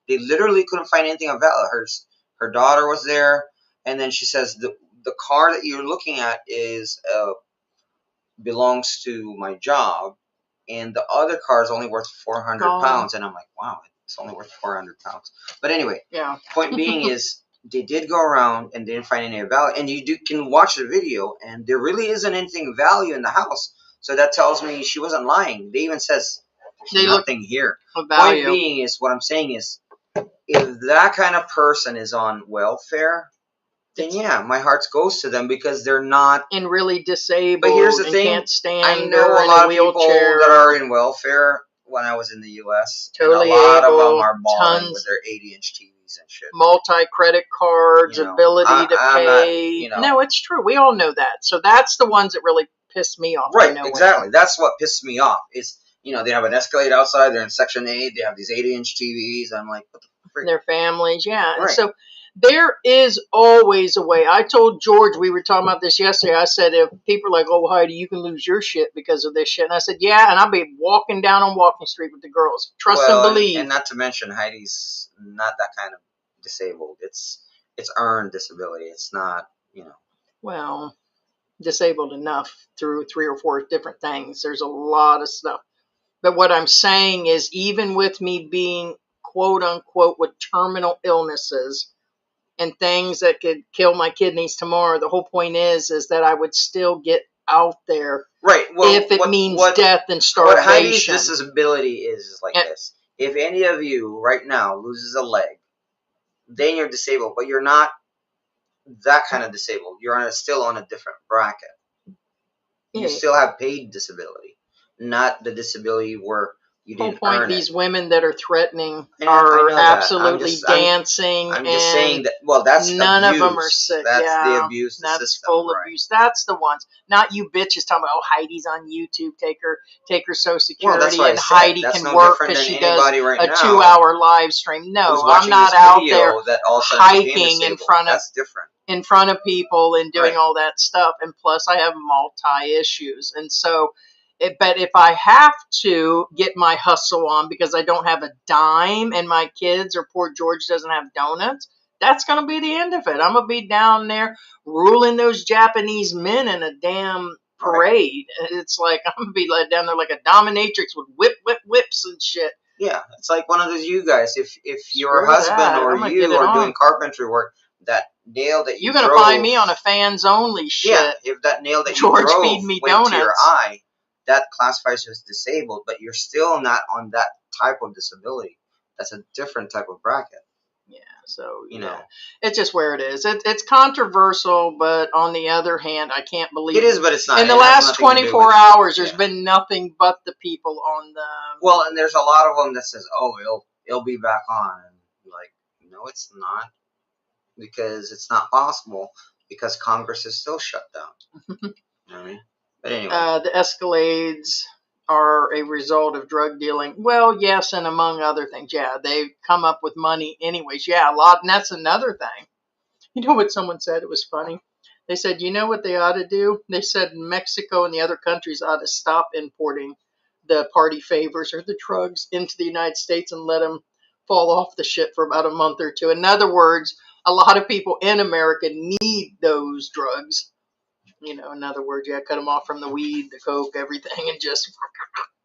They literally couldn't find anything of value. Her daughter was there, and then she says the car that you're looking at is belongs to my job, and the other car is only worth 400 pounds. And I'm like, wow, it's only worth 400 pounds. But anyway, Yeah. point being is they did go around and didn't find any value. And you can watch the video, and there really isn't anything of value in the house. So that tells me she wasn't lying. They even says there's nothing here. Point being is, what I'm saying is, if that kind of person is on welfare, then yeah, my heart goes to them, because they're not and really disabled. But here's the and thing: can't stand. I know a lot of people that are in welfare. When I was in the U.S., totally and a lot able, of them are balling tons, with their 80-inch TVs and shit. Multi-credit cards, ability to pay. Not, No, it's true. We all know that. So that's the ones that really piss me off. Right, exactly. That's what pissed me off. Is they have an Escalade outside. They're in Section 8. They have these 80-inch TVs. I'm like, what the freak? Their families, yeah. Right. And so there is always a way. I told George, we were talking about this yesterday. I said, if people are like, oh, Heidi, you can lose your shit because of this shit. And I said, yeah, and I'll be walking down on Walking Street with the girls. Trust and believe. And not to mention, Heidi's not that kind of disabled. It's earned disability. It's not, Well, disabled enough through 3 or 4 different things. There's a lot of stuff. But what I'm saying is, even with me being quote unquote with terminal illnesses and things that could kill my kidneys tomorrow, the whole point is that I would still get out there. Right. Well, if it means death and starvation. What Heidi's disability is like this. If any of you right now loses a leg, then you're disabled, but you're not that kind of disabled. You're still on a different bracket. You still have paid disability, not the disability where you didn't earn it. These women that are threatening are absolutely dancing. I'm just saying that. Well, that's none abuse. of them are sick. That's the abuse. That's full abuse. That's the ones. Not you bitches talking about, oh, Heidi's on YouTube. Take her Social Security, and Heidi can work because she does a 2-hour live stream. No, I'm not out there hiking in front of. That's different. In front of people and doing all that stuff. And plus I have multi issues. And so, but if I have to get my hustle on because I don't have a dime and my kids or poor George doesn't have donuts, that's going to be the end of it. I'm going to be down there ruling those Japanese men in a damn parade. It's like, I'm going to be down there like a dominatrix with whips and shit. Yeah. It's like one of those you guys. If your husband or you are doing carpentry work, that nail that you're gonna find me on a fans only shit. Yeah, if that nail that George you drove feed me went donuts. to your eye, that classifies as disabled, but you're still not on that type of disability. That's a different type of bracket. Yeah, so you know, it's just where it is. It's controversial, but on the other hand, I can't believe it is, but it's not. In the last 24 hours, there's been nothing but the people on the. Well, and there's a lot of them that says, "Oh, it'll be back on," and like, no, it's not. Because it's not possible, because Congress is still shut down. You know what I mean? But anyway. The Escalades are a result of drug dealing. Well, yes, and among other things. Yeah, they come up with money anyways. Yeah, a lot. And that's another thing. You know what someone said? It was funny. They said, you know what they ought to do? They said Mexico and the other countries ought to stop importing the party favors or the drugs into the United States and let them fall off the shit for about a month or 2. In other words, a lot of people in America need those drugs. In other words, cut them off from the weed, the coke, everything,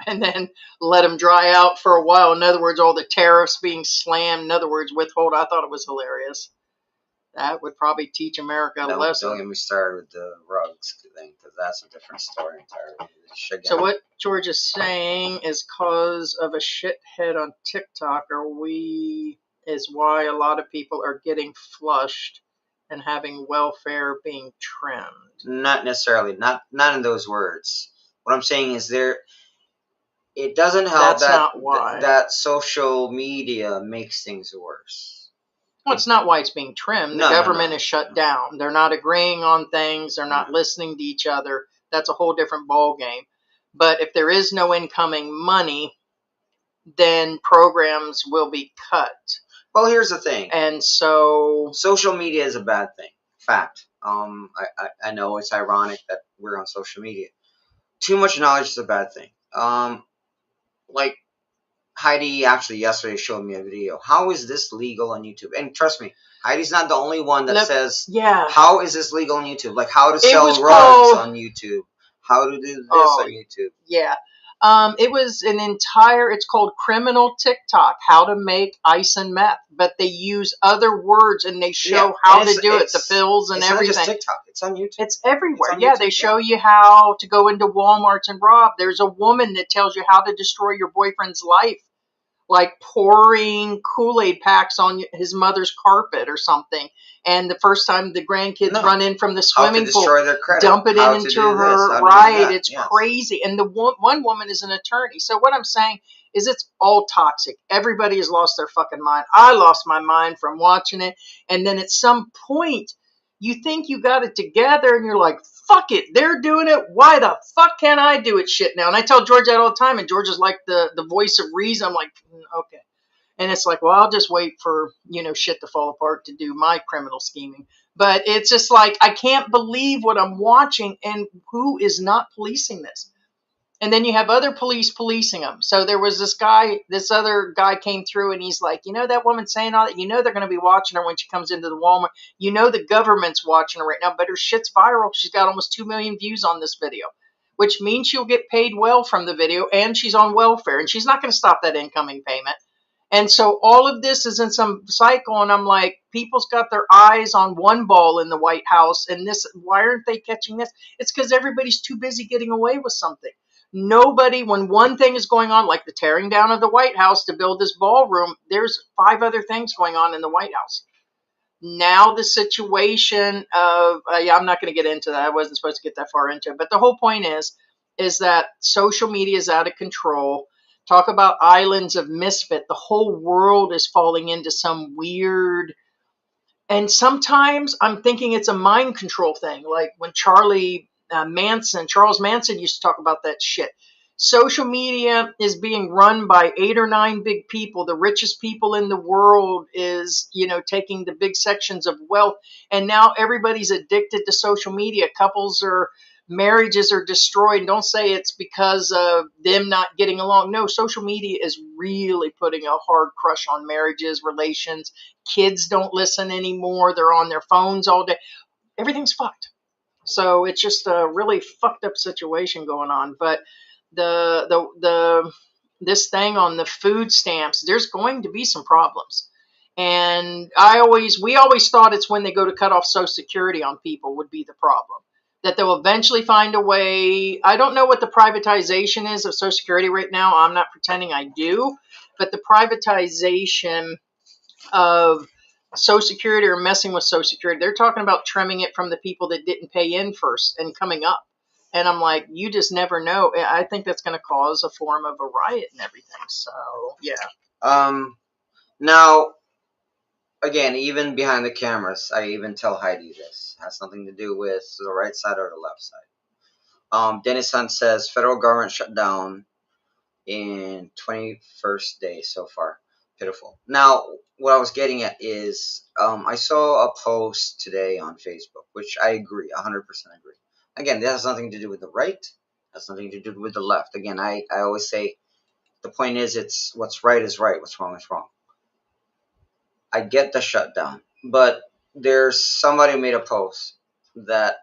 and then let them dry out for a while. In other words, all the tariffs being slammed. In other words, withhold. I thought it was hilarious. That would probably teach America a lesson. Don't get me started with the rugs thing, because that's a different story entirely. So what George is saying is, cause of a shithead on TikTok is why a lot of people are getting flushed and having welfare being trimmed. Not necessarily. Not in those words. What I'm saying is it doesn't help that social media makes things worse. Well, it's not why it's being trimmed. The government is shut down. They're not agreeing on things. They're not listening to each other. That's a whole different ball game. But if there is no incoming money, then programs will be cut. Well, here's the thing. And so Social media is a bad thing. Fact. I know it's ironic that we're on social media. Too much knowledge is a bad thing. Like Heidi actually yesterday showed me a video. How is this legal on YouTube? And trust me, Heidi's not the only one that says, yeah, how is this legal on YouTube? Like how to It sell was rugs called- on YouTube, how to do this Oh, on YouTube. yeah. It was an entire, it's called Criminal TikTok, how to make ice and meth. But they use other words and they show Yeah, how and to do it, the it's- pills and It's not everything. just TikTok. It's on YouTube. It's everywhere. It's on Yeah, YouTube, they show you how to go into Walmarts and rob. There's a woman that tells you how to destroy your boyfriend's life, like pouring Kool-Aid packs on his mother's carpet or something. And the first time the grandkids No. run in from the How to swimming pool, destroy their credit. dump it how to into do her. this, how to do Right. that. It's Yes. crazy. And the one woman is an attorney. So what I'm saying is it's all toxic. Everybody has lost their fucking mind. I lost my mind from watching it. And then at some point, you think you got it together and you're like, fuck it, they're doing it. Why the fuck can't I do it shit now? And I tell George that all the time. And George is like the voice of reason. I'm like, okay. And it's like, well, I'll just wait for, shit to fall apart to do my criminal scheming. But it's just like, I can't believe what I'm watching and who is not policing this. And then you have other police policing them. So there was this other guy came through and he's like, that woman saying all that, they're going to be watching her when she comes into the Walmart. The government's watching her right now, but her shit's viral. She's got almost 2 million views on this video, which means she'll get paid well from the video and she's on welfare and she's not going to stop that incoming payment. And so all of this is in some cycle, and I'm like, people's got their eyes on one ball in the White House, and why aren't they catching this? It's because everybody's too busy getting away with something. Nobody, when one thing is going on, like the tearing down of the White House to build this ballroom, there's 5 other things going on in the White House. Now the situation of, I'm not going to get into that. I wasn't supposed to get that far into it. But the whole point is that social media is out of control. Talk about islands of misfit. The whole world is falling into some weird, and sometimes I'm thinking it's a mind control thing. Like when Charles Manson used to talk about that shit. Social media is being run by 8 or 9 big people. The richest people in the world is, taking the big sections of wealth. And now everybody's addicted to social media. Marriages are destroyed. Don't say it's because of them not getting along. No, social media is really putting a hard crush on marriages, relations. Kids don't listen anymore. They're on their phones all day. Everything's fucked. So it's just a really fucked up situation going on. But this thing on the food stamps, there's going to be some problems. And we always thought it's when they go to cut off Social Security on people would be the problem. That they'll eventually find a way. I don't know what the privatization is of Social Security right now. I'm not pretending I do. But the privatization of Social Security or messing with Social Security, they're talking about trimming it from the people that didn't pay in first and coming up. And I'm like, you just never know. I think that's going to cause a form of a riot and everything. So, yeah. Now, again, even behind the cameras, I even tell Heidi this. It has nothing to do with the right side or the left side. Dennis Hunt says federal government shut down in 21st day so far. Pitiful. Now, what I was getting at is I saw a post today on Facebook, which I agree, 100% agree. Again, that has nothing to do with the right. Has nothing to do with the left. Again, I always say the point is it's what's right is right, what's wrong is wrong. I get the shutdown, but there's somebody who made a post that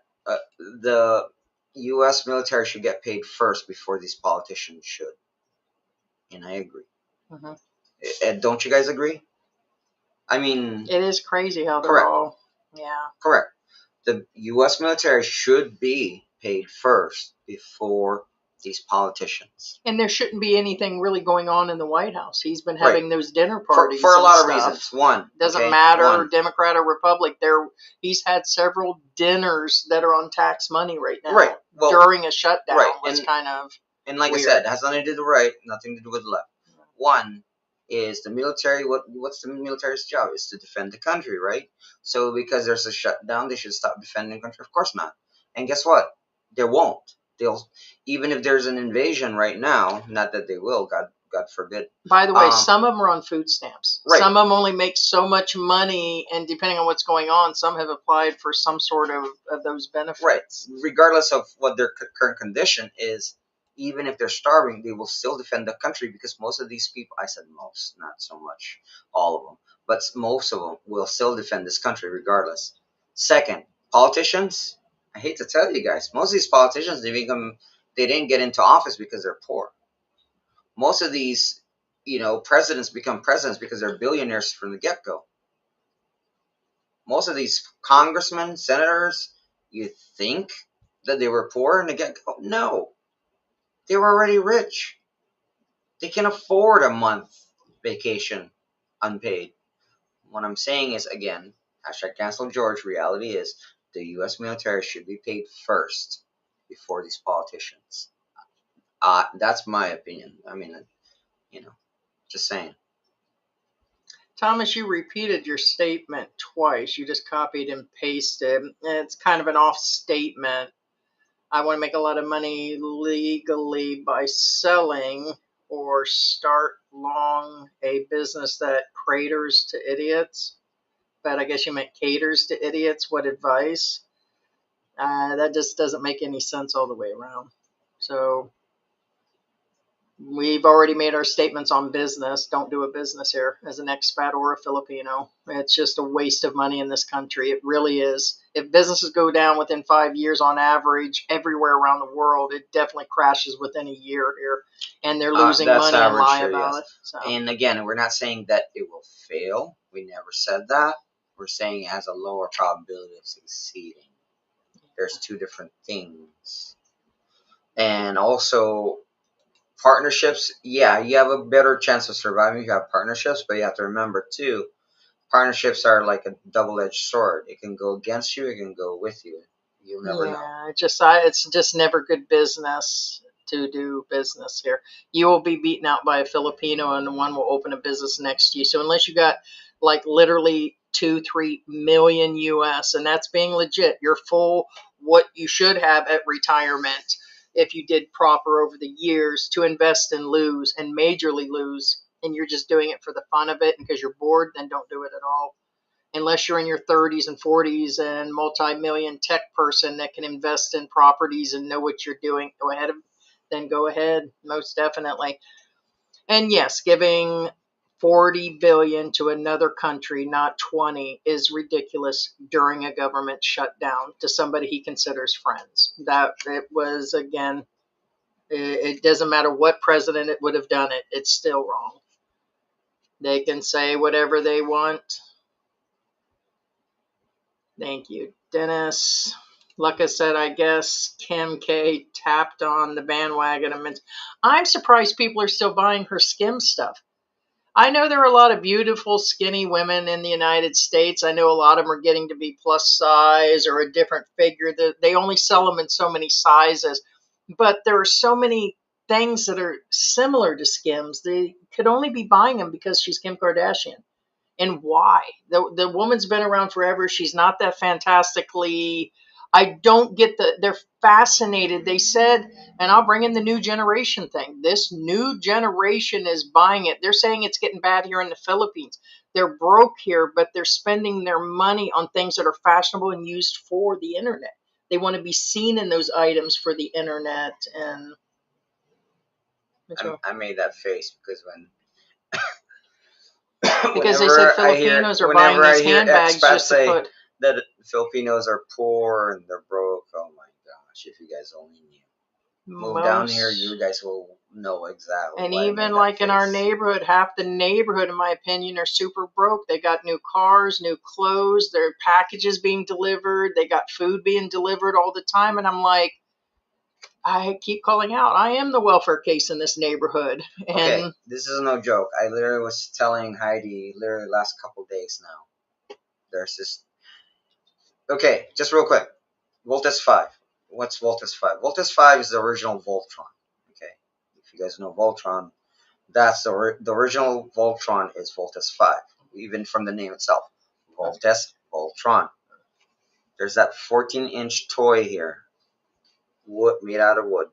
the U.S. military should get paid first before these politicians should, and I agree. Mm-hmm. Don't you guys agree? I mean, It is crazy how they're correct. all, yeah. Correct. The U.S. military should be paid first before these politicians. And there shouldn't be anything really going on in the White House. He's been having those dinner parties for a lot of and stuff. reasons. One, doesn't matter, Democrat or Republic. He's had several dinners that are on tax money right now. Right. Well, during a shutdown was and, kind of and like weird. I said, it has nothing to do with the right, nothing to do with the left. One is the military. What's the military's job? Is to defend the country, right? So because there's a shutdown, they should stop defending the country? Of course not. And guess what? They won't. they'll, even if there's an invasion right now, not that they will, God forbid. By the way, some of them are on food stamps. Right. Some of them only make so much money, and depending on what's going on, some have applied for some sort of those benefits. Right. Regardless of what their current condition is, even if they're starving, they will still defend the country because most of these people, I said most, not so much all of them, but most of them will still defend this country regardless. Second, politicians, I hate to tell you guys, most of these politicians, they didn't get into office because they're poor. Most of these, presidents become presidents because they're billionaires from the get-go. Most of these congressmen, senators, you think that they were poor in the get-go? No. They were already rich. They can afford a month vacation unpaid. What I'm saying is, again, hashtag cancel George, reality is the U.S. military should be paid first before these politicians. That's my opinion. I mean, just saying. Thomas, you repeated your statement twice. You just copied and pasted. It's kind of an off statement. I want to make a lot of money legally by selling or start long a business that caters to idiots. But I guess you meant caters to idiots. What advice? That just doesn't make any sense all the way around. So we've already made our statements on business. Don't do a business here as an expat or a Filipino. It's just a waste of money in this country. It really is. If businesses go down within 5 years on average everywhere around the world, it definitely crashes within a year here. And they're losing money and lie about it. So. And again, we're not saying that it will fail. We never said that. We're saying it has a lower probability of succeeding. There's two different things. And also, partnerships, yeah, you have a better chance of surviving if you have partnerships, but you have to remember too, partnerships are like a double-edged sword. It can go against you, it can go with you. You'll never know. It's just never good business to do business here. You will be beaten out by a Filipino, and one will open a business next to you. So unless you got like literally 2-3 million US, and that's being legit, you're full what you should have at retirement if you did proper over the years to invest and lose and majorly lose, and you're just doing it for the fun of it because you're bored, then don't do it at all. Unless you're in your 30s and 40s and multi-million tech person that can invest in properties and know what you're doing, then go ahead, most definitely. And yes, giving 40 billion to another country, not 20, is ridiculous during a government shutdown to somebody he considers friends. That it was, again, it doesn't matter what president it would have done it, it's still wrong. They can say whatever they want. Thank you, Dennis. Like I said, I guess Kim K tapped on the bandwagon. I'm surprised people are still buying her skim stuff. I know there are a lot of beautiful, skinny women in the United States. I know a lot of them are getting to be plus size or a different figure. They only sell them in so many sizes. But there are so many things that are similar to Skims. They could only be buying them because she's Kim Kardashian. And why? The woman's been around forever. She's not that fantastically. I don't get they're fascinated. They said, and I'll bring in the new generation thing. This new generation is buying it. They're saying it's getting bad here in the Philippines. They're broke here, but they're spending their money on things that are fashionable and used for the internet. They want to be seen in those items for the internet. And I made that face because because they said Filipinos are buying these handbags just to put that Filipinos are poor and they're broke. Oh my gosh, if you guys only knew. Move down here, you guys will know exactly. And even like in our neighborhood, half the neighborhood, in my opinion, are super broke. They got new cars, new clothes, their packages being delivered, they got food being delivered all the time. And I'm like, I keep calling out, I am the welfare case in this neighborhood. And okay, this is no joke. I literally was telling Heidi literally last couple days now. There's this. Okay, just real quick. Voltes 5. What's Voltes 5? Voltes 5 is the original Voltron. Okay, if you guys know Voltron, that's the original Voltron is Voltes 5. Even from the name itself, Voltes, Voltron. There's that 14-inch toy here. wood, made out of wood.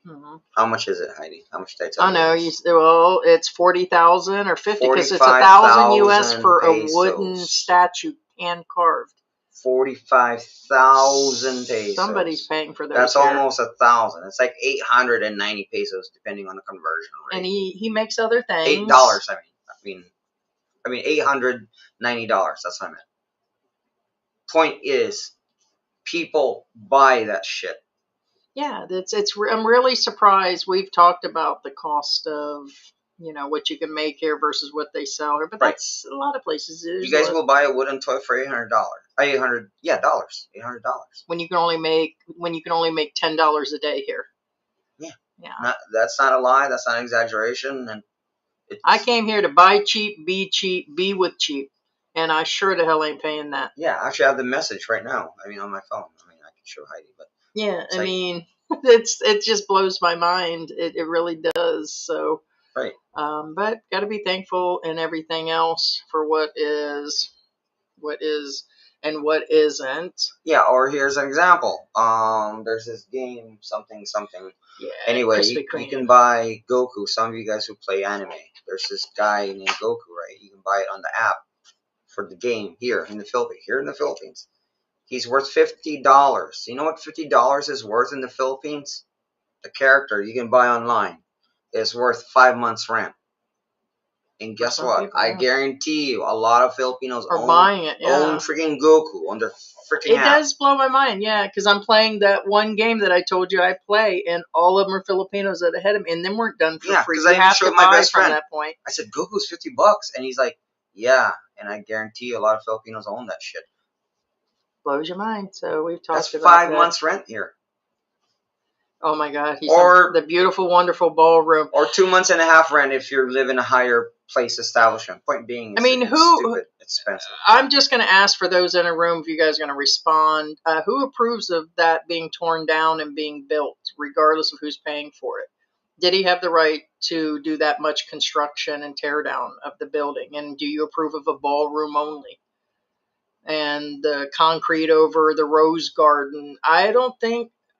Mhm. How much is it, Heidi? How much did I tell I you? know well, it's 40,000 or 50 because it's 1,000 US 45,000 for a wooden pesos. statue hand carved. 45,000 pesos. Somebody's paying for those. That's here. almost 1,000. It's like 890 pesos, depending on the conversion rate. And he makes other things. $8. I mean $890. That's what I meant. Point is, people buy that shit. Yeah, I'm really surprised. We've talked about the cost of what you can make here versus what they sell here, but Right. that's a lot of places. You guys will buy a wooden toy for $800. $800 when you can only make $10 a day here. Yeah. That's not a lie. That's not an exaggeration. And I came here to buy cheap, be with cheap, and I sure the hell ain't paying that. Yeah, I actually have the message right now. I mean, on my phone. I mean, I can show Heidi, but yeah, I mean, it just blows my mind. It really does. So, right. But got to be thankful and everything else for what is, and what isn't. Yeah, or here's an example. There's this game, something. Yeah. Anyway, you can buy Goku. Some of you guys who play anime, there's this guy named Goku, right? You can buy it on the app for the game here in the Philippines. He's worth $50. You know what $50 is worth in the Philippines? The character you can buy online is worth 5 months rent. And guess what? People, I guarantee you, a lot of Filipinos are buying it. Yeah. Own freaking Goku on their freaking app. It does blow my mind, yeah, because I'm playing that one game that I told you I play, and all of them are Filipinos that ahead of me, and them weren't done for free. Yeah, because you I even have showed to my buy best from friend. that point. I said, Goku's $50, and he's like, yeah, and I guarantee you, a lot of Filipinos own that shit. Blows your mind. So we've talked That's about 5 that. months rent here. Oh my God! Or the beautiful, wonderful ballroom. Or 2 months and a half rent if you live in a higher place establishment. Point being, it's stupid expensive. I'm just going to ask for those in a room if you guys are going to respond. Who approves of that being torn down and being built, regardless of who's paying for it? Did he have the right to do that much construction and tear down of the building? And do you approve of a ballroom only? And the concrete over the rose garden.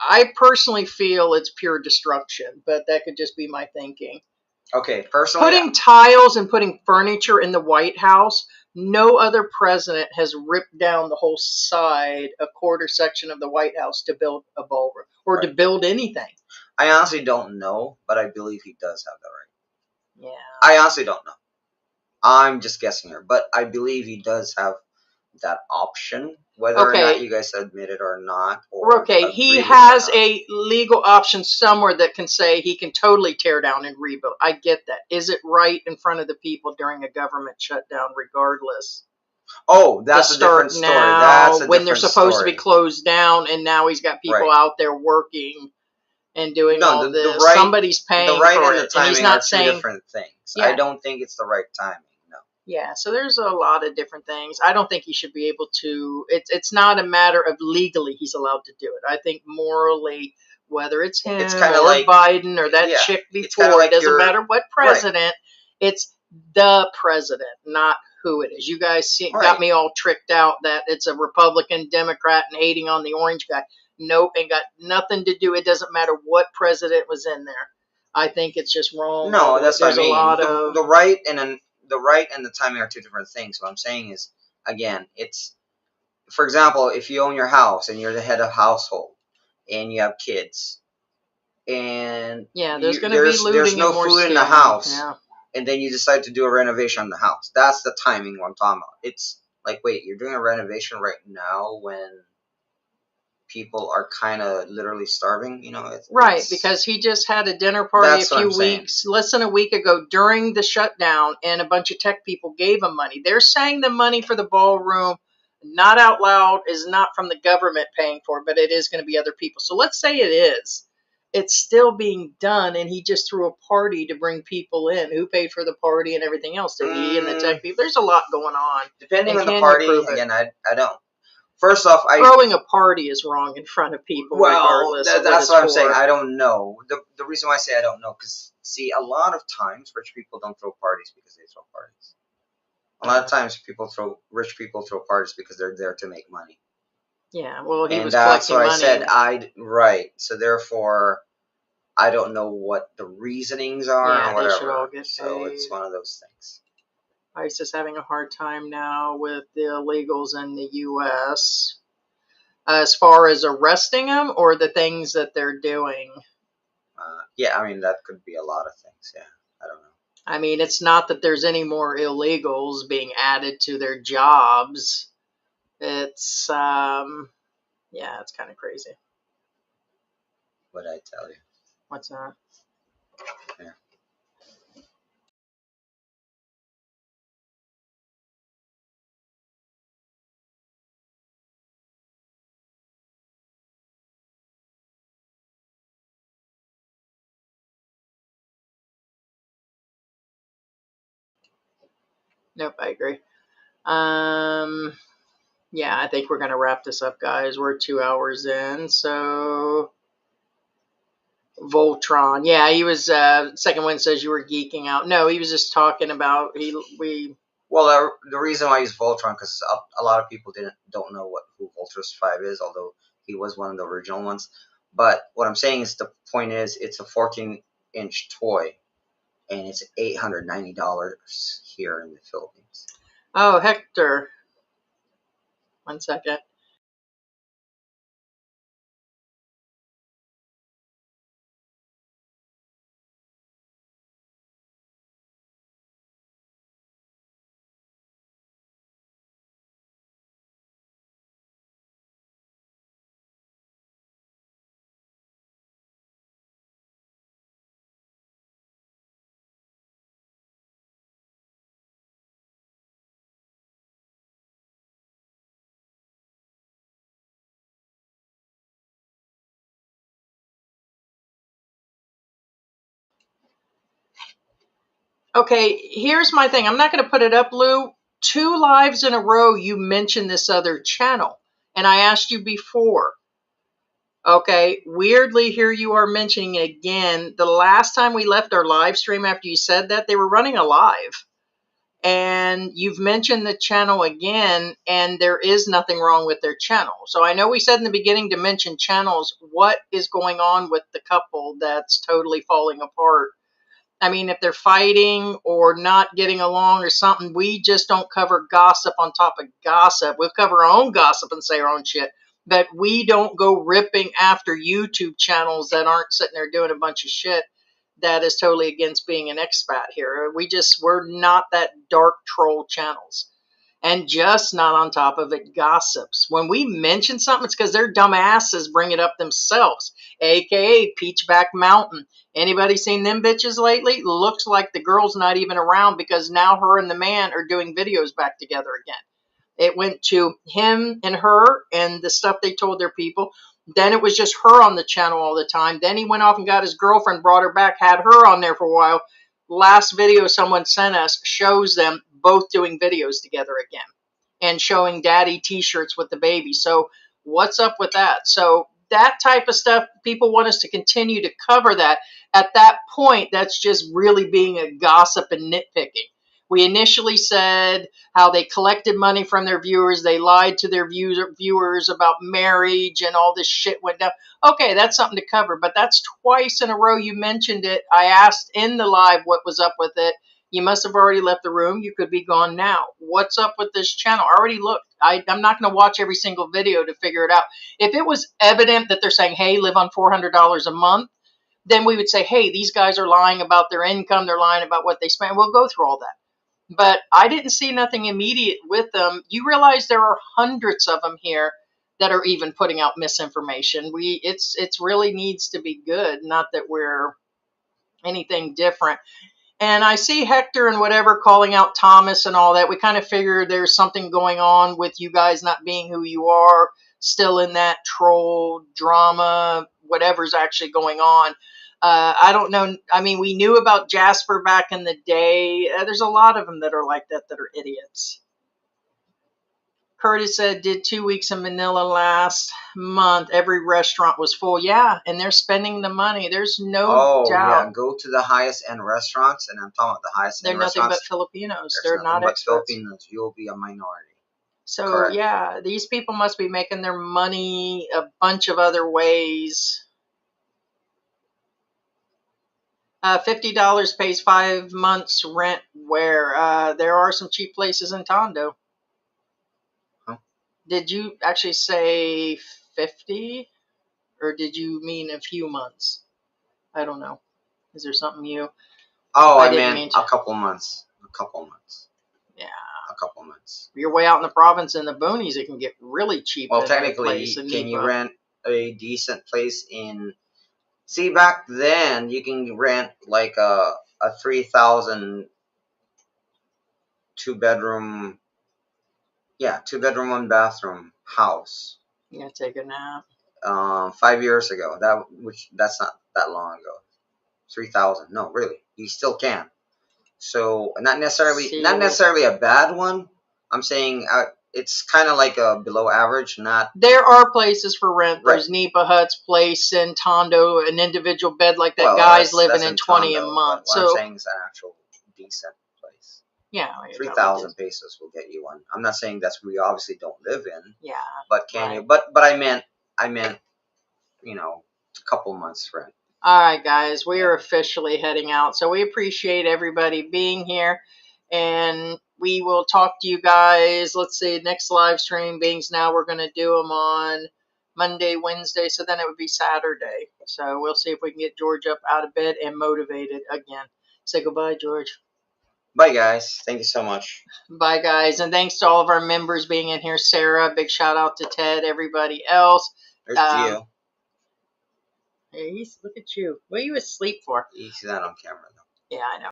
I personally feel it's pure destruction, but that could just be my thinking. Okay, personally, putting tiles and putting furniture in the White House, no other president has ripped down the whole side, a quarter section of the White House to build a ballroom or to build anything. I honestly don't know, but I believe he does have that right. Yeah. I honestly don't know. I'm just guessing here, but I believe he does have that option, whether or not you guys admit it or not. Or he has a legal option somewhere that can say he can totally tear down and rebuild. I get that. Is it right in front of the people during a government shutdown regardless? Oh, that's a different story. That's when they're supposed to be closed down, and now he's got people out there working and doing all this. Somebody's paying the right for and the it, timing and he's not are saying two different things. Yeah. I don't think it's the right timing. No. Yeah, so there's a lot of different things. I don't think he should be able to. It's not a matter of legally he's allowed to do it. I think morally, whether it's him or like Biden or that chick before, it doesn't matter what president. It's the president, not who it is. You guys got me all tricked out that it's a Republican, Democrat, and hating on the orange guy. Nope, ain't got nothing to do. It doesn't matter what president was in there. I think it's just wrong. No, that's what I mean. A lot of the right and the timing are two different things. What I'm saying is, again, it's, for example, if you own your house and you're the head of household and you have kids, and there's going to be looting. There's no food in the house, and then you decide to do a renovation on the house. That's the timing what I'm talking about. It's like, wait, you're doing a renovation right now when people are kind of literally starving, because he just had a dinner party less than a week ago during the shutdown, and a bunch of tech people gave him money. They're saying the money for the ballroom, not out loud, is not from the government paying for it, but it is going to be other people. So let's say it is. It's still being done, and he just threw a party to bring people in. Who paid for the party and everything else? Did he and the tech people? There's a lot going on. Depending on the party, again, I don't. First off, throwing a party is wrong in front of people. Well, that's what I'm saying. I don't know. The reason why I say I don't know, because, see, a lot of times rich people don't throw parties because they throw parties. A lot of times rich people throw parties because they're there to make money. Yeah, well, he And was that's collecting what I money. said. Right. So therefore, I don't know what the reasonings are Yeah, and they should all whatever. get So it's paid. one of those things. ICE is having a hard time now with the illegals in the U.S. As far as arresting them or the things that they're doing. Yeah, I mean, that could be a lot of things. Yeah, I don't know. I mean, it's not that there's any more illegals being added to their jobs. It's, yeah, it's kind of crazy. What I tell you. What's that? Yeah. Nope, I agree. Yeah, I think we're going to wrap this up, guys. We're 2 hours in, so Voltron. Yeah, he was. Second one says you were geeking out. No, he was just talking about we. Well, the reason why he's Voltron because a lot of people don't know who Voltrus 5 is, although he was one of the original ones. But what I'm saying is the point is it's a 14-inch toy, and it's $890 here in the Philippines. Oh, Hector. 1 second. Okay, here's my thing. I'm not going to put it up, Lou. 2 lives in a row, you mentioned this other channel, and I asked you before. Okay, weirdly, here you are mentioning again. The last time we left our live stream after you said that, they were running a live. And you've mentioned the channel again, and there is nothing wrong with their channel. So I know we said in the beginning to mention channels. What is going on with the couple that's totally falling apart? I mean, if they're fighting or not getting along or something, we just don't cover gossip on top of gossip. We'll cover our own gossip and say our own shit, but we don't go ripping after YouTube channels that aren't sitting there doing a bunch of shit that is totally against being an expat here. We're not that dark troll channels. And just not on top of it gossips. When we mention something, it's because their dumb asses bring it up themselves, aka Peachback Mountain. Anybody seen them bitches lately? Looks like the girl's not even around because now her and the man are doing videos back together again. It went to him and her and the stuff they told their people. Then it was just her on the channel all the time. Then he went off and got his girlfriend, brought her back, had her on there for a while. Last video someone sent us shows them both doing videos together again and showing daddy t-shirts with the baby. So what's up with that? So that type of stuff, people want us to continue to cover that. At that point, that's just really being a gossip and nitpicking. We initially said how they collected money from their viewers. They lied to their viewers about marriage and all this shit went down. Okay, that's something to cover, but that's twice in a row you mentioned it. I asked in the live what was up with it. You must have already left the room. You could be gone now. What's up with this channel? I already looked. I'm not going to watch every single video to figure it out. If it was evident that they're saying, hey, live on $400 a month, then we would say, hey, these guys are lying about their income. They're lying about what they spend. We'll go through all that. But I didn't see nothing immediate with them. You realize there are hundreds of them here that are even putting out misinformation. It's really needs to be good, not that we're anything different. And I see Hector and whatever calling out Thomas and all that. We kind of figure there's something going on with you guys not being who you are, still in that troll drama, whatever's actually going on. I don't know. I mean, we knew about Jasper back in the day. There's a lot of them that are like that are idiots. Curtis said, did 2 weeks in Manila last month. Every restaurant was full. Yeah, and they're spending the money. There's no doubt. Yeah, go to the highest end restaurants, and I'm talking about the highest They're end nothing but restaurants. Filipinos. There's They're nothing not but expats. Filipinos. You'll be a minority. So Correct. yeah, these people must be making their money a bunch of other ways. $50 pays 5 months rent where there are some cheap places in Tondo. Huh? Did you actually say 50 or did you mean a few months? I don't know. Is there something you... Oh, I didn't meant mean to. a couple months. A couple months. Yeah. A couple months. You're way out in the province in the boonies, it can get really cheap. Well, in a technically, place in can you Nipa. rent a decent place in... See, back then, you can rent like a 3,000 two-bedroom... Yeah, two-bedroom, one-bathroom house. Yeah, take a nap. 5 years ago. That's not that long ago. 3,000. No, really, you still can. So not necessarily a bad one. I'm saying it's kind of like a below average. Not There are places for rent. Right. There's Nipa Hut's place in Tondo, an individual bed like that well, guy's living that's in 20 a Tondo, month. But what I'm So saying is an actual decent place. yeah, 3,000 pesos will get you one. I'm not saying that's we obviously don't live in. Yeah, But can right. you? But I meant a couple months rent. All right, guys, we are officially heading out. So we appreciate everybody being here, and we will talk to you guys. Let's see, next live stream beings now we're going to do them on Monday, Wednesday, so then it would be Saturday. So we'll see if we can get George up out of bed and motivated again. Say goodbye, George. Bye, guys. Thank you so much. Bye, guys, and thanks to all of our members being in here. Sarah, big shout out to Ted, everybody else. There's Gio. Hey, look at you. What are you asleep for? He's not on camera though. Yeah, I know.